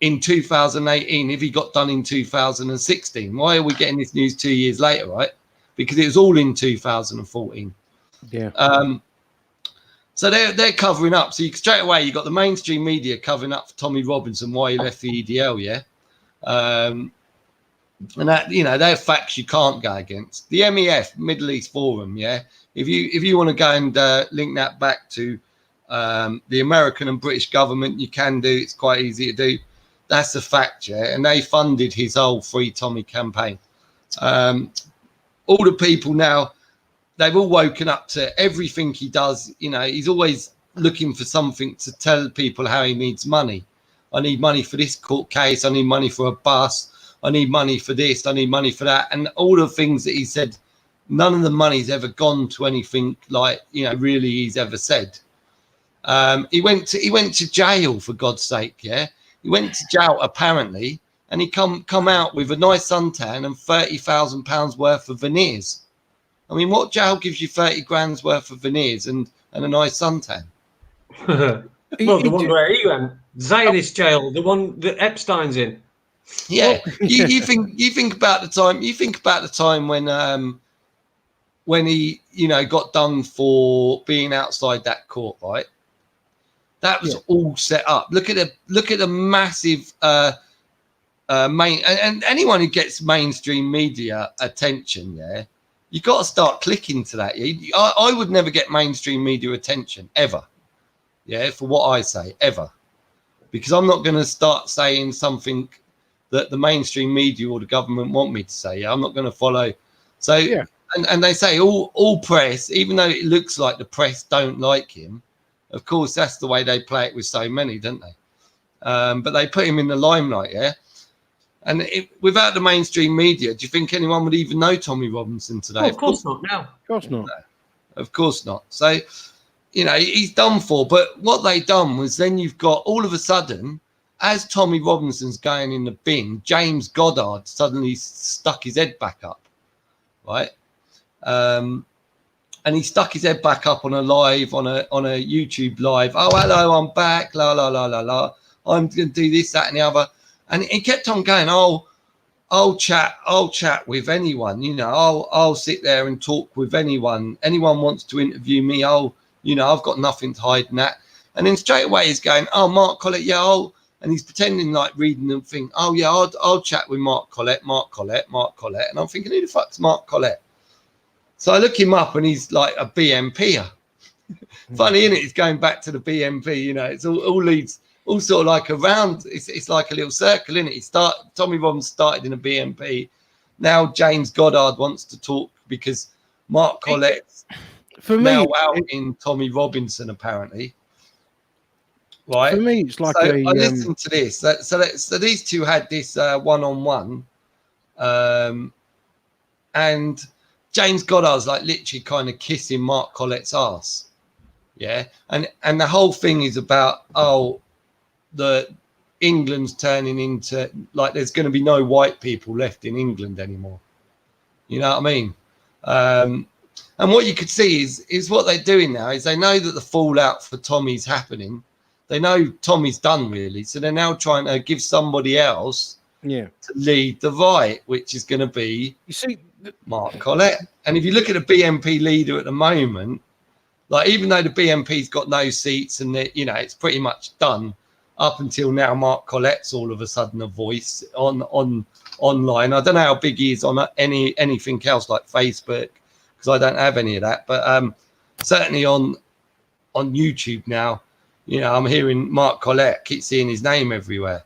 in 2018 if he got done in 2016? Why are we getting this news 2 years later, right? Because it was all in 2014. Yeah. So they're covering up. So straight away you got the mainstream media covering up for Tommy Robinson why he left the EDL, yeah. And that, you know, they're facts you can't go against. The MEF, Middle East Forum, yeah. If you want to go and link that back to the American and British government, you can do. It's quite easy to do. That's a fact, yeah. And they funded his whole Free Tommy campaign. All the people now, they've all woken up to everything he does. You know, he's always looking for something to tell people how he needs money. I need money for this court case. I need money for a bus. I need money for this. I need money for that. And all the things that he said, none of the money's ever gone to anything like, you know, really he's ever said. He went to jail, for God's sake, yeah. He went to jail apparently, and he come out with a nice suntan and £30,000 worth of veneers. I mean, what jail gives you 30 grand's worth of veneers and a nice suntan? Well, the one where he went, Zionist jail, the one that Epstein's in. Yeah, you think about the time. You think about the time when he, you know, got done for being outside that court, right? That was all set up. Look at the massive main, and anyone who gets mainstream media attention, yeah, you got to start clicking to that. Yeah? I would never get mainstream media attention ever. Yeah, for what I say, ever. Because I'm not going to start saying something that the mainstream media or the government want me to say. Yeah, I'm not going to follow. So, yeah. And they say all press, even though it looks like the press don't like him, of course, that's the way they play it with so many, don't they? But they put him in the limelight, yeah? And without the mainstream media, do you think anyone would even know Tommy Robinson today? Oh, of course not, no. Of course not. No, of course not. So, you know, he's done for. But what they done was then you've got all of a sudden, as Tommy Robinson's going in the bin, James Goddard suddenly stuck his head back up, right? And he stuck his head back up on a live, on a YouTube live. Oh, hello, I'm back. La, la, la, la, la. I'm going to do this, that, and the other. And he kept on going, oh, I'll chat with anyone. You know, I'll sit there and talk with anyone. Anyone wants to interview me. You know, I've got nothing to hide in that. And then straight away he's going, oh, Mark Collett, yeah, and he's pretending like reading and thinking, oh, yeah, I'll chat with Mark Collett. And I'm thinking, who the fuck's Mark Collett? So I look him up and he's like a BMPer. Funny, isn't it? He's going back to the BMP, you know, it's all leads, all sort of like around, it's like a little circle, isn't it? Tommy Robinson started in a BMP. Now James Goddard wants to talk because Mark Collett's now out in Tommy Robinson, apparently. right? For me, it's like so a. I listened to this. So these two had this one-on-one, and James Goddard's like literally kind of kissing Mark Collette's ass, yeah. And the whole thing is about the England's turning into like there's going to be no white people left in England anymore. You know what I mean? And what you could see is what they're doing now is they know that the fallout for Tommy's happening. They know Tommy's done really, so they're now trying to give somebody else to lead the right, which is going to be Mark Collett. And if you look at the BNP leader at the moment, like even though the BNP's got no seats and it's pretty much done up until now, Mark Collett's all of a sudden a voice on online. I don't know how big he is on anything else like Facebook because I don't have any of that, but certainly on YouTube now. I'm hearing Mark Collett, keep seeing his name everywhere.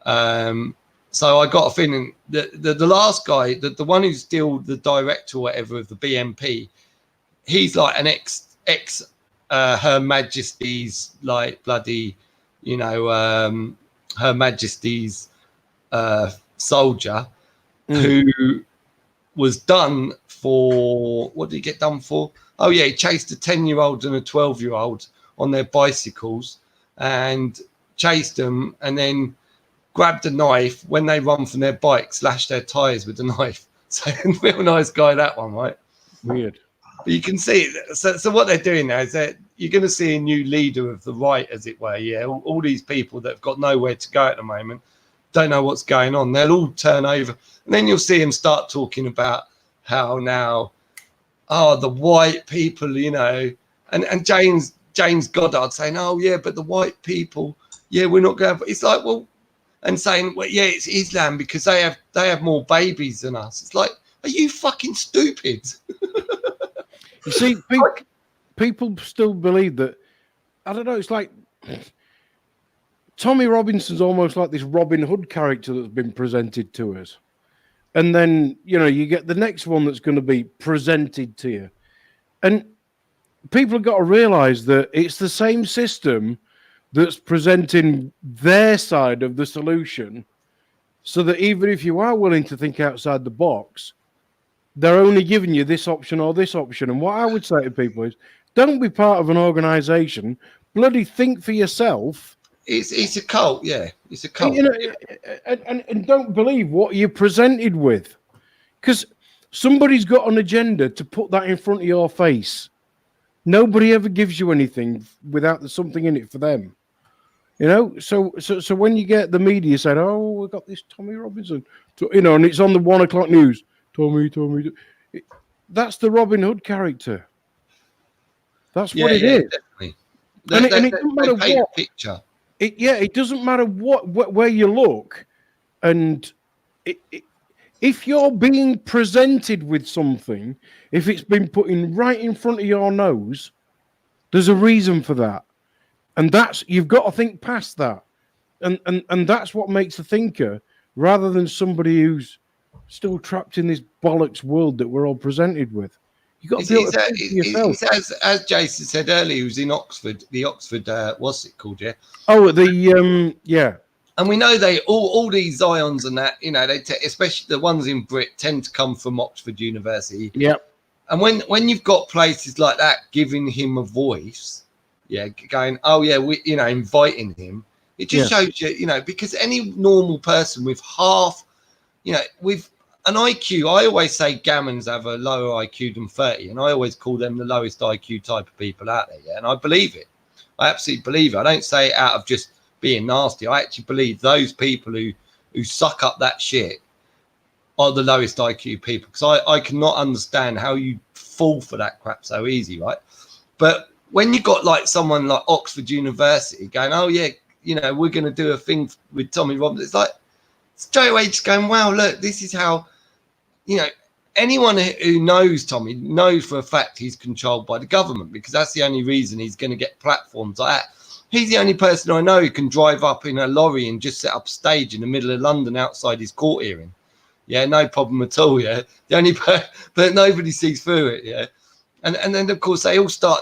So I got a feeling that the last guy, the one who's still the director or whatever of the BNP, he's like an ex Her Majesty's like bloody, Her Majesty's soldier who was done for, what did he get done for? Oh yeah, he chased a 10-year-old and a 12-year-old on their bicycles and chased them and then grabbed a knife when they run from their bike, slashed their tires with the knife. So real nice guy, that one, right? Weird. But you can see, so what they're doing now is that you're going to see a new leader of the right, as it were. Yeah, all these people that have got nowhere to go at the moment, don't know what's going on. They'll all turn over. And then you'll see them start talking about how now, the white people, and James Goddard saying, oh, yeah, but the white people, yeah, we're not going to. It's like, well, and saying, well, yeah, it's Islam because they have more babies than us. It's like, are you fucking stupid? You see, people still believe that. I don't know. It's like Tommy Robinson's almost like this Robin Hood character that's been presented to us. And then, you get the next one that's going to be presented to you. And people have got to realize that it's the same system that's presenting their side of the solution, so that even if you are willing to think outside the box, they're only giving you this option or this option. And what I would say to people is, don't be part of an organization. Bloody think for yourself. It's a cult, yeah. It's a cult. And don't believe what you're presented with. Because somebody's got an agenda to put that in front of your face. Nobody ever gives you anything without something in it for them. So when you get the media saying, oh, we've got this Tommy Robinson, and it's on the 1 o'clock news, Tommy. That's the Robin Hood character. That's what it is. Definitely. And it doesn't matter what picture. It doesn't matter where you look, and if you're being presented with something, if it's been put in right in front of your nose, there's a reason for that, and you've got to think past that, and that's what makes a thinker, rather than somebody who's still trapped in this bollocks world that we're all presented with. You got to be able to think for yourself. As Jason said earlier, he was in Oxford. The Oxford, what's it called? Yeah. Oh, yeah. And we know they all these Zions and that, especially the ones in Brit, tend to come from Oxford University. Yeah. And when you've got places like that giving him a voice, yeah, going, oh yeah, inviting him, it just shows you, because any normal person with half, with an IQ, I always say gammons have a lower IQ than 30, and I always call them the lowest IQ type of people out there. Yeah, and I believe it. I absolutely believe it. I don't say it out of just being nasty. I actually believe those people who suck up that shit are the lowest IQ people, because I cannot understand how you fall for that crap so easy, right? But when you got like someone like Oxford University going, oh yeah, we're going to do a thing with Tommy Robinson, it's like straight away just going, wow, look, this is how, anyone who knows Tommy knows for a fact he's controlled by the government, because that's the only reason he's going to get platforms like that. He's the only person I know who can drive up in a lorry and just set up stage in the middle of London outside his court hearing. Yeah, no problem at all. Yeah, the only but nobody sees through it. Yeah, and then of course they all start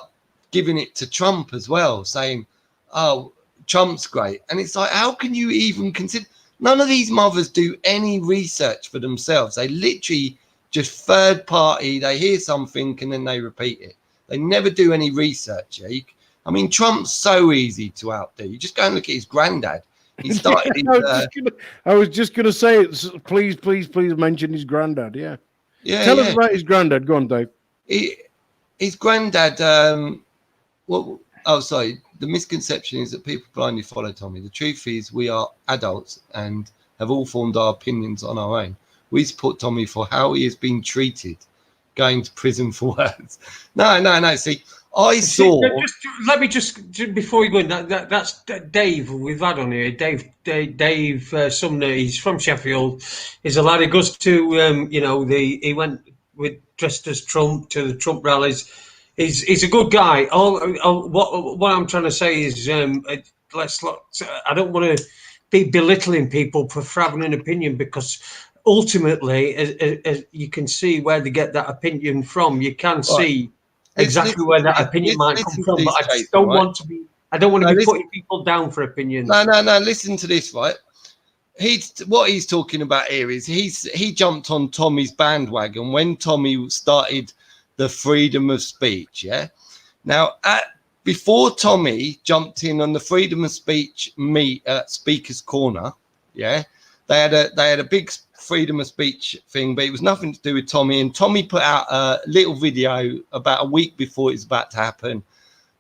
giving it to Trump as well, saying, "Oh, Trump's great. And it's like, how can you even consider? None of these mothers do any research for themselves. They literally just third party. They hear something and then they repeat it. They never do any research. Yeah? I mean, Trump's so easy to outdo. You just go and look at his granddad. He started I was just gonna say, please mention his granddad. Yeah. Tell us about his granddad. Go on, Dave. His granddad, sorry. The misconception is that people blindly follow Tommy. The truth is we are adults and have all formed our opinions on our own. We support Tommy for how he has been treated, going to prison for words. No. See, I saw. Let me just before we go in. That's Dave. We've had on here. Dave Sumner. He's from Sheffield. He's a lad who goes to he went dressed as Trump to the Trump rallies. He's a good guy. What I'm trying to say is I don't want to be belittling people for having an opinion, because ultimately, as you can see where they get that opinion from. You can see exactly where that opinion might come from, but I just don't want to be. I don't want to be putting people down for opinions. No. Listen to this, right? What he's talking about here is he jumped on Tommy's bandwagon when Tommy started the freedom of speech. Yeah. Now, before Tommy jumped in on the freedom of speech meet at Speaker's Corner, yeah, they had a big freedom of speech thing, but it was nothing to do with Tommy. And Tommy put out a little video about a week before it was about to happen,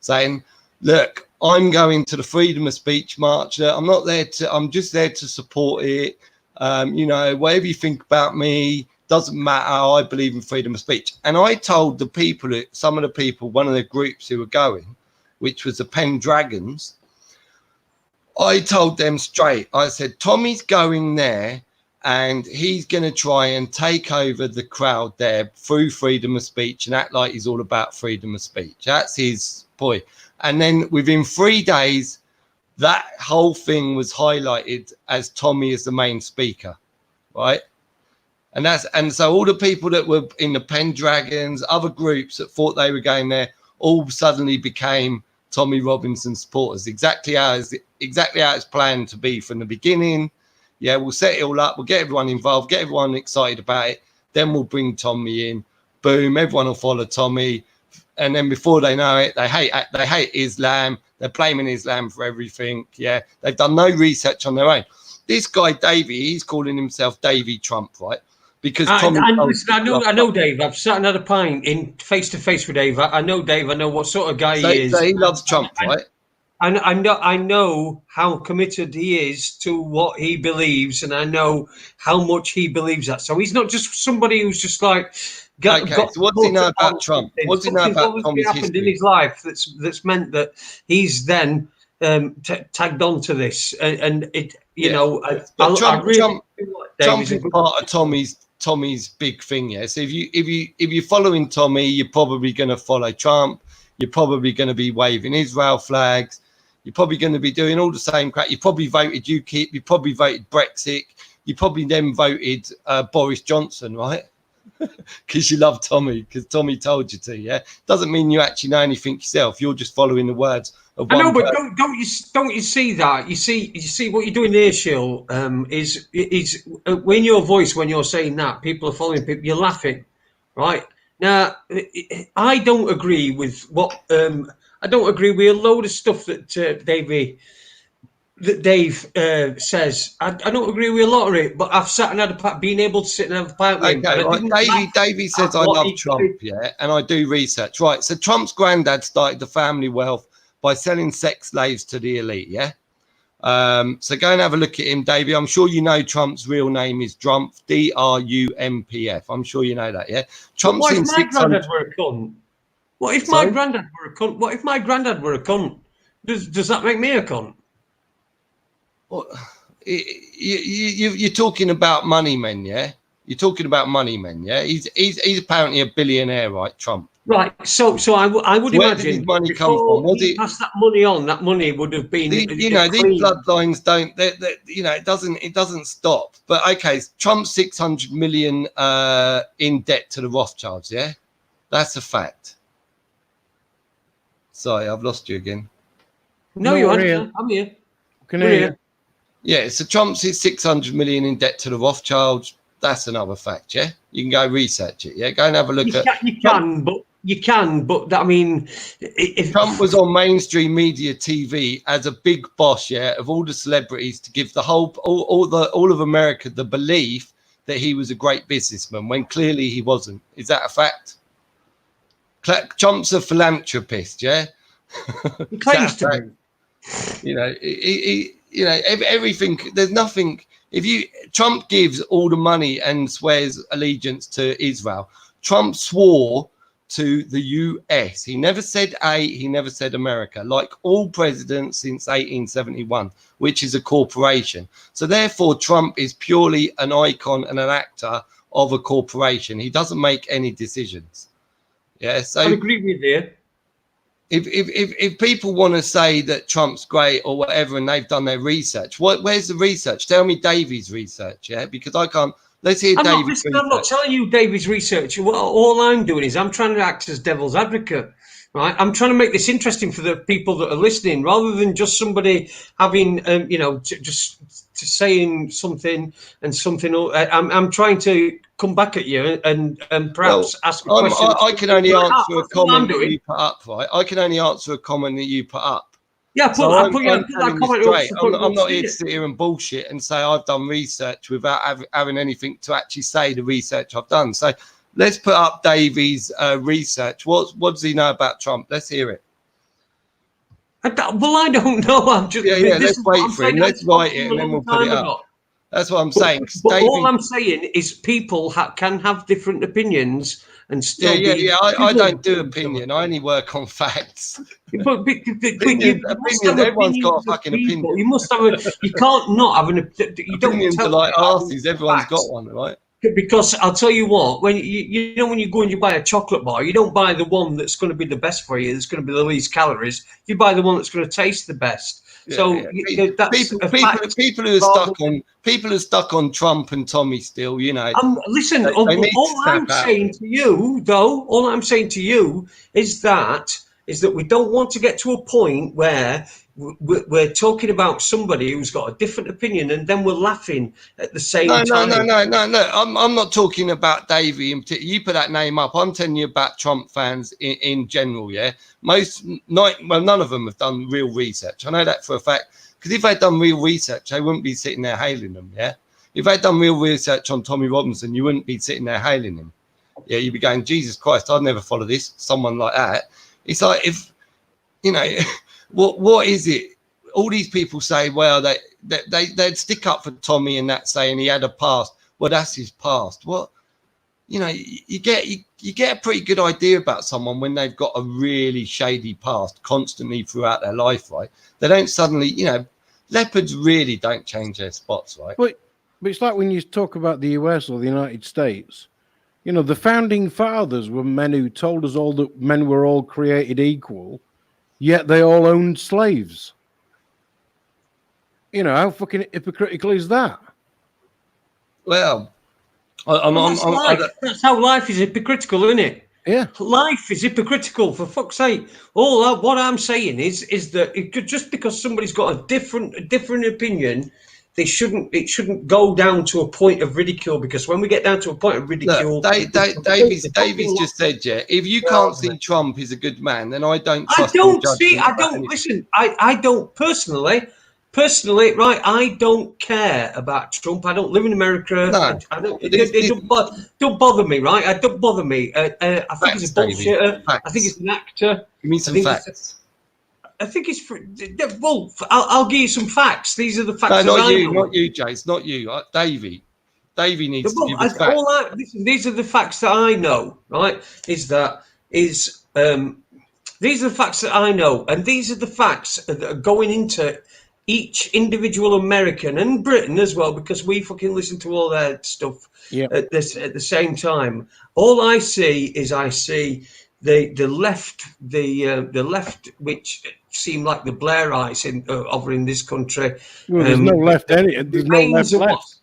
saying, "Look, I'm going to the freedom of speech march. I'm just there to support it. Whatever you think about me, doesn't matter. I believe in freedom of speech." And I told the people, one of the groups who were going, which was the Pendragons, I told them straight. I said, Tommy's going there and he's going to try and take over the crowd there through freedom of speech and act like he's all about freedom of speech. That's his point. And then within 3 days, that whole thing was highlighted as Tommy as the main speaker, right? And so all the people that were in the Pendragons, other groups that thought they were going there, all suddenly became Tommy Robinson supporters. Exactly how it's planned to be from the beginning. Yeah, we'll set it all up. We'll get everyone involved, get everyone excited about it. Then we'll bring Tommy in. Boom, everyone will follow Tommy. And then before they know it, they hate Islam. They're blaming Islam for everything. Yeah, they've done no research on their own. This guy, Davey, he's calling himself Davey Trump, right? Because Tommy. I know Dave. I've sat and had a pint in face to face with Dave. I know Dave. I know what sort of guy he is. So he loves Trump, right? And I know how committed he is to what he believes, and I know how much he believes that. So he's not just somebody who's just like. So what's he know about Trump? What's he know about Tommy's history? In his life that's meant that he's then tagged on to this, and it Trump is part of Tommy's big thing. Yeah. So if you're following Tommy, you're probably going to follow Trump. You're probably going to be waving Israel flags. You're probably going to be doing all the same crap. You probably voted UKIP. You probably voted Brexit. You probably then voted Boris Johnson, right? Because you love Tommy, because Tommy told you to. Yeah, doesn't mean you actually know anything yourself. You're just following the words of one. I know, but don't you see that? You see what you're doing there, Shill. Is when your voice, when you're saying that, people are following people. You're laughing, right? Now, I don't agree with what I don't agree with a load of stuff that Dave says. I don't agree with a lot of it, but I've sat and had being able to sit and have a pint with him. Right. Davey says I love Trump, yeah, and I do research. Right, so Trump's granddad started the family wealth by selling sex slaves to the elite, yeah? So go and have a look at him, Davey. I'm sure you know Trump's real name is Drumpf, Drumpf. I'm sure you know that, yeah? Trump's in 600. What if my granddad were a cunt? What if my granddad were a cunt? Does that make me a cunt? Well, you're talking about money men, yeah? You're talking about money men, yeah? He's apparently a billionaire, right, Trump? Right. So I would Where imagine did his money come from? Was he passed that money on? That money would have been. These bloodlines don't. It doesn't stop. But okay, Trump's 600 million in debt to the Rothschilds. Yeah, that's a fact. Sorry, I've lost you again. No, you we're answer. here. I'm here. Can We're hear here. you. Yeah, so Trump's is 600 million in debt to the Rothschilds. That's another fact, yeah? You can go research it, yeah? Go and have a look You at can, but I mean, if Trump was on mainstream media TV as a big boss, yeah, of all the celebrities to give the all of America the belief that he was a great businessman when clearly he wasn't. Is that a fact? Trump's a philanthropist, yeah? he claims to be. You know, everything. There's nothing. If Trump gives all the money and swears allegiance to Israel, Trump swore to the US. He never said he never said America, like all presidents since 1871, which is a corporation. So therefore, Trump is purely an icon and an actor of a corporation. He doesn't make any decisions. Yeah, so I agree with you. if people want to say that Trump's great or whatever, and they've done their research, where's the research? Tell me Davy's research, yeah, because I can't. Let's hear Davy's research. I'm not telling you Davy's research. All I'm doing is I'm trying to act as devil's advocate, right? I'm trying to make this interesting for the people that are listening, rather than just somebody having, just saying something and something. I'm trying to come back at you and perhaps ask a question. I can only answer a comment that doing. you put up, right? I can only answer a comment that you put up. Yeah, So I put that comment up. I'm not here to sit here and bullshit and say I've done research without having anything to actually say the research I've done. So let's put up Davy's research. What does he know about Trump? Let's hear it. I don't know. I'm just Let's wait for him. Let's write it and then we'll put it up. That's what I'm saying. But all I'm saying is people can have different opinions and still I don't do opinion. I only work on facts. But everyone's got a fucking opinion. You must have you can't not have an. You don't. Opinions are like arses. Everyone's got one, right? Because I'll tell you what, when when you go and you buy a chocolate bar, you don't buy the one that's going to be the best for you. That's going to be the least calories. You buy the one that's going to taste the best. That's people who are stuck on Trump and Tommy still, you know. Listen, all I'm saying to you is that we don't want to get to a point where we're talking about somebody who's got a different opinion and then we're laughing at the same time. No. I'm not talking about Davey in particular. You put that name up. I'm telling you about Trump fans in general, yeah? None of them have done real research. I know that for a fact, because if they'd done real research, they wouldn't be sitting there hailing them, yeah? If they'd done real research on Tommy Robinson, you wouldn't be sitting there hailing him. Yeah, you'd be going, Jesus Christ, I'd never follow this, someone like that. It's like, if, you know, what is it? All these people say, well, they'd stick up for Tommy and that, saying he had a past. Well, that's his past. What? You know, you get a pretty good idea about someone when they've got a really shady past constantly throughout their life, right? They don't suddenly, you know, leopards really don't change their spots, right? But it's like when you talk about the US or the United States, you know, the founding fathers were men who told us all that men were all created equal, yet they all owned slaves. You know, how fucking hypocritical is that? Well, that's how life is hypocritical, isn't it? Yeah. Life is hypocritical, for fuck's sake. What I'm saying is that just because somebody's got a different opinion, it shouldn't go down to a point of ridicule, because when we get down to a point of ridicule, Davies just said, yeah, if you can't see Trump is a good man, then I don't trust listen, I don't personally, right, I don't care about Trump. I don't live in America. No, it don't bother me, right? It don't bother me. I think he's a bullshitter. I think he's an actor. Give me some facts. I think it's well. I'll give you some facts. These are the facts. No, not you, Jace, not you. Davey needs to give us facts. These are the facts that I know. Right? These are the facts that I know, and these are the facts that are going into each individual American and Britain as well, because we fucking listen to all their stuff at the same time. All I see is the left, which seem like the Blairites over in this country. Well, there's no left. There's no left left.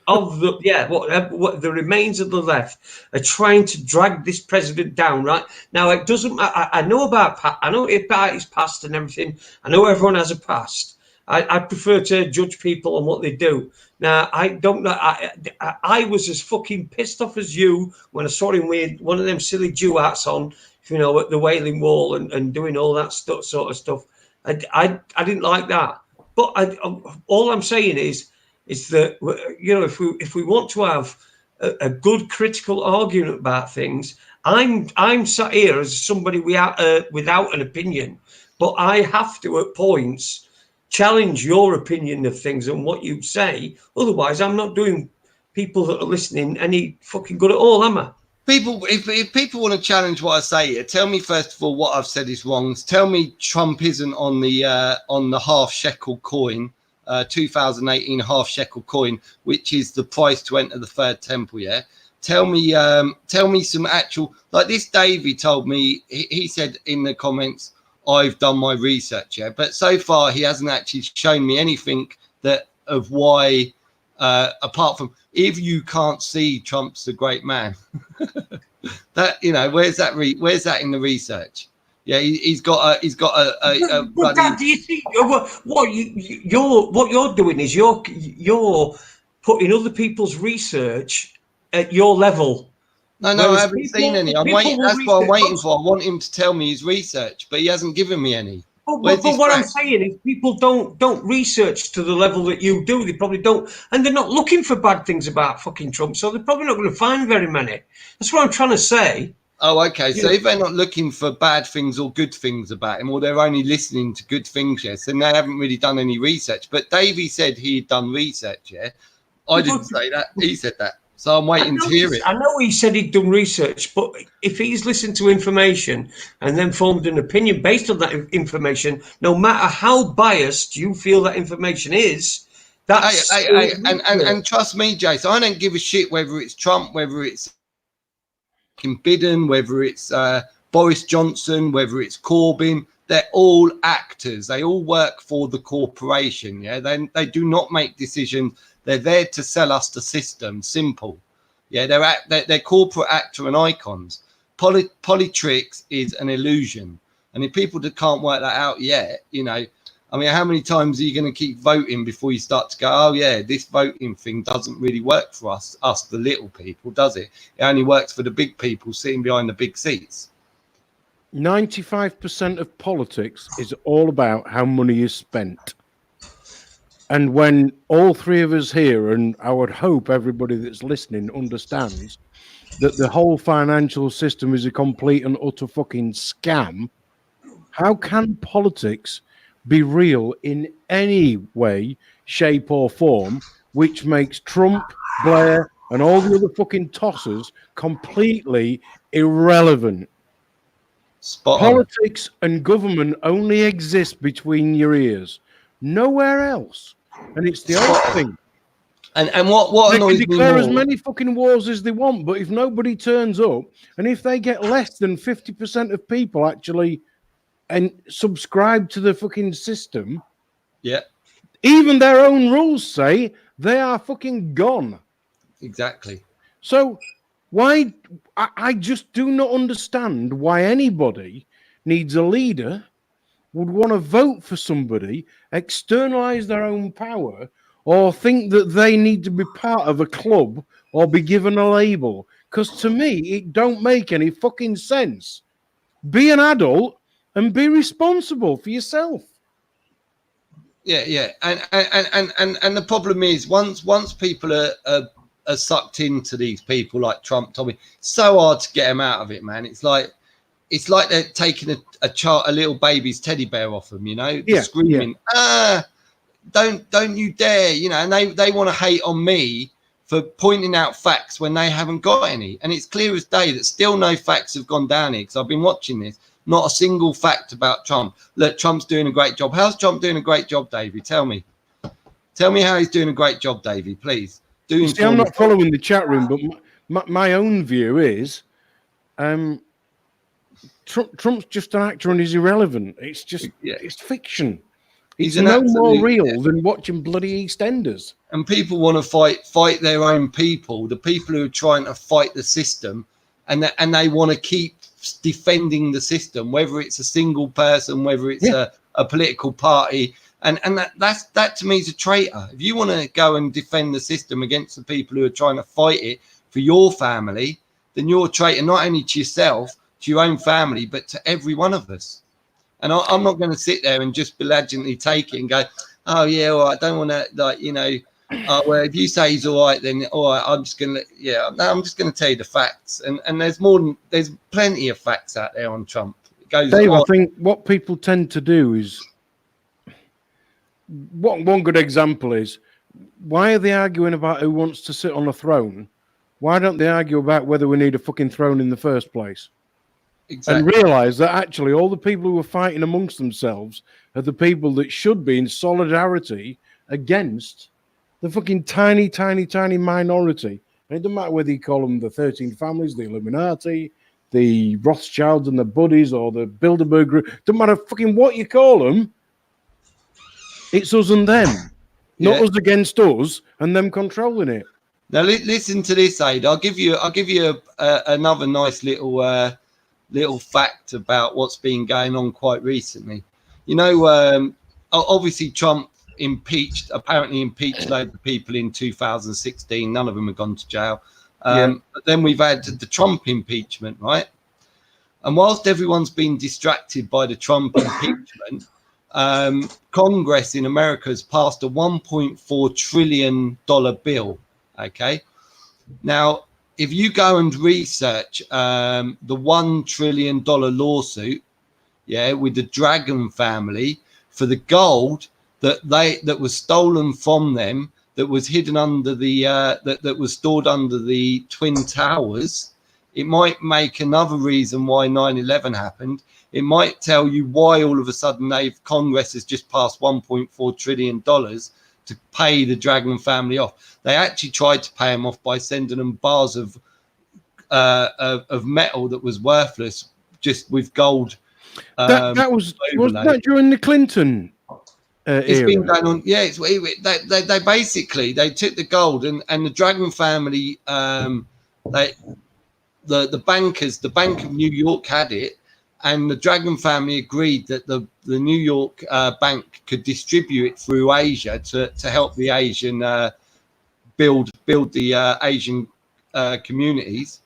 of the what the remains of the left are trying to drag this president down. Right now, it doesn't. I know about his past and everything. I know everyone has a past. I prefer to judge people on what they do. Now, I don't know. I was as fucking pissed off as you when I saw him with one of them silly Jew hats on, you know, at the Wailing Wall and doing all that sort of stuff. I didn't like that. But all I'm saying is that, you know, if we want to have a good critical argument about things, I'm sat here as somebody without an opinion, but I have to at points challenge your opinion of things and what you say. Otherwise, I'm not doing people that are listening any fucking good at all, am I? People, if people want to challenge what I say here, tell me first of all what I've said is wrong. Tell me Trump isn't on the half shekel coin, 2018 half shekel coin, which is the price to enter the third temple. Yeah, tell me some actual, like this. Davey told me, he said in the comments, I've done my research. Yeah, but so far he hasn't actually shown me anything that of why. Apart from, if you can't see Trump's a great man, that, you know, where's that in the research? Yeah, he's got a but Dad, do you see what you're doing is you're putting other people's research at your level. No, I haven't seen any. I'm waiting. That's what I'm waiting for. I want him to tell me his research, but he hasn't given me any. But what I'm saying is, people don't research to the level that you do. They probably don't, and they're not looking for bad things about fucking Trump, so they're probably not going to find very many. That's what I'm trying to say. Oh, okay. So if they're not looking for bad things or good things about him, or they're only listening to good things, yes, then they haven't really done any research. But Davey said he'd done research, yeah? I didn't say that. He said that. So I'm waiting to hear it. I know he said he'd done research, but if he's listened to information and then formed an opinion based on that information, no matter how biased you feel that information is, that's... And trust me, Jason, I don't give a shit whether it's Trump, whether it's Biden, whether it's Boris Johnson, whether it's Corbyn. They're all actors. They all work for the corporation. Yeah, they do not make decisions. They're there to sell us the system. Simple. Yeah, they're corporate actor and icons. Politics is an illusion, and if people that can't work that out yet, you know, I mean, how many times are you going to keep voting before you start to go, oh yeah, this voting thing doesn't really work for us the little people, does it? It only works for the big people sitting behind the big seats. 95% of politics is all about how money is spent. And when all three of us here, and I would hope everybody that's listening understands that the whole financial system is a complete and utter fucking scam, how can politics be real in any way, shape or form, which makes Trump, Blair and all the other fucking tossers completely irrelevant? Politics and government only exist between your ears. Nowhere else. And it's the old thing. And what they annoys can declare me as many fucking wars as they want, but if nobody turns up, and if they get less than 50% of people actually and subscribe to the fucking system, yeah, even their own rules say they are fucking gone. Exactly. So why I just do not understand why anybody needs a leader, would want to vote for somebody, externalize their own power, or think that they need to be part of a club or be given a label. Because to me, it don't make any fucking sense. Be an adult and be responsible for yourself. Yeah. And the problem is, once people are sucked into these people like Trump, Tommy, it's so hard to get them out of it, man. It's like they're taking a little baby's teddy bear off them, you know, screaming, don't you dare, you know, and they want to hate on me for pointing out facts when they haven't got any. And it's clear as day that still no facts have gone down here, because I've been watching this. Not a single fact about Trump. Look, Trump's doing a great job. How's Trump doing a great job, Davey? Tell me how he's doing a great job, Davey, please. I'm not following the chat room, but my own view is Trump's just an actor and he's irrelevant. It's just it's fiction. It's He's an no more absolute- real than watching bloody EastEnders. And people want to fight their own people, the people who are trying to fight the system, and they want to keep defending the system, whether it's a single person, whether it's a political party, and that to me is a traitor. If you want to go and defend the system against the people who are trying to fight it for your family, then you're a traitor not only to yourself, to your own family, but to every one of us. And I'm not going to sit there and just belligerently take it and go, oh yeah, well, I don't want to, like, you know, well, if you say he's all right, then all right, I'm just going to, I'm just going to tell you the facts. And there's plenty of facts out there on Trump. It goes Dave, on. I think what people tend to do is, one good example is, why are they arguing about who wants to sit on a throne? Why don't they argue about whether we need a fucking throne in the first place? Exactly. And realize that actually all the people who are fighting amongst themselves are the people that should be in solidarity against the fucking tiny, tiny, tiny minority. And it doesn't matter whether you call them the 13 families, the Illuminati, the Rothschilds and the Buddies, or the Bilderberg Group. Doesn't matter fucking what you call them. It's us and them, not us against us and them controlling it. Now listen to this, Ade. I'll give you another nice little fact about what's been going on quite recently. You know, obviously Trump apparently impeached loads of people in 2016. None of them have gone to jail. But then we've had the Trump impeachment, right? And whilst everyone's been distracted by the Trump impeachment, Congress in America has passed a $1.4 trillion bill. Okay. Now, if you go and research the $1 trillion lawsuit, with the Dragon family for the gold that was stolen from them, that was hidden under the that was stored under the Twin Towers, it might make another reason why 9/11 happened. It might tell you why all of a sudden Congress has just passed $1.4 trillion to pay the Dragon family off. They actually tried to pay them off by sending them bars of metal that was worthless, just with gold. Wasn't that during the Clinton it's era? been going on. Yeah, they basically took the gold and the Dragon family. The bankers, the Bank of New York had it, and the Dragon family agreed that the New York bank could distribute it through Asia to help the Asian build the Asian communities,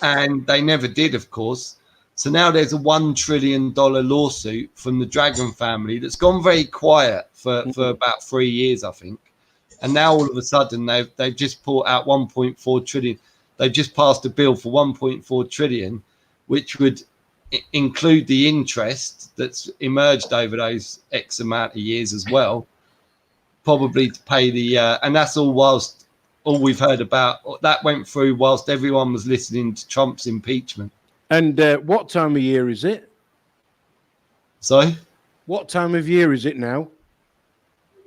and they never did, of course. So now there's a $1 trillion lawsuit from the Dragon family that's gone very quiet for about 3 years, I think. And now all of a sudden they've just brought out 1.4 trillion. They've just passed a bill for 1.4 trillion, which would include the interest that's emerged over those X amount of years as well, probably to pay the and that's all we've heard about. That went through whilst everyone was listening to Trump's impeachment. And what time of year is it? Sorry? What time of year is it now?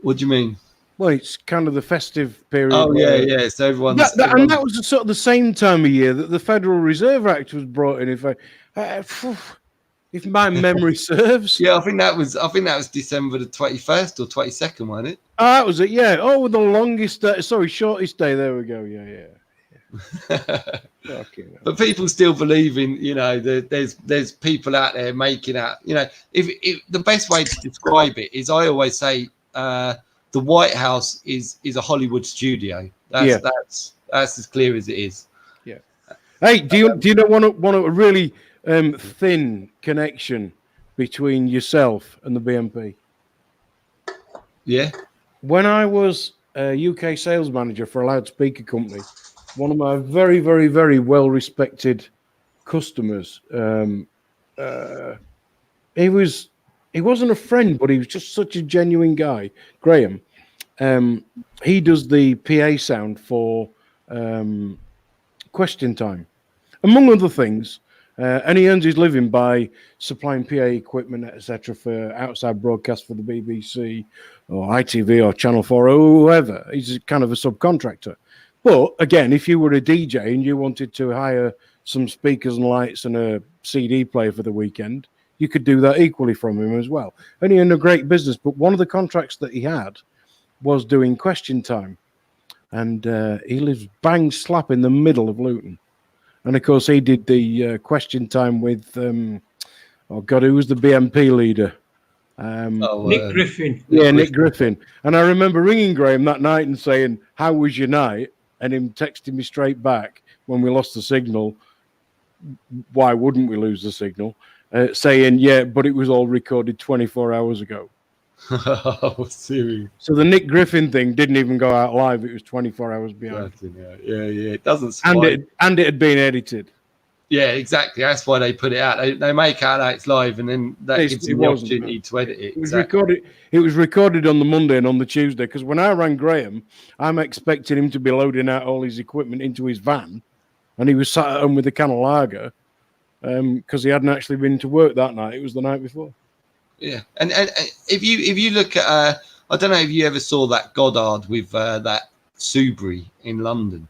What do you mean? Well, it's kind of the festive period. Oh, yeah. So everyone's... And that was sort of the same time of year that the Federal Reserve Act was brought in, if my memory serves. Yeah, I think that was December the 21st or 22nd, wasn't it? Oh, that was it, yeah. Oh, the longest day. Sorry, shortest day. There we go. Yeah. But people still believe in, there's people out there making out, if the best way to describe it is, I always say the White House is a Hollywood studio. That's as clear as it is. Yeah. Hey, do you know want a really thin connection between yourself and the BNP? Yeah. When I was a UK sales manager for a loudspeaker company, one of my very, very, very well-respected customers, he wasn't a friend, but he was just such a genuine guy, Graham. He does the PA sound for Question Time, among other things. And he earns his living by supplying PA equipment, etc., for outside broadcast for the BBC or ITV or Channel 4 or whoever. He's kind of a subcontractor. But again, if you were a DJ and you wanted to hire some speakers and lights and a CD player for the weekend, you could do that equally from him as well. And he had a great business, but one of the contracts that he had was doing Question Time. And he lives bang slap in the middle of Luton. And of course, he did the Question Time with, oh God, who was the BNP leader? Nick Griffin. Yeah, Nick Griffin. And I remember ringing Graham that night and saying, "How was your night?" And him texting me straight back when we lost the signal. Why wouldn't we lose the signal? Saying, "Yeah, but it was all recorded 24 hours ago." Oh, serious. So the Nick Griffin thing didn't even go out live. It was 24 hours behind. Yeah. It doesn't. And it had been edited. Yeah, exactly. That's why they put it out. They make out that it's live, and then that gives you the opportunity to edit it. It was recorded on the Monday and on the Tuesday. Because when I rang Graham, I'm expecting him to be loading out all his equipment into his van, and he was sat at home with a can of lager because he hadn't actually been to work that night. It was the night before. Yeah, and if you look at, I don't know if you ever saw that Goddard with that Subaru in London.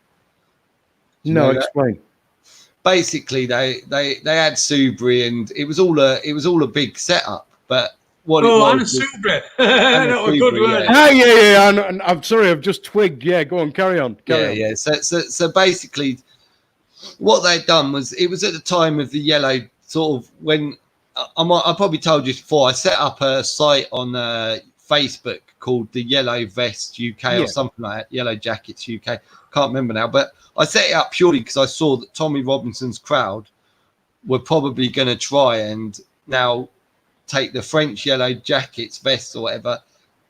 No, explain. Basically, they had Subaru, and it was all a big setup. But what it was, Subaru. That was good word. Yeah. I'm sorry, I've just twigged. Yeah, go on, carry on. Yeah. So basically, what they'd done was, it was at the time of the yellow sort of, when I probably told you before, I set up a site on Facebook called the Yellow Vest UK or something like that, Yellow Jackets UK. Can't remember now, but I set it up purely because I saw that Tommy Robinson's crowd were probably going to try and now take the French Yellow Jackets vest or whatever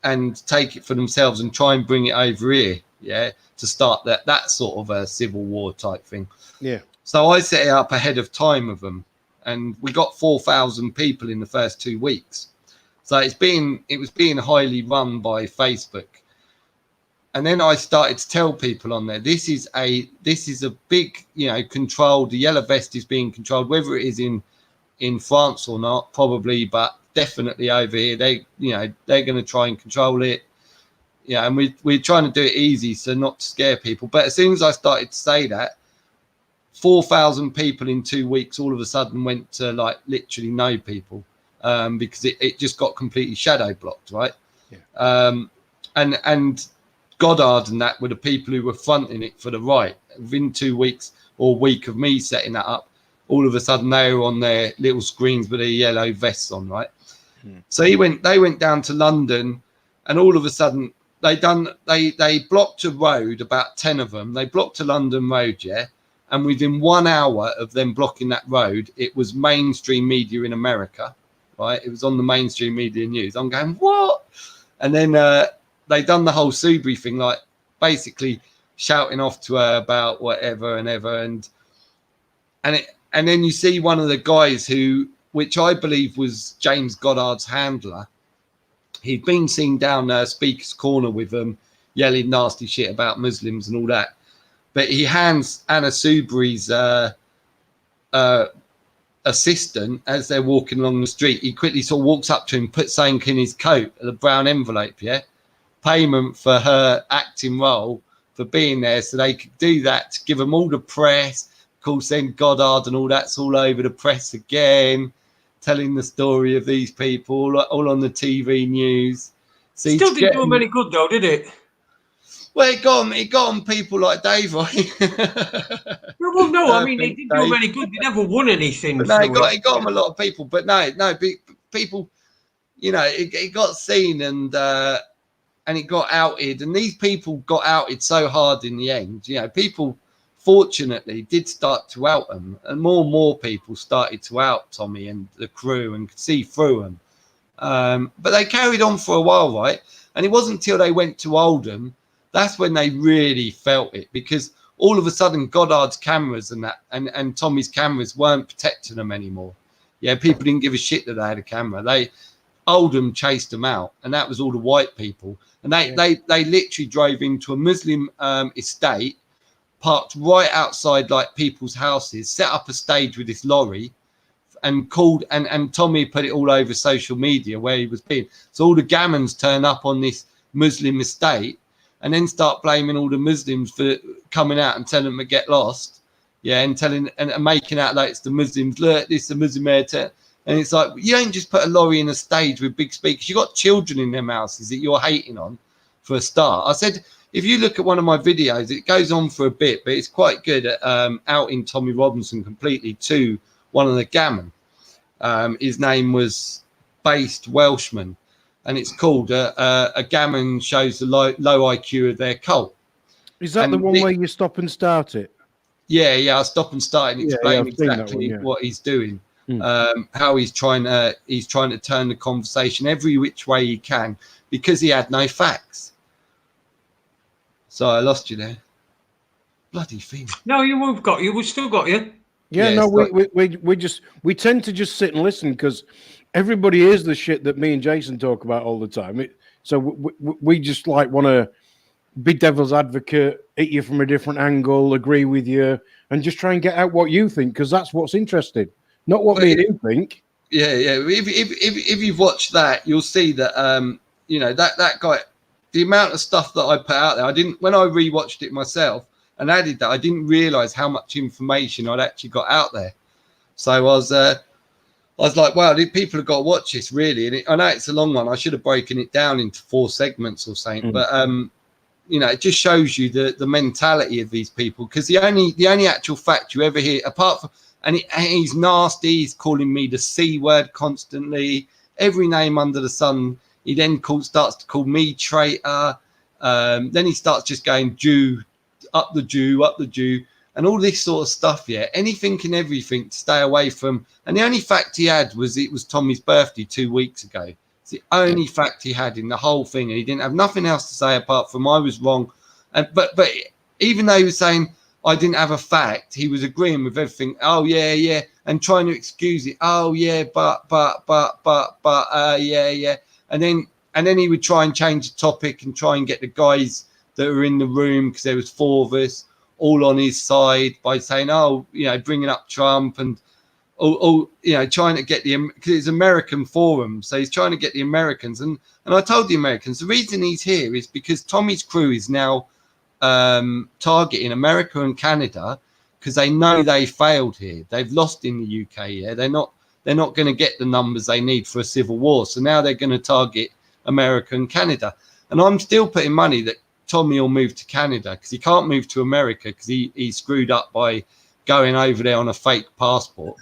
and take it for themselves and try and bring it over here, to start that sort of a civil war type thing. Yeah. So I set it up ahead of time of them, and we got 4,000 people in the first 2 weeks. So it was being highly run by Facebook. And then I started to tell people on there, this is a big, controlled. The yellow vest is being controlled, whether it is in France or not, probably, but definitely over here. They're going to try and control it. Yeah, and we're trying to do it easy, so not to scare people. But as soon as I started to say that, 4,000 people in 2 weeks all of a sudden went to like literally no people, because it just got completely shadow blocked, right? Yeah. And Goddard and that were the people who were fronting it for the right. Within 2 weeks or week of me setting that up, all of a sudden they were on their little screens with their yellow vests on, right? So they went down to London, and all of a sudden they blocked a road, about 10 of them. They blocked a London road, yeah. And within 1 hour of them blocking that road, it was mainstream media in America, right? It was on the mainstream media news. I'm going, what? And then they done the whole Subaru thing, like basically shouting off to her about whatever and ever. And then you see one of the guys which I believe was James Goddard's handler. He'd been seen down Speaker's Corner with them, yelling nasty shit about Muslims and all that. But he hands Anna Subaru's assistant as they're walking along the street. He quickly sort of walks up to him, puts something in his coat, the brown envelope, payment for her acting role for being there, so they could do that to give them all the press. Of course, then Goddard and all that's all over the press again, telling the story of these people, all on the TV news. So still didn't do them any good though, did it? Well, it got on people like Dave, right? Well, no, I mean, it didn't do them any good. They never won anything. But no, it got them a lot of people. But no, people, it got seen and it got outed. And these people got outed so hard in the end. People, fortunately, did start to out them. And more people started to out Tommy and the crew and could see through them. But they carried on for a while, right? And it wasn't until they went to Oldham, that's when they really felt it, because all of a sudden Goddard's cameras and Tommy's cameras weren't protecting them anymore. Yeah, people didn't give a shit that they had a camera. Oldham chased them out, and that was all the white people. And they literally drove into a Muslim estate, parked right outside like people's houses, set up a stage with this lorry, and called and Tommy put it all over social media where he was being. So all the gammons turn up on this Muslim estate, and then start blaming all the Muslims for coming out and telling them to get lost. Yeah, and telling and making out like it's the Muslims. Look, this is a Muslim here. And it's like, you don't just put a lorry in a stage with big speakers. You got children in their mouths that you're hating on for a start. I said, if you look at one of my videos, it goes on for a bit, but it's quite good at outing Tommy Robinson completely to one of the gammon. His name was Based Welshman, and it's called a gammon shows the low IQ of their cult. Is that the one where you stop and start it? Yeah, I'll stop and start and explain exactly one, what he's doing. How he's trying to turn the conversation every which way he can because he had no facts. So I lost you there. Bloody thing. No, we've got you. We've still got you. Yeah, no, we tend to just sit and listen because everybody hears the shit that me and Jason talk about all the time. So we just like want to be devil's advocate, hit you from a different angle, agree with you, and just try and get out what you think because that's what's interesting, not what me and you think. Yeah. If you've watched that, you'll see that you know that guy, the amount of stuff that I put out there. When I rewatched it myself and added that, I didn't realize how much information I'd actually got out there. So I was like, wow, people have got to watch this really. And I know it's a long one. I should have broken it down into 4 segments or something. But you know, it just shows you the mentality of these people because the only actual fact you ever hear, apart from, and he's nasty, he's calling me the C word constantly, every name under the sun. He then starts to call me traitor. Then he starts just going Jew, up the Jew, and all this sort of stuff. Yeah, anything and everything to stay away from. And the only fact he had was it was Tommy's birthday 2 weeks ago. It's the only fact he had in the whole thing, and he didn't have nothing else to say apart from I was wrong. And but even though he was saying I didn't have a fact, he was agreeing with everything. Oh yeah, and trying to excuse it. Oh yeah, but yeah. And then he would try and change the topic and try and get the guys that were in the room, because there was 4 of us, all on his side by saying, oh, you know, bringing up Trump and all you know, trying to get because it's American forum, so he's trying to get the Americans. And I told the Americans the reason he's here is because Tommy's crew is now targeting America and Canada because they know they failed here. They've lost in the UK. Yeah, they're not going to get the numbers they need for a civil war. So now they're going to target America and Canada. And I'm still putting money that Tommy will move to Canada because he can't move to America because he screwed up by going over there on a fake passport.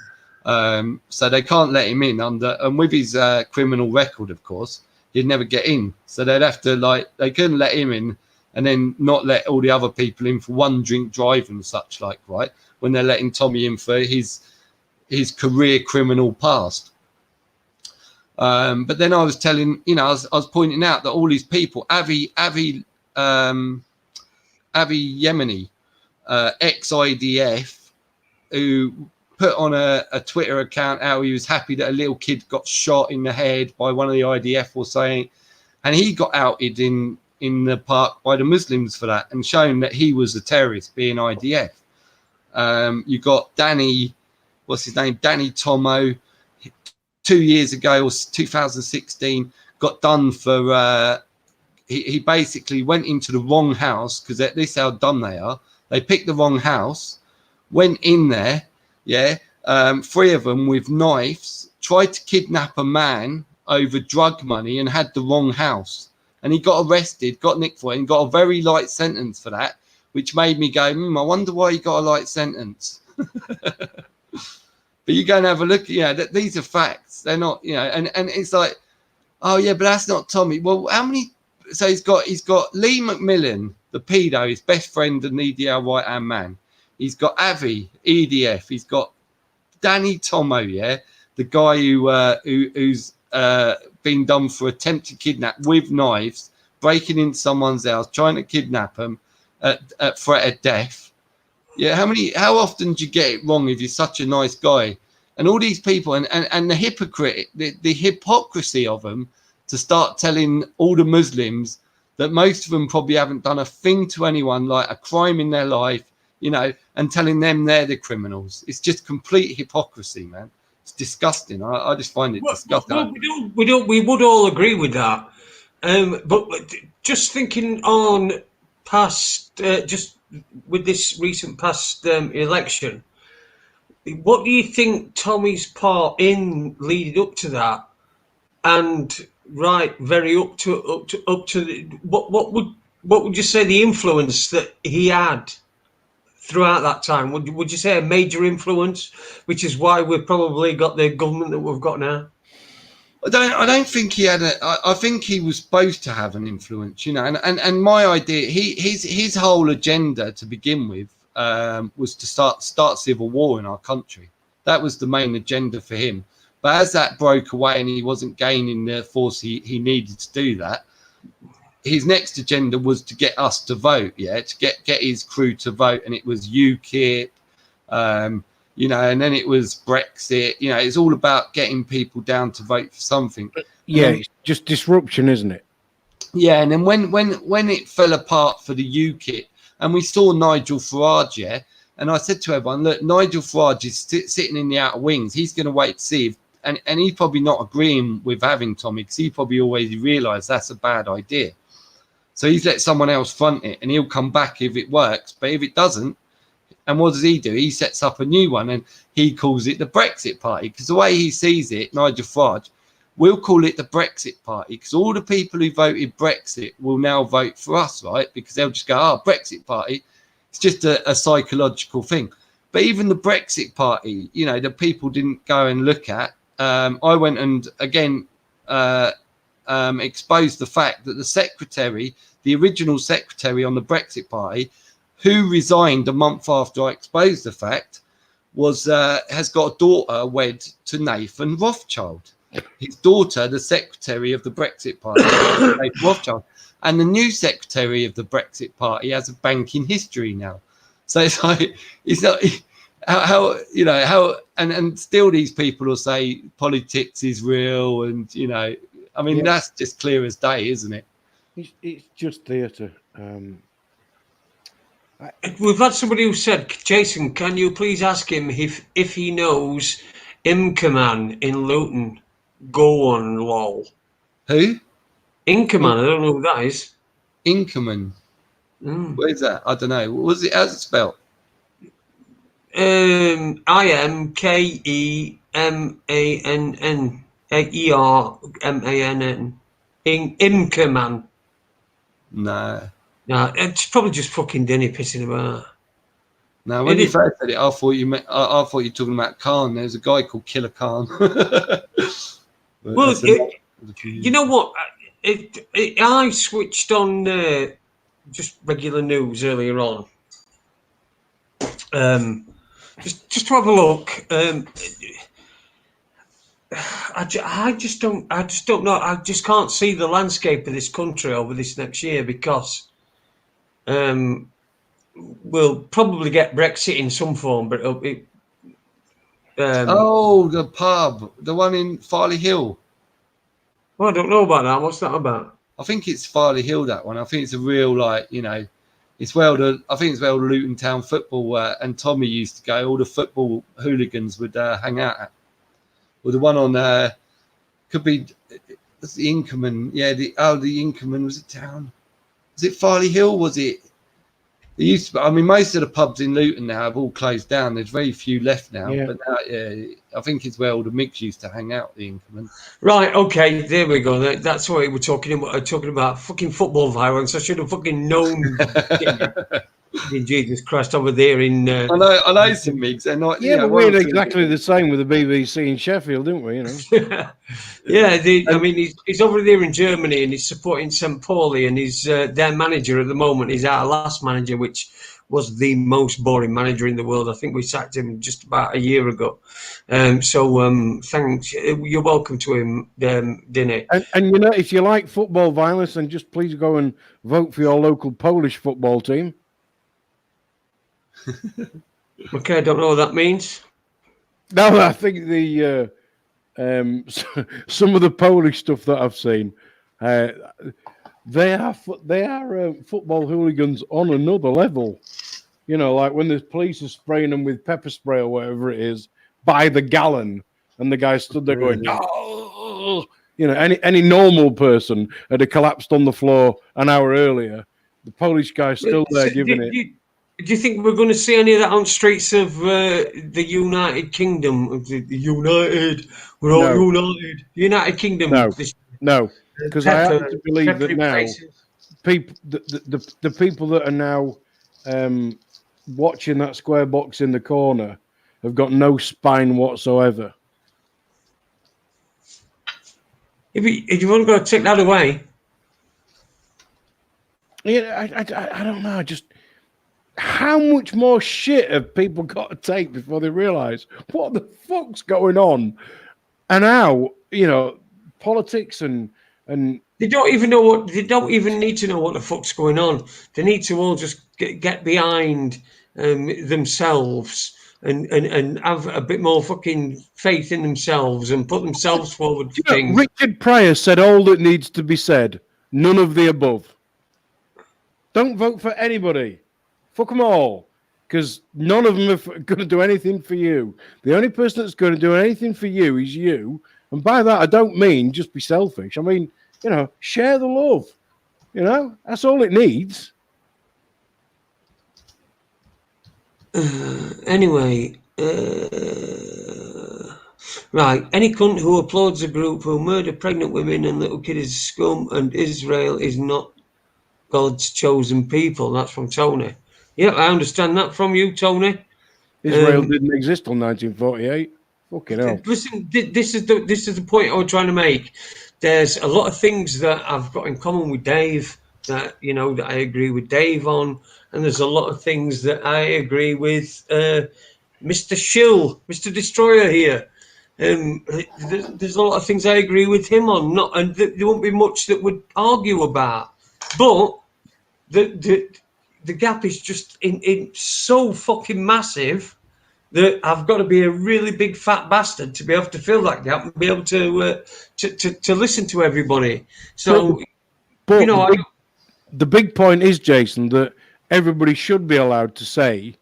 So they can't let him in and with his criminal record, of course, he'd never get in. So they'd have to they couldn't let him in and then not let all the other people in for 1 drink drive and such like, right? When they're letting Tommy in for his career criminal past. But then I was telling, you know, I was pointing out that all these people, Avi Yemeni, ex-IDF, who put on a Twitter account how he was happy that a little kid got shot in the head by one of the IDF or saying, and he got outed in the park by the Muslims for that and shown that he was a terrorist being IDF. You got Danny, what's his name? Danny Tomo, 2 years ago or 2016, got done for, he basically went into the wrong house because this is how dumb they are. They picked the wrong house, went in there, 3 of them with knives, tried to kidnap a man over drug money and had the wrong house. And he got arrested, got nicked for it, and got a very light sentence for that, which made me go, I wonder why he got a light sentence. But you go and have a look, these are facts. They're not, and it's like, oh yeah, but that's not Tommy. Well, how many? So he's got Lee McMillan, the pedo, his best friend and EDL right-hand man. He's got Avi, EDF. He's got Danny Tomo, the guy who's been done for attempted kidnap with knives, breaking into someone's house, trying to kidnap them at threat of death. Yeah, how often do you get it wrong if you're such a nice guy? And all these people and the hypocrite, the hypocrisy of them to start telling all the Muslims that most of them probably haven't done a thing to anyone, like a crime in their life, and telling them they're the criminals. It's just complete hypocrisy, man. It's disgusting. I just find it disgusting. We would all agree with that. But just thinking on past, just with this recent past election, what do you think Tommy's part in leading up to that, and very up to the, what would you say the influence that he had throughout that time? Would you say a major influence, which is why we've probably got the government that we've got now? I don't think he had I think he was supposed to have an influence, you know, and my idea, his whole agenda to begin with was to start civil war in our country. That was the main agenda for him. But as that broke away and he wasn't gaining the force he needed to do that, his next agenda was to get us to vote, to get his crew to vote, and it was UKIP, you know, and then it was Brexit. You know, it's all about getting people down to vote for something. Yeah, then, it's just disruption, isn't it? Yeah, and then when it fell apart for the UKIP, and we saw Nigel Farage, and I said to everyone, look, Nigel Farage is sitting in the outer wings. He's going to wait to see if, and he's probably not agreeing with having Tommy, because he probably always realised that's a bad idea. So he's let someone else front it, and he'll come back if it works. But if it doesn't, and what does he do? He sets up a new one, and he calls it the Brexit Party. Because the way he sees it, Nigel Farage, we'll call it the Brexit Party, because all the people who voted Brexit will now vote for us, right? Because they'll just go, Brexit Party. It's just a psychological thing. But even the Brexit Party, you know, the people didn't go and look at. I went and, again, exposed the fact that the original secretary on the Brexit Party, who resigned a month after I exposed the fact, has got a daughter wed to Nathan Rothschild. His daughter, the secretary of the Brexit Party, Nathan Rothschild, and the new secretary of the Brexit Party has a banking history now. So it's like, it's not how you know how, and still these people will say politics is real, and you know, I mean, that's just clear as day, isn't it? It's just theatre. We've had somebody who said, Jason, can you please ask him if he knows Inkerman in Luton? Go on, lol. Who? Inkerman, I don't know who that is. Inkerman. Where's that? I don't know. How's it spelled? IMKEMANN. ERMANN. Inkerman. No. No, it's probably just fucking Denny pissing about. No, when you first said it, I thought you were talking about Khan. There's a guy called Killer Khan. Well, you know what? I switched on just regular news earlier on, just to have a look. I just don't know. I just can't see the landscape of this country over this next year, because we'll probably get Brexit in some form, but the pub, the one in Farley Hill. Well, I don't know about that. What's that about? I think it's Farley Hill, that one. I think it's a real, like, you know, it's where I think it's where Luton Town football and Tommy used to go. All the football hooligans would hang out at. Well, the one on could be that's the Inkerman. Yeah, the Inkerman, was it Town? Was it Farley Hill? Was it? It used to be, I mean, most of the pubs in Luton now have all closed down. There's very few left now. Yeah. But now, I think it's where all the Micks used to hang out, the Inkerman. Right, okay, there we go. That's what we're talking about. Talking about fucking football violence. I should have fucking known. Jesus Christ, over there in. I know some Micks. They're not. Yeah, but we had exactly the same with the BBC in Sheffield, didn't we? You know. I mean, he's over there in Germany, and he's supporting St. Pauli, and he's their manager at the moment. He's our last manager, which was the most boring manager in the world. I think we sacked him just about a year ago. Thanks. You're welcome to him, Dinny. And you know, if you like football violence, then just please go and vote for your local Polish football team. Okay, I don't know what that means. No, I think the some of the Polish stuff that I've seen, they are football hooligans on another level. You know, like when the police are spraying them with pepper spray or whatever it is by the gallon, and the guy stood there going, "Oh!" You know, any normal person had collapsed on the floor an hour earlier. The Polish guy's still there giving it. Do you think we're going to see any of that on streets of the United Kingdom? The United, we're all No. united. United Kingdom. No. This, No, because I happen to believe pepper that now faces. people, the people that are now watching that square box in the corner have got no spine whatsoever. If you want to go take that away, Yeah, I don't know. Just how much more shit have people got to take before they realise what the fuck's going on, and how politics and they don't even know what. They don't even need to know what the fuck's going on. They need to all just get behind themselves and have a bit more fucking faith in themselves and put themselves forward for things. Richard Pryor said all that needs to be said. None of the above. Don't vote for anybody. Fuck them all. Because none of them are going to do anything for you. The only person that's going to do anything for you is you. And by that, I don't mean just be selfish. I mean, share the love. That's all it needs. Anyway, right. Any cunt who applauds a group who murder pregnant women and little kids is scum, and Israel is not God's chosen people. That's from Tony. Yeah, I understand that from you, Tony. Israel didn't exist till 1948. Fucking hell. Listen, this is the point I was trying to make. There's a lot of things that I've got in common with Dave that that I agree with Dave on, and there's a lot of things that I agree with Mr. Shill, Mr. Destroyer here. There's a lot of things I agree with him on. And there won't be much that would argue about, but the gap is just in so fucking massive that I've got to be a really big fat bastard to be able to fill that gap and be able to listen to everybody. So, but the big point is, Jason, that everybody should be allowed to say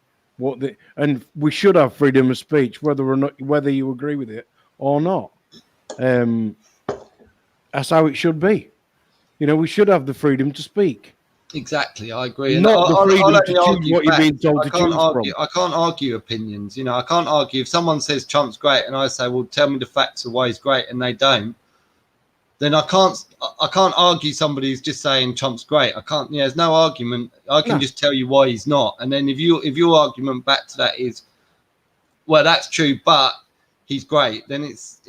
and we should have freedom of speech, whether you agree with it or not. That's how it should be. We should have the freedom to speak. Exactly, I agree. Not the freedom to choose what you're being told to choose from. I can't argue opinions. I can't argue if someone says Trump's great and I say, well, tell me the facts of why he's great, and they don't. Then I can't argue somebody who's just saying Trump's great. I can't. There's no argument. I can just tell you why he's not. And then if your argument back to that is, well, that's true, but he's great, then it's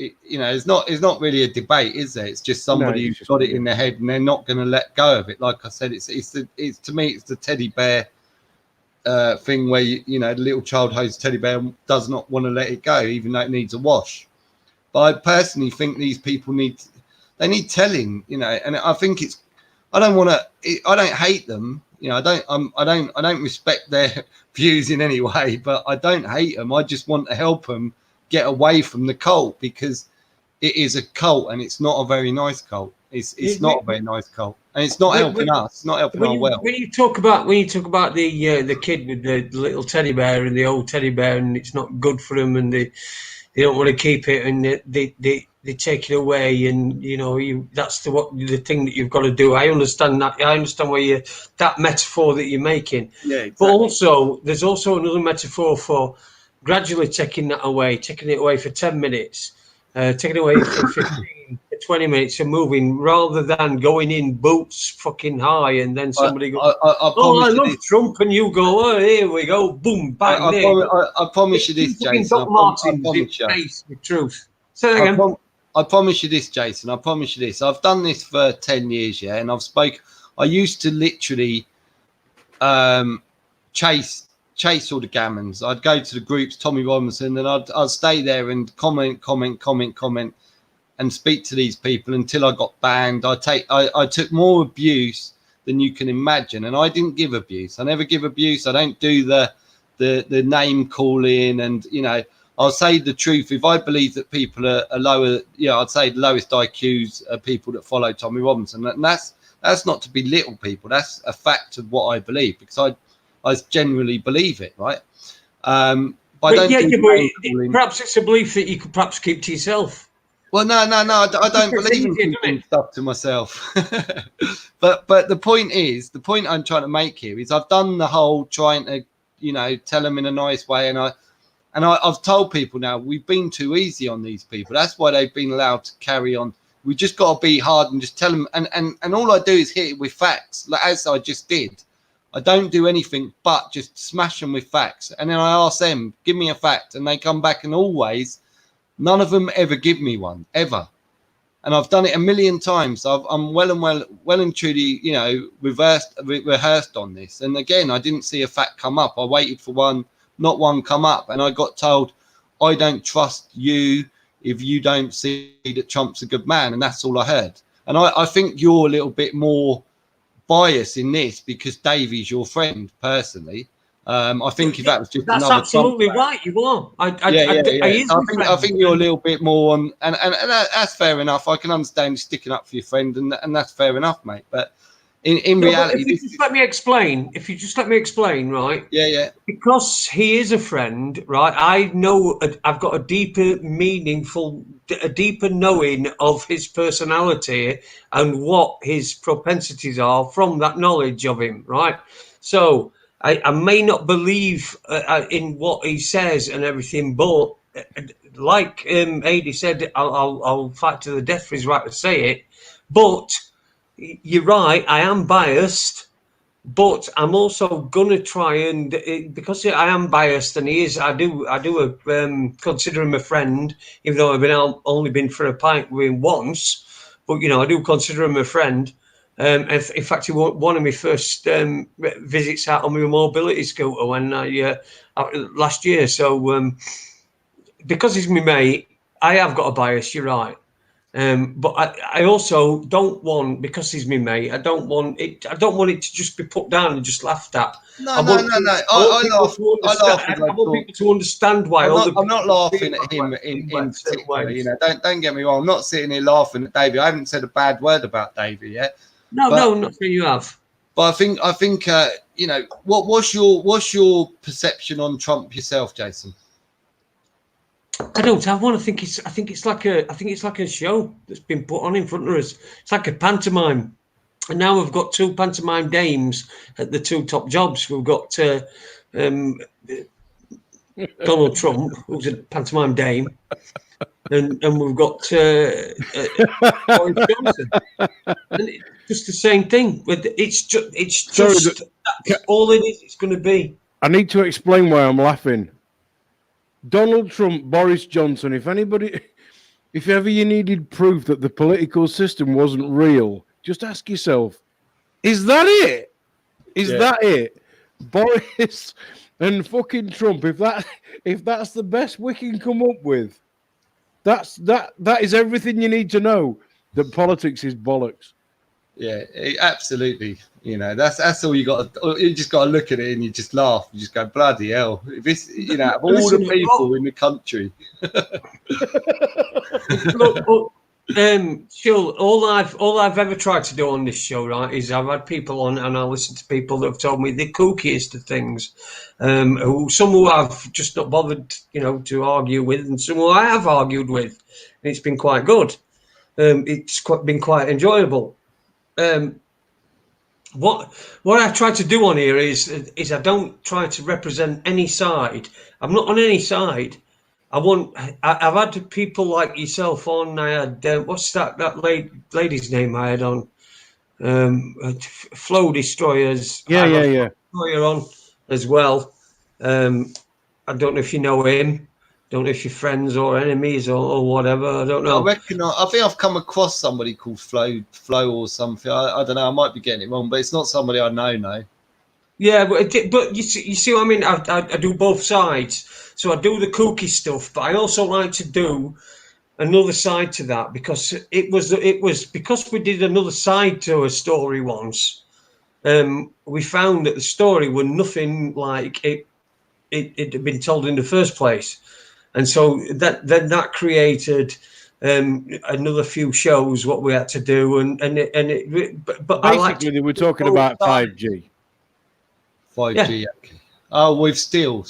not really a debate, is there? It's just somebody who's got it in their head and they're not going to let go of it. Like I said, it's to me it's the teddy bear thing where the little child whose teddy bear does not want to let it go, even though it needs a wash. But I personally think these people need telling, and I think I don't hate them, I don't respect their views in any way, but I don't hate them. I just want to help them get away from the cult, because it is a cult and it's not a very nice cult. It's not a very nice cult, and it's not helping us. It's not helping our well. When you talk about the kid with the little teddy bear and the old teddy bear, and it's not good for them, and they don't want to keep it, and they take it away, and that's the thing that you've got to do. I understand that. I understand where that metaphor that you're making. Yeah, exactly. But also, there's also another metaphor for gradually taking it away for 10 minutes, taking it away for 15, 20 minutes and moving, rather than going in boots fucking high and then somebody goes, I love Trump, and you go, oh, here we go, boom, bang. I promise you this, Jason. I promise you. With truth. Say that again. I promise you this, Jason. I promise you this. I've done this for 10 years, yeah, and I used to literally chase all the gammons. I'd go to the groups, Tommy Robinson, and I'd stay there and comment, and speak to these people until I got banned. I took more abuse than you can imagine, and I didn't give abuse. I never give abuse. I don't do the name calling, and I'll say the truth. If I believe that people are lower, I'd say the lowest IQs are people that follow Tommy Robinson, and that's not to belittle people. That's a fact of what I believe, because I generally believe it, right? Perhaps it's a belief that you could perhaps keep to yourself. Well, no, I don't believe in keeping stuff to myself. But the point I'm trying to make here is I've done the whole trying to you know, tell them in a nice way. And I've told people now, we've been too easy on these people. That's why they've been allowed to carry on. We just got to be hard and just tell them. And all I do is hit it with facts, like as I just did. I don't do anything but just smash them with facts. And then I ask them, give me a fact. And they come back, and always, none of them ever give me one, ever. And I've done it a million times. I'm well and truly, you know, rehearsed on this. And again, I didn't see a fact come up. I waited for one, not one come up. And I got told, I don't trust you if you don't see that Trump's a good man. And that's all I heard. And I think you're a little bit more bias in this because Davey's your friend personally. I think if that was just that's another absolutely Trump right, you are. I think you're a little bit more on, and that's fair enough. I can understand you sticking up for your friend, and that's fair enough, mate. But in reality, if you just let me explain, right? Yeah. Because he is a friend, right? I know I've got a deeper knowing of his personality and what his propensities are from that knowledge of him, right? So I may not believe in what he says and everything, but like Ade said, I'll fight to the death for his right to say it. But you're right, I am biased. But I'm also gonna try and because I am biased and he is. I do consider him a friend, even though I've only been for a pint with him once. But you know, I do consider him a friend. In fact, he was one of my first visits out on my mobility scooter when last year. So because he's my mate, I have got a bias. You're right. But I also don't want, because he's my mate, I don't want it to just be put down and just laughed at. I want people to understand why. I'm not laughing at him in particular. You know, don't get me wrong. I'm not sitting here laughing at Davey. I haven't said a bad word about Davey yet. No, not saying you have. But I think you know, what's your perception on Trump yourself, Jason? I don't have one. I think it's like a show that's been put on in front of us. It's like a pantomime. And now we've got two pantomime dames at the two top jobs. We've got Donald Trump, who's a pantomime dame, and we've got Boris Johnson. And it's just the same thing. It's just all it is. It's going to be. I need to explain why I'm laughing. Donald Trump, Boris Johnson, if ever you needed proof that the political system wasn't real, just ask yourself, is that it? Is that it? Boris and fucking Trump, if that's the best we can come up with, that is everything you need to know, that politics is bollocks. Yeah, absolutely. You know, that's all you got. You just got to look at it and you just laugh. You just go, bloody hell! If this, you know, of all the people in the country. Look, Phil, all I've ever tried to do on this show, right, is I've had people on and I listen to people that have told me the kookiest of things, who I've just not bothered, you know, to argue with, and some who I have argued with, and it's been quite good. It's been quite enjoyable. What I try to do on here is I don't try to represent any side. I'm not on any side. I've had people like yourself on. I had what's that lady's name I had on? Flow Destroyers. Yeah. Destroyer on as well. I don't know if you know him. Don't know if you're friends or enemies or whatever. I don't know. I think I've come across somebody called Flow or something. I don't know. I might be getting it wrong, but it's not somebody I know. No. Yeah, but you see what I mean. I do both sides. So I do the kooky stuff, but I also like to do another side to that because it was because we did another side to a story once. We found that the story was nothing like it had been told in the first place. And so that created another few shows what we had to do, but basically they were talking about 5G. 5G. Yeah. Okay. Oh, with still.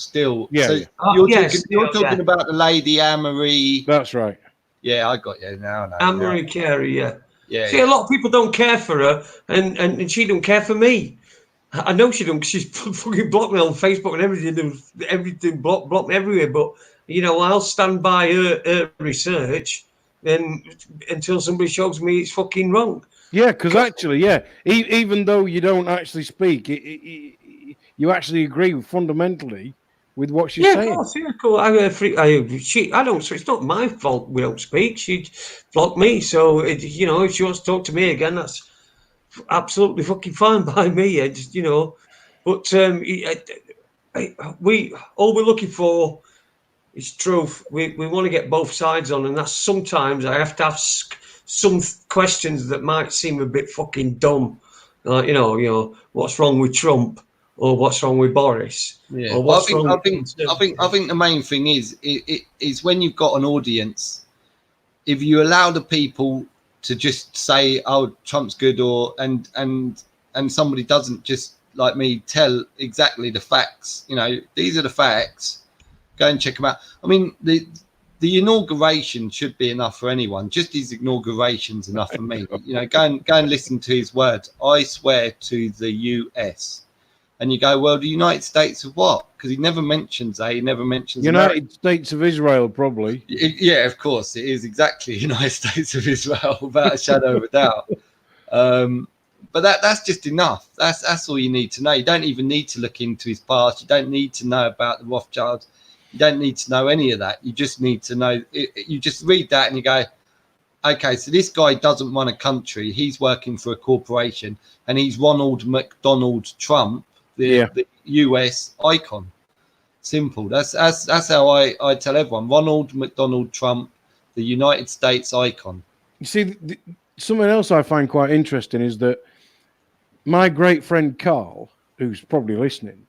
Yeah. So you're talking about the lady Anne-Marie. That's right. Yeah, I got you now. Anne-Marie Carey. Yeah. Yeah. See, a lot of people don't care for her, and she don't care for me. I know she don't, 'cause she's fucking blocked me on Facebook and everything blocked me everywhere. But I'll stand by her research, and until somebody shows me it's fucking wrong. Yeah, because actually, yeah, even though you don't actually speak, you actually agree fundamentally with what she's Yeah, of saying. course, yeah, cool. I don't. So it's not my fault we don't speak. She blocked me, so if she wants to talk to me again, that's absolutely fucking fine by me. But we all we're looking for is truth. We want to get both sides on, and that's sometimes I have to have some questions that might seem a bit fucking dumb, like what's wrong with Trump, or what's wrong with Boris, Yeah, or but what's wrong with I think the main thing is is when you've got an audience, if you allow the people to just say, "Oh, Trump's good," and somebody doesn't just like me tell exactly the facts. These are the facts. Go and check them out. I mean, the inauguration should be enough for anyone. Just his inauguration's enough for me. Go and listen to his words. I swear to the US. And you go, well, the United States of what? Because he never mentions he never mentions United America. States of Israel, probably. Yeah, of course, it is exactly United States of Israel, without a shadow of a doubt. But that's just enough. That's all you need to know. You don't even need to look into his past. You don't need to know about the Rothschilds. You don't need to know any of that. You just need to know. You just read that and you go, okay, so this guy doesn't run a country. He's working for a corporation, and he's Ronald McDonald Trump, the US icon. Simple. That's how I tell everyone. Ronald McDonald Trump, the United States icon. You see, something else I find quite interesting is that my great friend Carl, who's probably listening,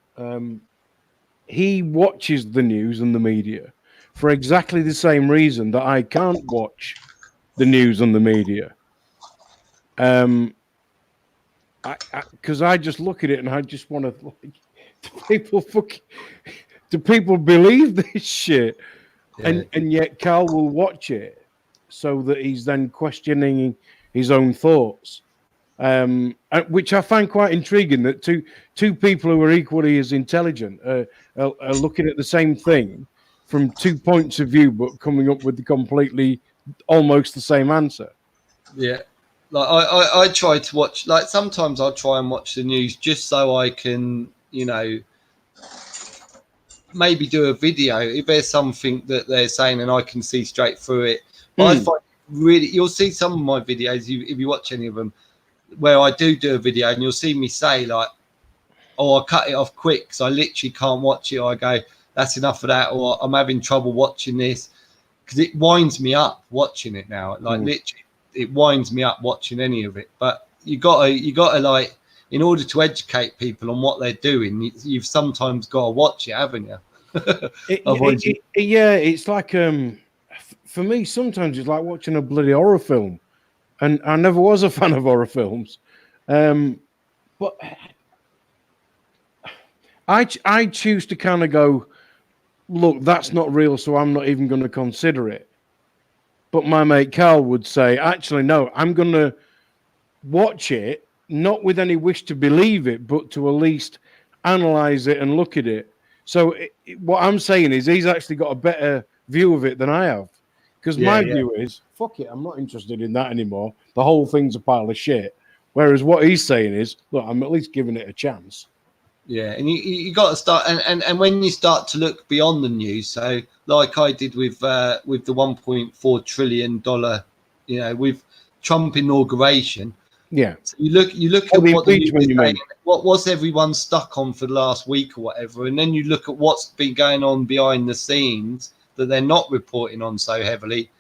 he watches the news and the media for exactly the same reason that I can't watch the news and the media. Because I just look at it and I just want to do people believe this shit? Yeah. And yet Carl will watch it so that he's then questioning his own thoughts, which I find quite intriguing. That two people who are equally as intelligent are looking at the same thing from 2 points of view, but coming up with the completely almost the same answer. Yeah. Like I try to watch, like sometimes I'll try and watch the news just so I can, maybe do a video if there's something that they're saying and I can see straight through it. I find really, you'll see some of my videos, if you watch any of them, where I do a video and you'll see me say like, oh, I cut it off quick because I literally can't watch it. Or I go, that's enough of that. Or I'm having trouble watching this because it winds me up watching it now. Like literally, it winds me up watching any of it. But you gotta like, in order to educate people on what they're doing, you've sometimes got to watch it, haven't you? Yeah, it's like for me, sometimes it's like watching a bloody horror film, and I never was a fan of horror films, but I choose to kind of go, look, that's not real, so I'm not even going to consider it. But my mate Carl would say, actually, no, I'm going to watch it, not with any wish to believe it, but to at least analyze it and look at it. So what I'm saying is he's actually got a better view of it than I have. Because my view is, fuck it, I'm not interested in that anymore. The whole thing's a pile of shit. Whereas what he's saying is, look, I'm at least giving it a chance. Yeah, and you got to start, and when you start to look beyond the news, so like I did with the $1.4 trillion, with Trump inauguration. Yeah. So you look at what the news is saying, what was everyone stuck on for the last week or whatever, and then you look at what's been going on behind the scenes that they're not reporting on so heavily.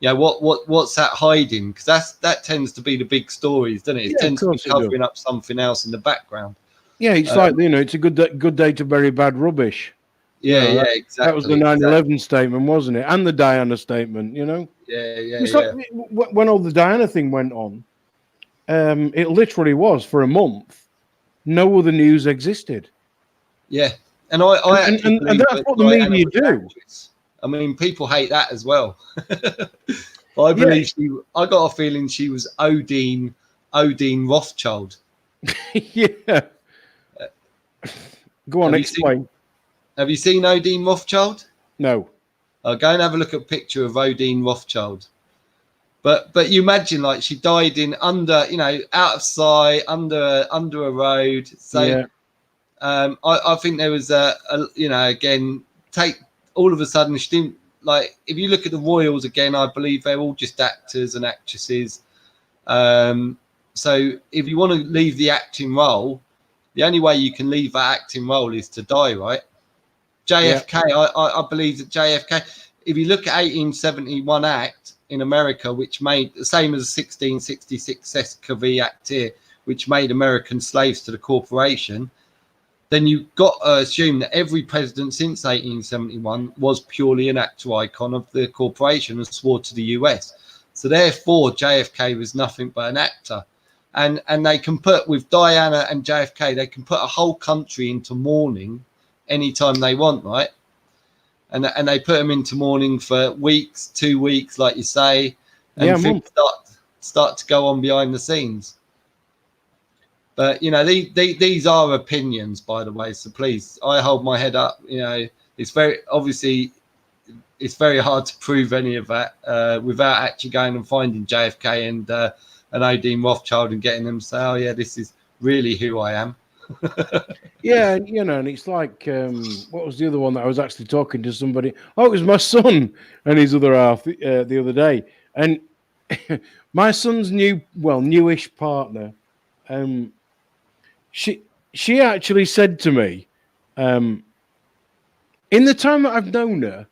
What's that hiding? Because that tends to be the big stories, doesn't it? It tends to be covering up something else in the background. Yeah, it's like, it's a good day to bury bad rubbish. Yeah, exactly. That was the 9/11 statement, wasn't it? And the Diana statement, Yeah. It's like when all the Diana thing went on, it literally was for a month. No other news existed. Yeah, and that's what the media do. I mean, people hate that as well. I believe I got a feeling she was Odine Rothschild. Yeah. Go on, explain. Have you seen Odin Rothschild? No. I'll go and have a look at a picture of Odin Rothschild. But you imagine, like, she died in under, out of sight, under a road. So Yeah. I think there was again, take all of a sudden she didn't, like, if you look at the royals again, I believe they're all just actors and actresses. So if you want to leave the acting role, the only way you can leave that acting role is to die, right? JFK, yeah. I believe that JFK, if you look at 1871 Act in America, which made the same as 1666 Seska Act here, which made American slaves to the corporation, then you've got to assume that every president since 1871 was purely an actor icon of the corporation and swore to the US. So therefore, JFK was nothing but an actor. And they can put, with Diana and JFK, they can put a whole country into mourning anytime they want, right? And they put them into mourning for weeks, 2 weeks, like you say, and things start to go on behind the scenes. But these are opinions, by the way. So please, I hold my head up. It's very hard to prove any of that without actually going and finding JFK and Odin Rothschild and getting them to say, "Oh yeah, this is really who I am." Yeah, and it's like, what was the other one that I was actually talking to somebody? Oh, it was my son and his other half the other day. And my son's newish partner, she actually said to me, in the time that I've known her,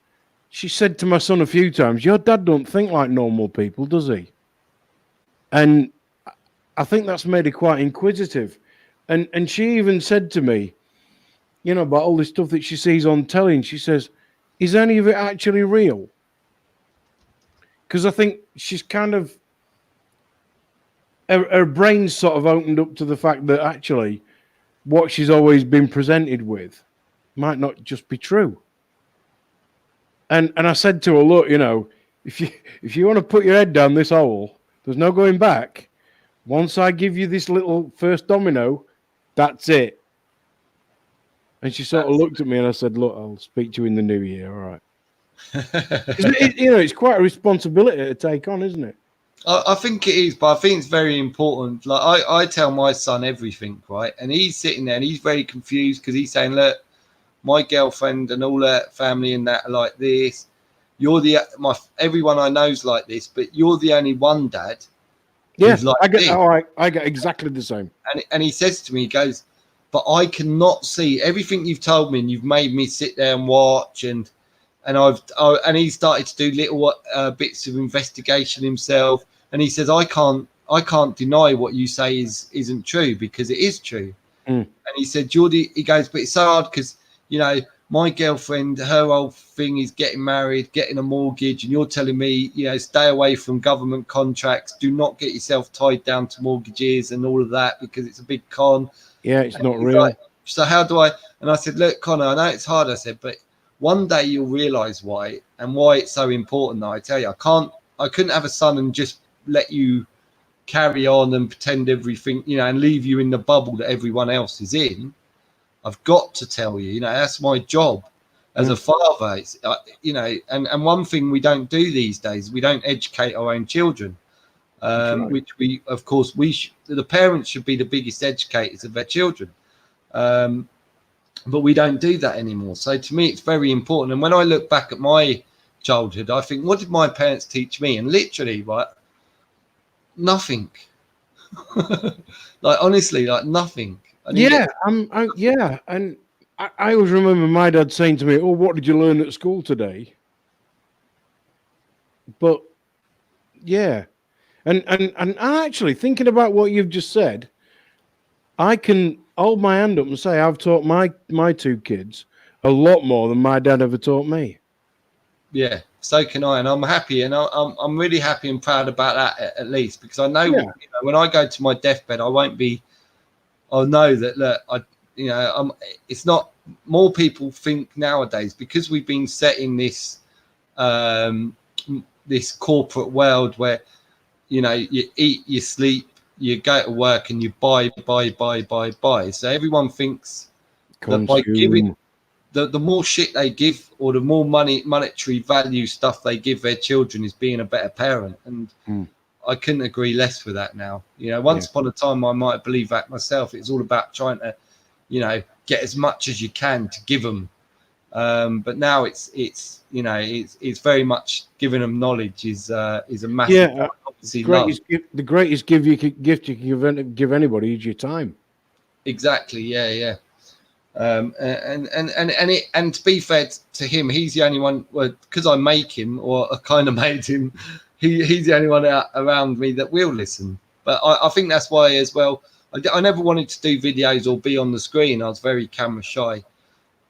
she said to my son a few times, "Your dad don't think like normal people, does he?" And I think that's made her quite inquisitive. And she even said to me, about all this stuff that she sees on telly, and she says, "Is any of it actually real?" Because I think she's kind of, her brain's sort of opened up to the fact that actually what she's always been presented with might not just be true. And I said to her, "Look, if you want to put your head down this hole, there's no going back. Once I give you this little first domino, that's it." And she sort of looked at me and I said, "Look, I'll speak to you in the new year, all right?" It's quite a responsibility to take on, isn't it? I think it is, but I think it's very important. Like I tell my son everything, right? And he's sitting there and he's very confused because he's saying, "Look, my girlfriend and all her family and that are like this. Everyone I know's like this, but you're the only one, Dad." Yeah, like I get exactly the same. And he says to me, he goes, "But I cannot see everything you've told me, and you've made me sit there and watch." And he started to do little bits of investigation himself. And he says, I can't deny what you say isn't true, because it is true." And he said, "Geordie," he goes, "but it's so hard because, my girlfriend, her whole thing is getting married, getting a mortgage, and you're telling me, stay away from government contracts, do not get yourself tied down to mortgages and all of that because it's a big con." Yeah, it's not real. Like, so how do I? And I said, "Look, Connor, I know it's hard." I said, "But one day you'll realise why, and why it's so important." I tell you, I couldn't have a son and just let you carry on and pretend everything, and leave you in the bubble that everyone else is in. I've got to tell you, that's my job as a father. It's, and one thing we don't do these days, we don't educate our own children, right. Which we, of course, the parents should be the biggest educators of their children. But we don't do that anymore. So to me, it's very important. And when I look back at my childhood, I think, what did my parents teach me? And literally, right, nothing. Like, honestly, like nothing. Yeah, and I always remember my dad saying to me, "Oh, what did you learn at school today?" But yeah, and actually thinking about what you've just said, I can hold my hand up and say I've taught my two kids a lot more than my dad ever taught me. Yeah, so can I, and I'm happy, and I'm really happy and proud about that at least, because I know, when I go to my deathbed, I'll know that, look, it's not, more people think nowadays, because we've been set in this this corporate world where, you eat, you sleep, you go to work, and you buy. So everyone thinks that by giving the more shit they give, or the more monetary value stuff they give their children, is being a better parent. And I couldn't agree less with that now. You know, once upon a time, I might believe that myself. It's all about trying to, you know, get as much as you can to give them. But now it's you know, it's very much giving them knowledge is a massive part, obviously, the greatest gift you can give anybody is your time. Exactly. Yeah. And to be fair to him, he's the only one, because I make him, or I kind of made him. He's the only one around me that will listen. But I think that's why as well. I never wanted to do videos or be on the screen. I was very camera shy.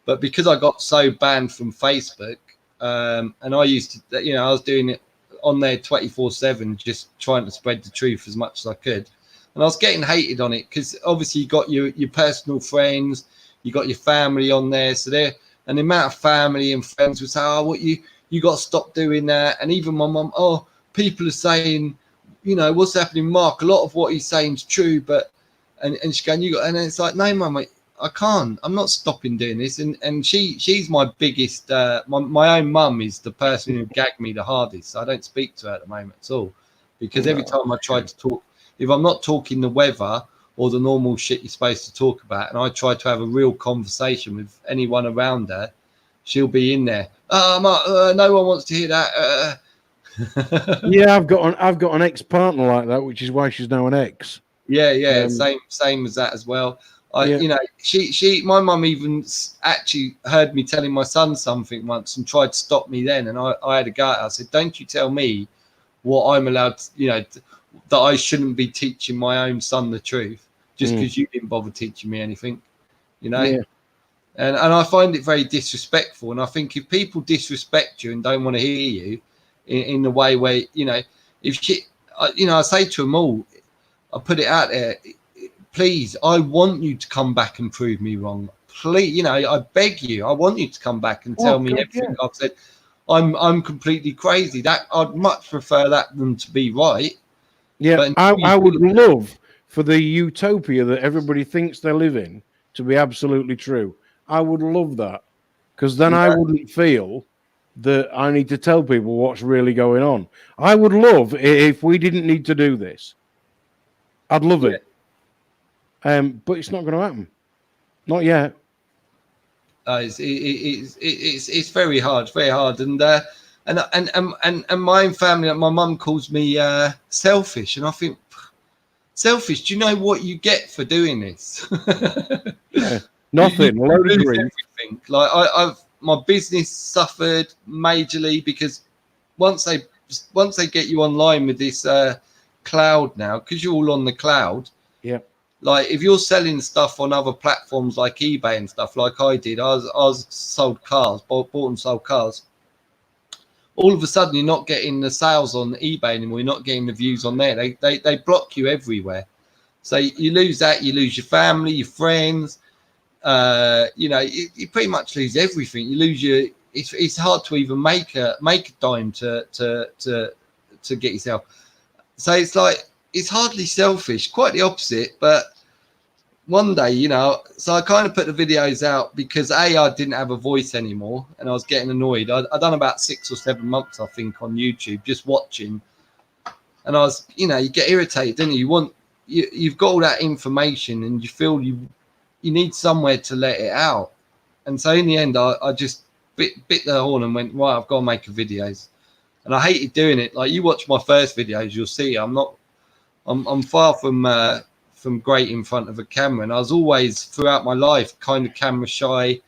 But because I got so banned from Facebook, and I used to, you know, I was doing it on there 24/7, just trying to spread the truth as much as I could. And I was getting hated on it because obviously you got your personal friends, you got your family on there. So there, and the amount of family and friends would say, "Oh, what you got to stop doing that." And even my mum, "Oh, people are saying, you know, what's happening, Mark? A lot of what he's saying is true, but," and she's going, "You got," and it's like, "No, mum, I can't. I'm not stopping doing this." And she's my biggest. My own mum is the person who gagged me the hardest. So I don't speak to her at the moment at all, because every time I try to talk, if I'm not talking the weather or the normal shit you're supposed to talk about, and I try to have a real conversation with anyone around her, she'll be in there. No one wants to hear that. Yeah, I've got an ex-partner like that, which is why she's now an ex. Yeah. Same as that as well. You know, my mum even actually heard me telling my son something once and tried to stop me then, and I had a go at her. I said, "Don't you tell me what I'm allowed to, you know, that I shouldn't be teaching my own son the truth just because you didn't bother teaching me anything," you know. And I find it very disrespectful. And I think if people disrespect you and don't want to hear you in the way where, you know, I say to them all, I put it out there, please, I want you to come back and prove me wrong. Please, you know, I beg you, I want you to come back and tell me everything I've said. I'm completely crazy. That I'd much prefer that than to be right. Yeah, but I would love for the utopia that everybody thinks they live in to be absolutely true. I would love that, because then I wouldn't feel that I need to tell people what's really going on. I would love if we didn't need to do this. I'd love it. But it's not going to happen. Not yet. It's very hard, and my own family, my mum calls me selfish, and I think, selfish? Do you know what you get for doing this? Nothing. You lose everything. Like my business suffered majorly because once they get you online with this cloud now, because you're all on the cloud. Yeah. Like if you're selling stuff on other platforms like eBay and stuff, like I did, I was sold cars, bought and sold cars. All of a sudden, you're not getting the sales on eBay anymore. You're not getting the views on there. They block you everywhere. So you lose that. You lose your family, your friends. You know, you pretty much lose everything. You lose your. It's hard to even make a dime to get yourself. So it's like, it's hardly selfish, quite the opposite. But one day, you know, so I kind of put the videos out because I didn't have a voice anymore, and I was getting annoyed. I'd done about 6 or 7 months, I think, on YouTube just watching, and I was, you know, you get irritated, don't you? You've got all that information, and you feel you need somewhere to let it out. And so in the end, I just bit the horn and went, right, I've got to make a videos. And I hated doing it. Like, you watch my first videos, you'll see I'm far from great in front of a camera, and I was always throughout my life kind of camera shy.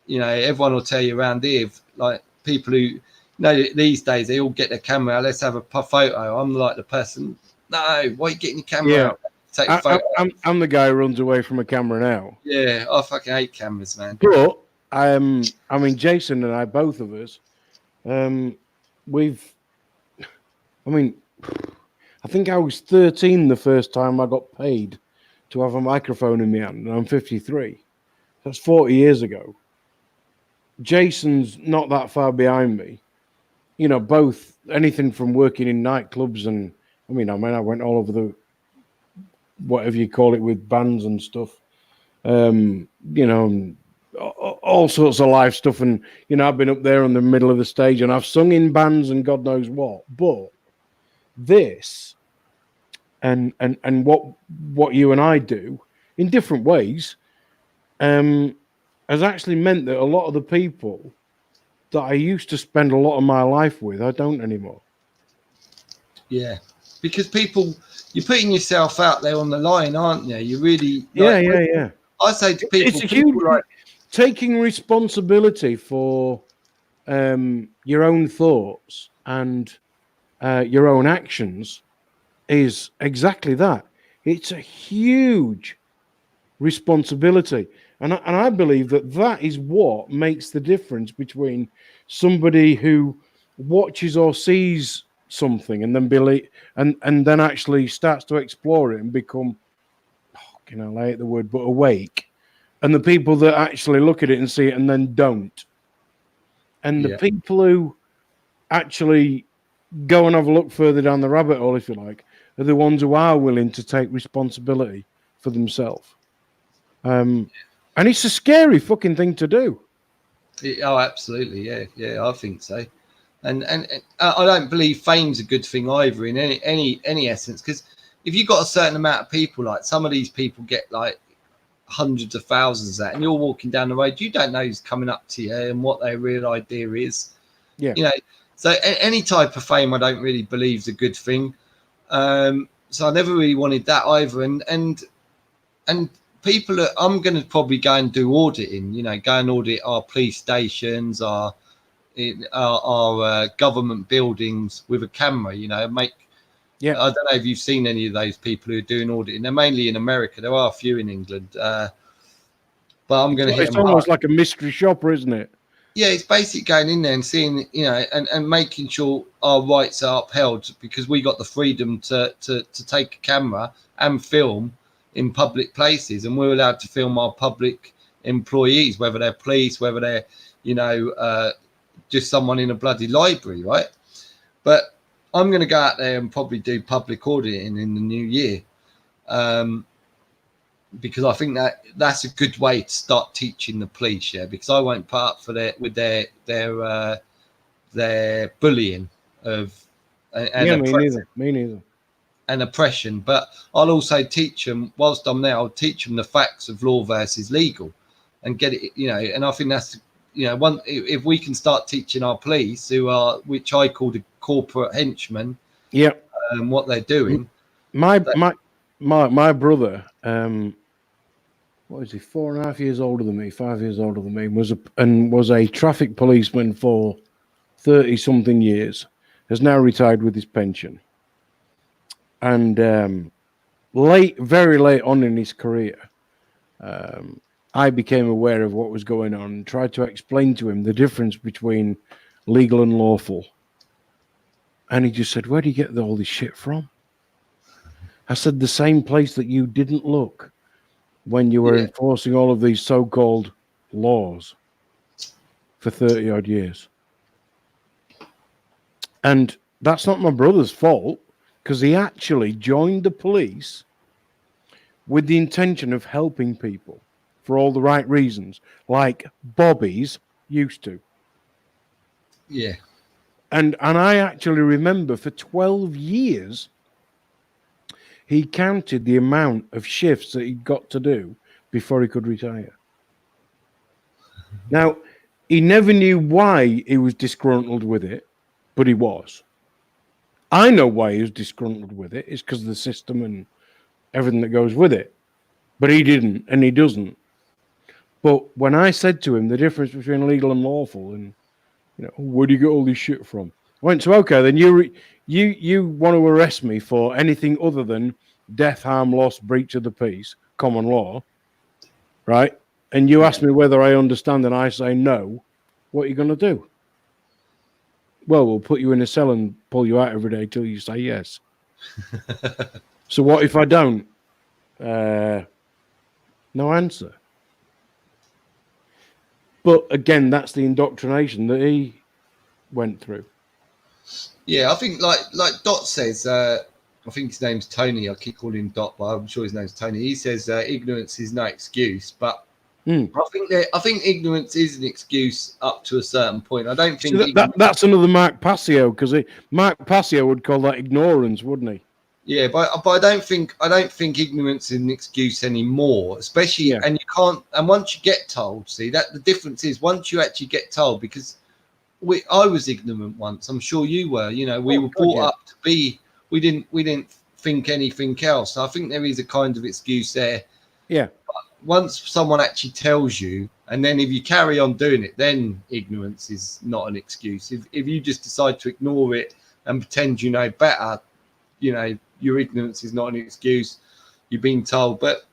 You know, everyone will tell you around here, like people who, you know, these days they all get their camera out, let's have a photo. I'm like the person, no, why are you getting your camera out? Take a photo. I'm the guy who runs away from a camera now. Yeah, I fucking hate cameras, man. But I mean, Jason and I, both of us, I think I was 13 the first time I got paid to have a microphone in my hand, and I'm 53. That's 40 years ago. Jason's not that far behind me. You know, both, anything from working in nightclubs and, I went all over the, whatever you call it, with bands and stuff. you know, all sorts of live stuff. And, you know, I've been up there in the middle of the stage and I've sung in bands and God knows what. But this and what you and I do in different ways has actually meant that a lot of the people that I used to spend a lot of my life with, I don't anymore. Yeah, because people, you're putting yourself out there on the line, aren't you? You really, Yeah. I say to people, It's a huge taking responsibility for your own thoughts and your own actions is exactly that. It's a huge responsibility, and I believe that is what makes the difference between somebody who watches or sees something and then believe and then actually starts to explore it and become, you know, I hate the word, but awake, and the people that actually look at it and see it and then don't. And the people who actually go and have a look further down the rabbit hole, if you like, are the ones who are willing to take responsibility for themselves. And it's a scary fucking thing to do. Oh, absolutely, yeah, I think so. And I don't believe fame's a good thing either in any essence, because if you've got a certain amount of people, like some of these people get like hundreds of thousands of that, and you're walking down the road, you don't know who's coming up to you and what their real idea is. Yeah, you know. So any type of fame, I don't really believe is a good thing. So I never really wanted that either. And people are, I'm going to probably go and do auditing. You know, go and audit our police stations, our government buildings with a camera. You know, make. Yeah. I don't know if you've seen any of those people who are doing auditing. They're mainly in America. There are a few in England. But I'm going to hit. It's almost like a mystery shopper, isn't it? Yeah, it's basically going in there and seeing, you know, and making sure our rights are upheld, because we got the freedom to take a camera and film in public places, and we're allowed to film our public employees, whether they're police, whether they're, you know, just someone in a bloody library, right? But I'm going to go out there and probably do public auditing in the new year. Because I think that's a good way to start teaching the police, yeah. Because I won't put up for their bullying of and me neither. And oppression. But I'll also teach them, whilst I'm there, I'll teach them the facts of law versus legal, and get it, you know. And I think that's, you know, if we can start teaching our police, who are, which I call the corporate henchmen, what they're doing. My brother, what is he? 4.5 years older than me, 5 years older than me, was a traffic policeman for 30-something years. Has now retired with his pension. And very late on in his career, I became aware of what was going on and tried to explain to him the difference between legal and lawful. And he just said, "Where do you get all this shit from?" I said, "The same place that you didn't look when you were enforcing all of these so-called laws for 30-odd years." And that's not my brother's fault, because he actually joined the police with the intention of helping people for all the right reasons, like Bobby's used to. Yeah. And I actually remember for 12 years, he counted the amount of shifts that he got to do before he could retire. Now, he never knew why he was disgruntled with it, but he was. I know why he was disgruntled with it. It's because of the system and everything that goes with it. But he didn't, and he doesn't. But when I said to him the difference between legal and lawful, and, you know, where do you get all this shit from? I went, so okay, then you want to arrest me for anything other than death, harm, loss, breach of the peace, common law, right? And you ask me whether I understand, and I say no. What are you going to do? Well, we'll put you in a cell and pull you out every day till you say yes. So what if I don't? No answer. But again, that's the indoctrination that he went through. Yeah, I think like Dot says, I think his name's Tony. I keep calling him Dot, but I'm sure his name's Tony. He says ignorance is no excuse, but I think ignorance is an excuse up to a certain point. I don't think So that's another Mark Passio, because Mark Passio would call that ignorance, wouldn't he? Yeah, but I don't think ignorance is an excuse anymore, especially and you can't. And once you get told, see that the difference is once you actually get told, because I was ignorant once. I'm sure you were. You know, we were brought up to be. We didn't think anything else. I think there is a kind of excuse there. Yeah. But once someone actually tells you, and then if you carry on doing it, then ignorance is not an excuse. If you just decide to ignore it and pretend you know better, you know, your ignorance is not an excuse. You've been told. But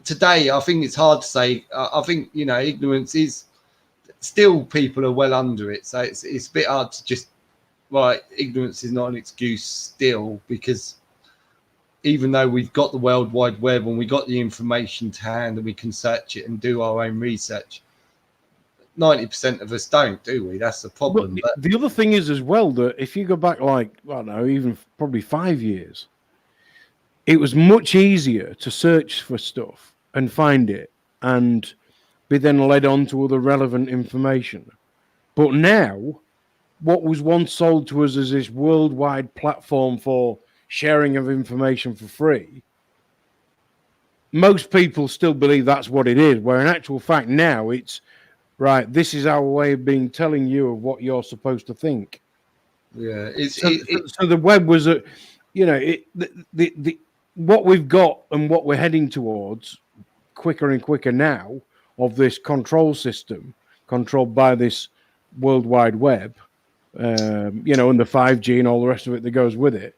today, I think it's hard to say. I think, you know, ignorance is still, people are well under it. So it's a bit hard to just, right, ignorance is not an excuse still, because even though we've got the World Wide Web and we got the information to hand and we can search it and do our own research, 90% of us don't, do we? That's the problem. But the other thing is as well that if you go back, like, I don't know, even probably 5 years, it was much easier to search for stuff and find it and be then led on to other relevant information. But now, what was once sold to us as this worldwide platform for sharing of information for free, most people still believe that's what it is, where in actual fact now it's, right, this is our way of telling you of what you're supposed to think. Yeah. So the web was what we've got and what we're heading towards quicker and quicker now of this control system controlled by this World Wide Web, and the 5G and all the rest of it that goes with it.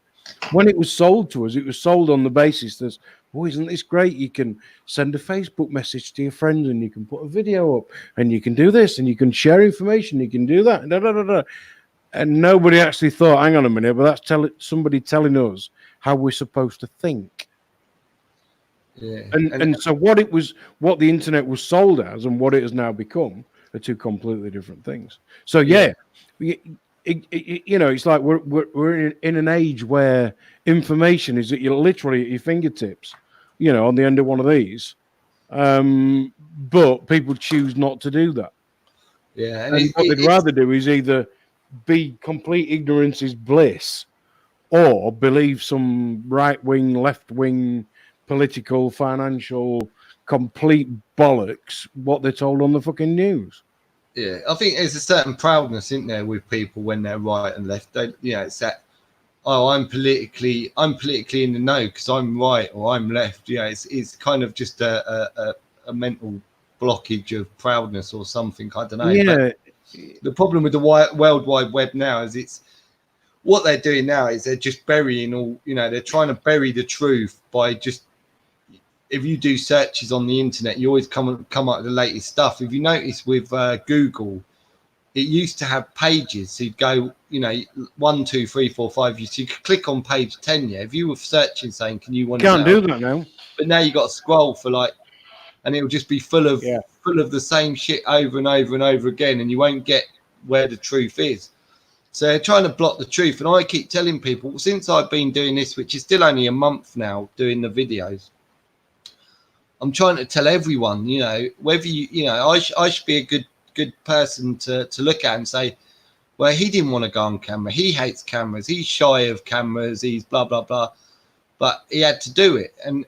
When it was sold to us, it was sold on the basis that, oh, isn't this great? You can send a Facebook message to your friends and you can put a video up and you can do this and you can share information. You can do that. Da, da, da, da. And nobody actually thought, hang on a minute, but that's somebody telling us how we're supposed to think. Yeah. And so what the internet was sold as and what it has now become are two completely different things. So it's like we're in an age where information is literally at your fingertips, on the end of one of these. But people choose not to do that. Yeah. And what they'd rather do is either be complete ignorance is bliss, or believe some right-wing, left-wing, political, financial, complete bollocks what they're told on the fucking news. Yeah, I think there's a certain proudness, isn't there, with people when they're right and left. It's that, oh, I'm politically in the know because I'm right or I'm left. Yeah, it's kind of just a mental blockage of proudness or something. I don't know. Yeah. But the problem with the World Wide Web now is what they're doing now is they're just burying all. They're trying to bury the truth by just. If you do searches on the internet, you always come up with the latest stuff. If you notice with Google, it used to have pages. So you'd go, 1, 2, 3, 4, 5. So you could click on page 10. Yeah, if you were searching saying, "Can you want?" Can't do that now. But now you got to scroll for and it'll just be full of the same shit over and over and over again, and you won't get where the truth is. So they're trying to block the truth. And I keep telling people since I've been doing this, which is still only a month now, doing the videos. I'm trying to tell everyone, whether I should be a good person to look at and say, well, he didn't want to go on camera. He hates cameras. He's shy of cameras. He's blah, blah, blah. But he had to do it. And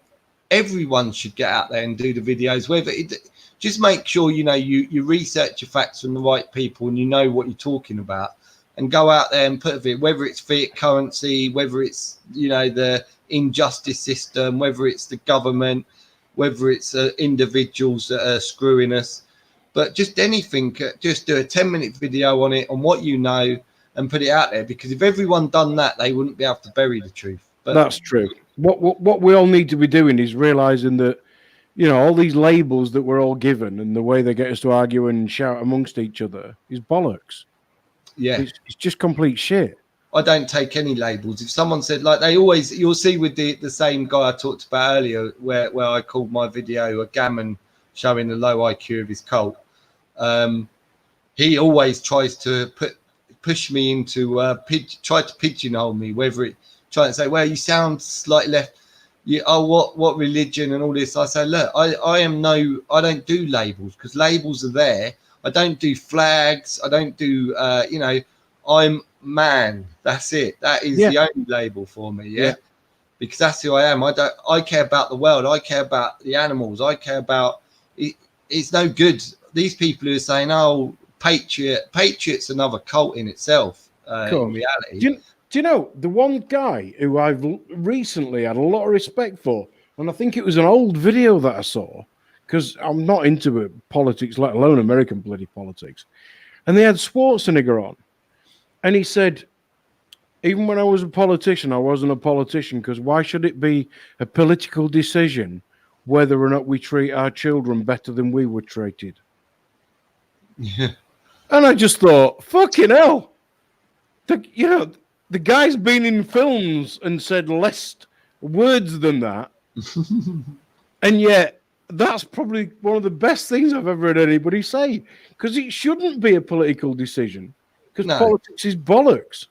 everyone should get out there and do the videos. Just make sure, you research your facts from the right people and you know what you're talking about. And go out there and put a video, whether it's fiat currency, whether it's, the injustice system, whether it's the government, whether it's individuals that are screwing us, but just anything, just do a 10-minute video on it, on what you know, and put it out there. Because if everyone done that, they wouldn't be able to bury the truth. But that's true. What we all need to be doing is realizing that, all these labels that we're all given and the way they get us to argue and shout amongst each other is bollocks. Yeah, it's just complete shit. I don't take any labels. If someone said, like they always, you'll see with the same guy I talked about earlier, where I called my video a gammon showing the low IQ of his cult. He always tries to push me into try to pigeonhole me, whether it, trying to say, well, you sound slightly left. What religion and all this. I say, look, I don't do labels, because labels are there. I don't do flags. I don't do, I'm man. That's it. That is the only label for me. Yeah. Because that's who I am. I care about the world. I care about the animals. I care about it. It's no good. These people who are saying, oh, patriot's another cult in itself, in reality. Do you know the one guy who I've recently had a lot of respect for, and I think it was an old video that I saw, because I'm not into politics, let alone American bloody politics, and they had Schwarzenegger on, and he said, even when I was a politician, I wasn't a politician, because why should it be a political decision whether or not we treat our children better than we were treated? Yeah. And I just thought, fucking hell. The guy's been in films and said less words than that. And yet, that's probably one of the best things I've ever heard anybody say. Because it shouldn't be a political decision. Because politics is bollocks.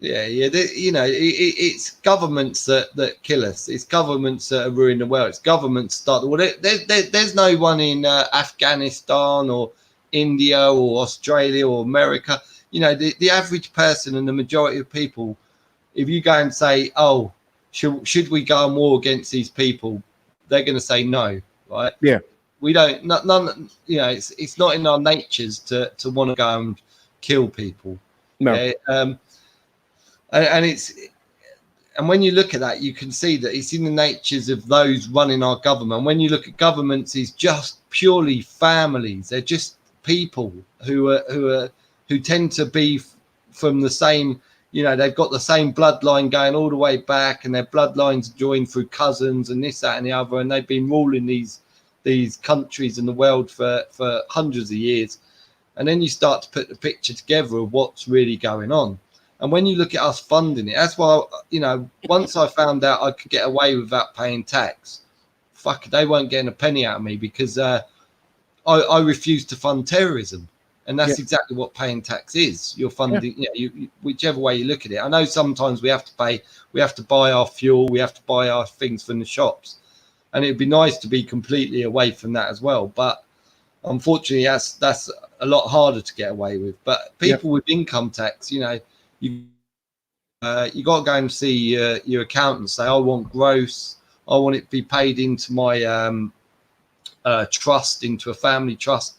Yeah. It's governments that kill us. It's governments that ruin the world. It's governments start the world. There's no one in Afghanistan or India or Australia or America. The average person and the majority of people, if you go and say, oh, should we go on war against these people, they're going to say no, right? Yeah. We don't, none, it's not in our natures to want to go and kill people. No. And when you look at that, you can see that it's in the natures of those running our government. When you look at governments, it's just purely families. They're just people who tend to be from the same, they've got the same bloodline going all the way back, and their bloodlines joined through cousins and this, that, and the other, and they've been ruling these countries in the world for hundreds of years. And then you start to put the picture together of what's really going on. And when you look at us funding it, that's why, once I found out I could get away without paying tax, fuck, they weren't getting a penny out of me, because I refuse to fund terrorism. And that's exactly what paying tax is. You're funding, you whichever way you look at it. I know sometimes we have to pay, we have to buy our fuel, we have to buy our things from the shops. And it'd be nice to be completely away from that as well. But unfortunately, that's a lot harder to get away with. But people with income tax, you got to go and see your accountant and say, I want gross, I want it to be paid into my trust, into a family trust,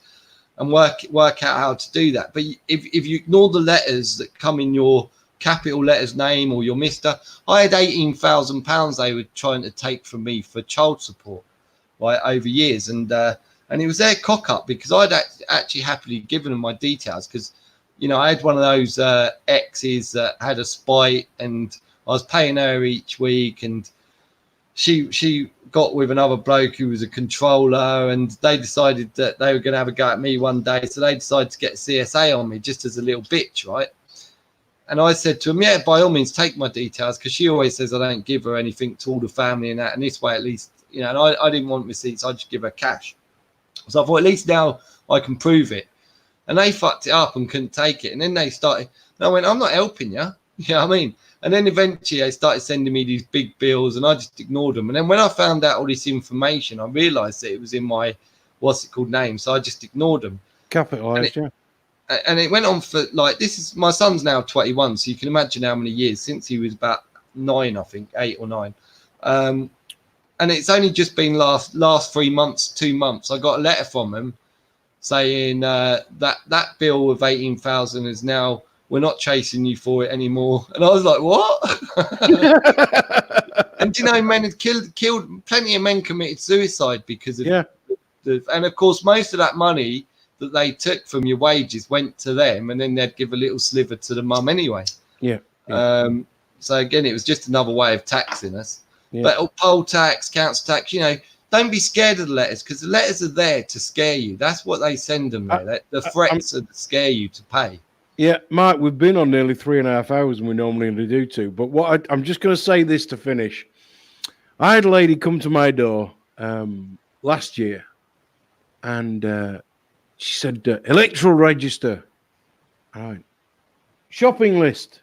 and work out how to do that. But if you ignore the letters that come in your capital letters name or your Mr. I had £18,000 they were trying to take from me for child support, right, over years. And it was their cock up, because I'd actually happily given them my details, because, I had one of those exes that had a spite, and I was paying her each week, and she got with another bloke who was a controller, and they decided that they were going to have a go at me one day. So they decided to get CSA on me just as a little bitch, right? And I said to him, yeah, by all means, take my details, because she always says I don't give her anything to all the family and that. And this way, at least, and I didn't want receipts. I just give her cash. So I thought, at least now I can prove it. And they fucked it up and couldn't take it. And then they started, and I went, I'm not helping you. You know what I mean? And then eventually they started sending me these big bills, and I just ignored them. And then when I found out all this information, I realised that it was in my, name. So I just ignored them. Capitalised, yeah. And it went on for my son's now 21. So you can imagine how many years since he was about 9, I think, 8 or 9. And it's only just been last 3 months, 2 months. I got a letter from him saying that bill of 18,000 is now, we're not chasing you for it anymore. And I was like, what? And men had killed plenty of men committed suicide because of and of course most of that money that they took from your wages went to them, and then they'd give a little sliver to the mum anyway. So again, it was just another way of taxing us. But poll tax, council tax, don't be scared of the letters, because the letters are there to scare you. That's what they send them there. The threats are to scare you to pay. Yeah, Mark, we've been on nearly 3.5 hours, and we normally only do 2. But I'm just going to say this to finish. I had a lady come to my door last year, and she said, electoral register. All right. Shopping list.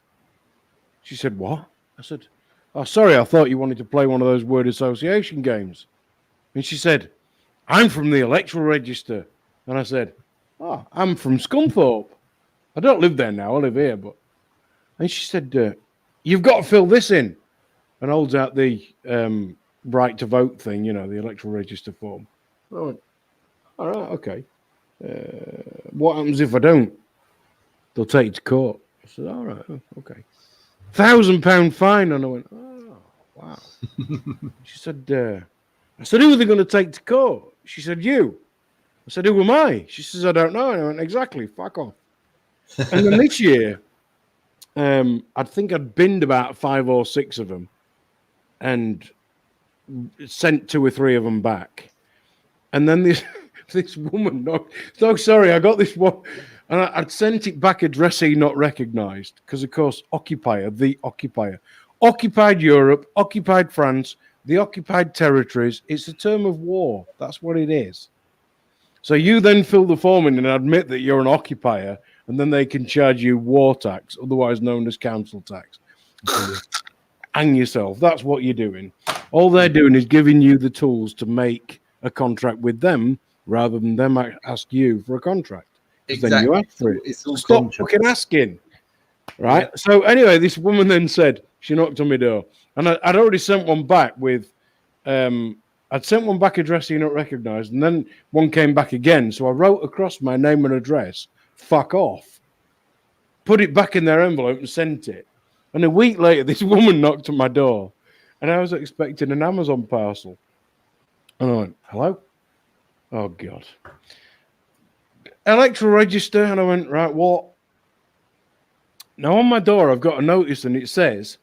She said, what? I said, oh, sorry, I thought you wanted to play one of those word association games. And she said, I'm from the Electoral Register. And I said, oh, I'm from Scunthorpe. I don't live there now, I live here. And she said, you've got to fill this in. And holds out the right to vote thing, the Electoral Register form. I went, all right, okay. What happens if I don't? They'll take you to court. I said, all right, okay. £1,000 fine. And I went, oh, wow. She said, I said, who are they going to take to court? She said, you. I said, who am I? She says, I don't know. And I went, exactly, fuck off. And then this year, I think I'd binned about 5 or 6 of them and sent 2 or 3 of them back. And then this woman, no, sorry, I got this one. And I'd sent it back addressee not recognised because, of course, occupier, the occupier. Occupied Europe, occupied France, the occupied territories. It's a term of war. That's what it is. So you then fill the form in and admit that you're an occupier, and then they can charge you war tax, otherwise known as council tax. Hang yourself. That's what you're doing. All they're doing is giving you the tools to make a contract with them rather than them ask you for a contract. Exactly. Then you ask for it. It's all Stop fucking asking. Right? Yeah. So anyway, this woman then said, she knocked on my door. And I'd already sent one back with, I'd sent one back address you not recognised, and then one came back again. So I wrote across my name and address, fuck off, put it back in their envelope and sent it. And a week later, this woman knocked on my door, and I was expecting an Amazon parcel. And I went, hello? Oh, God. Electoral Register. And I went, right, what? Now, on my door, I've got a notice, and it says,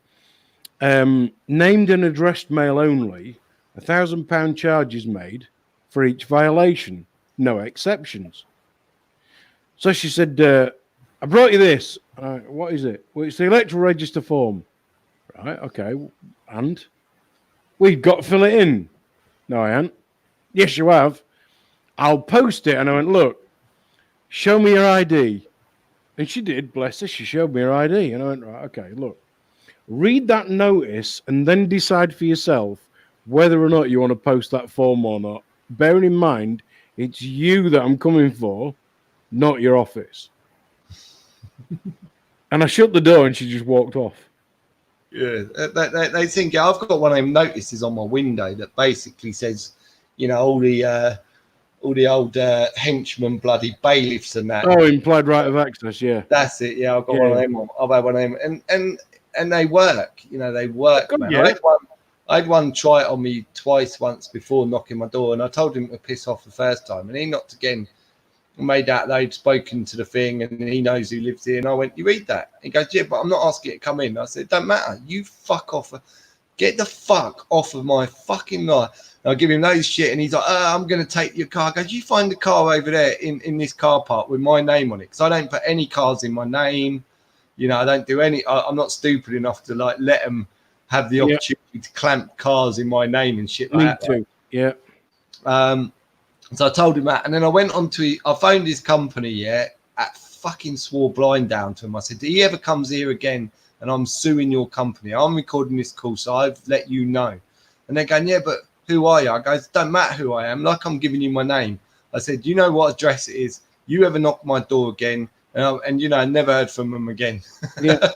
named and addressed mail only, £1,000 charge is made for each violation, no exceptions. So she said, I brought you this. What is it? Well, it's the Electoral Register form. Right, okay. And? We've got to fill it in. No, I haven't. Yes, you have. I'll post it. And I went, look, show me your ID. And she did, bless her. She showed me her ID. And I went, right, okay, look. Read that notice and then decide for yourself whether or not you want to post that form or not. Bearing in mind, it's you that I'm coming for, not your office. And I shut the door and she just walked off. Yeah, they think I've got one of them notices on my window that basically says, all the old henchmen, bloody bailiffs and that. Oh, implied right of access, yeah. That's it. Yeah, I've got one of them. I've had one of them, and they work. They work. God, man. yeah. I had one try it on me twice once before knocking my door, and I told him to piss off the first time, and he knocked again. And made out they'd spoken to the thing, and he knows who lives here. And I went, you read that? He goes, yeah, but I'm not asking it to come in. I said, don't matter. You fuck off. Get the fuck off of my fucking life. And I give him those shit, and he's like, I'm going to take your car. I go, you find the car over there in this car park with my name on it, because I don't put any cars in my name. I don't do any. I'm not stupid enough to let them have the opportunity to clamp cars in my name and shit like that. Me too. Yeah. So I told him that, and then I went on to. I phoned his company, at fucking swore blind down to him. I said, if he ever comes here again, and I'm suing your company, I'm recording this call, so I've let you know. And they're going, yeah, but who are you? I go, don't matter who I am. Like, I'm giving you my name. I said, you know what address it is. You ever knock my door again, and I never heard from them again. Yeah.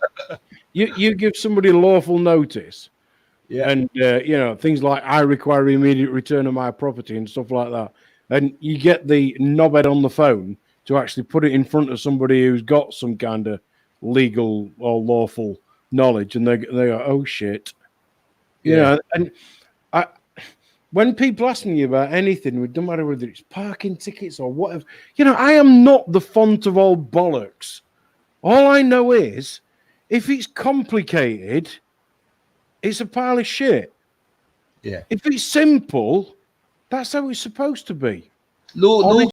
You give somebody lawful notice. Yeah. And, things like I require immediate return of my property and stuff like that. And you get the knobhead on the phone to actually put it in front of somebody who's got some kind of legal or lawful knowledge. And they go, oh, shit. And when people ask me about anything, it doesn't matter whether it's parking tickets or whatever, I am not the font of all bollocks. All I know is if it's complicated, it's a pile of shit. Yeah. If it's simple, that's how it's supposed to be. Law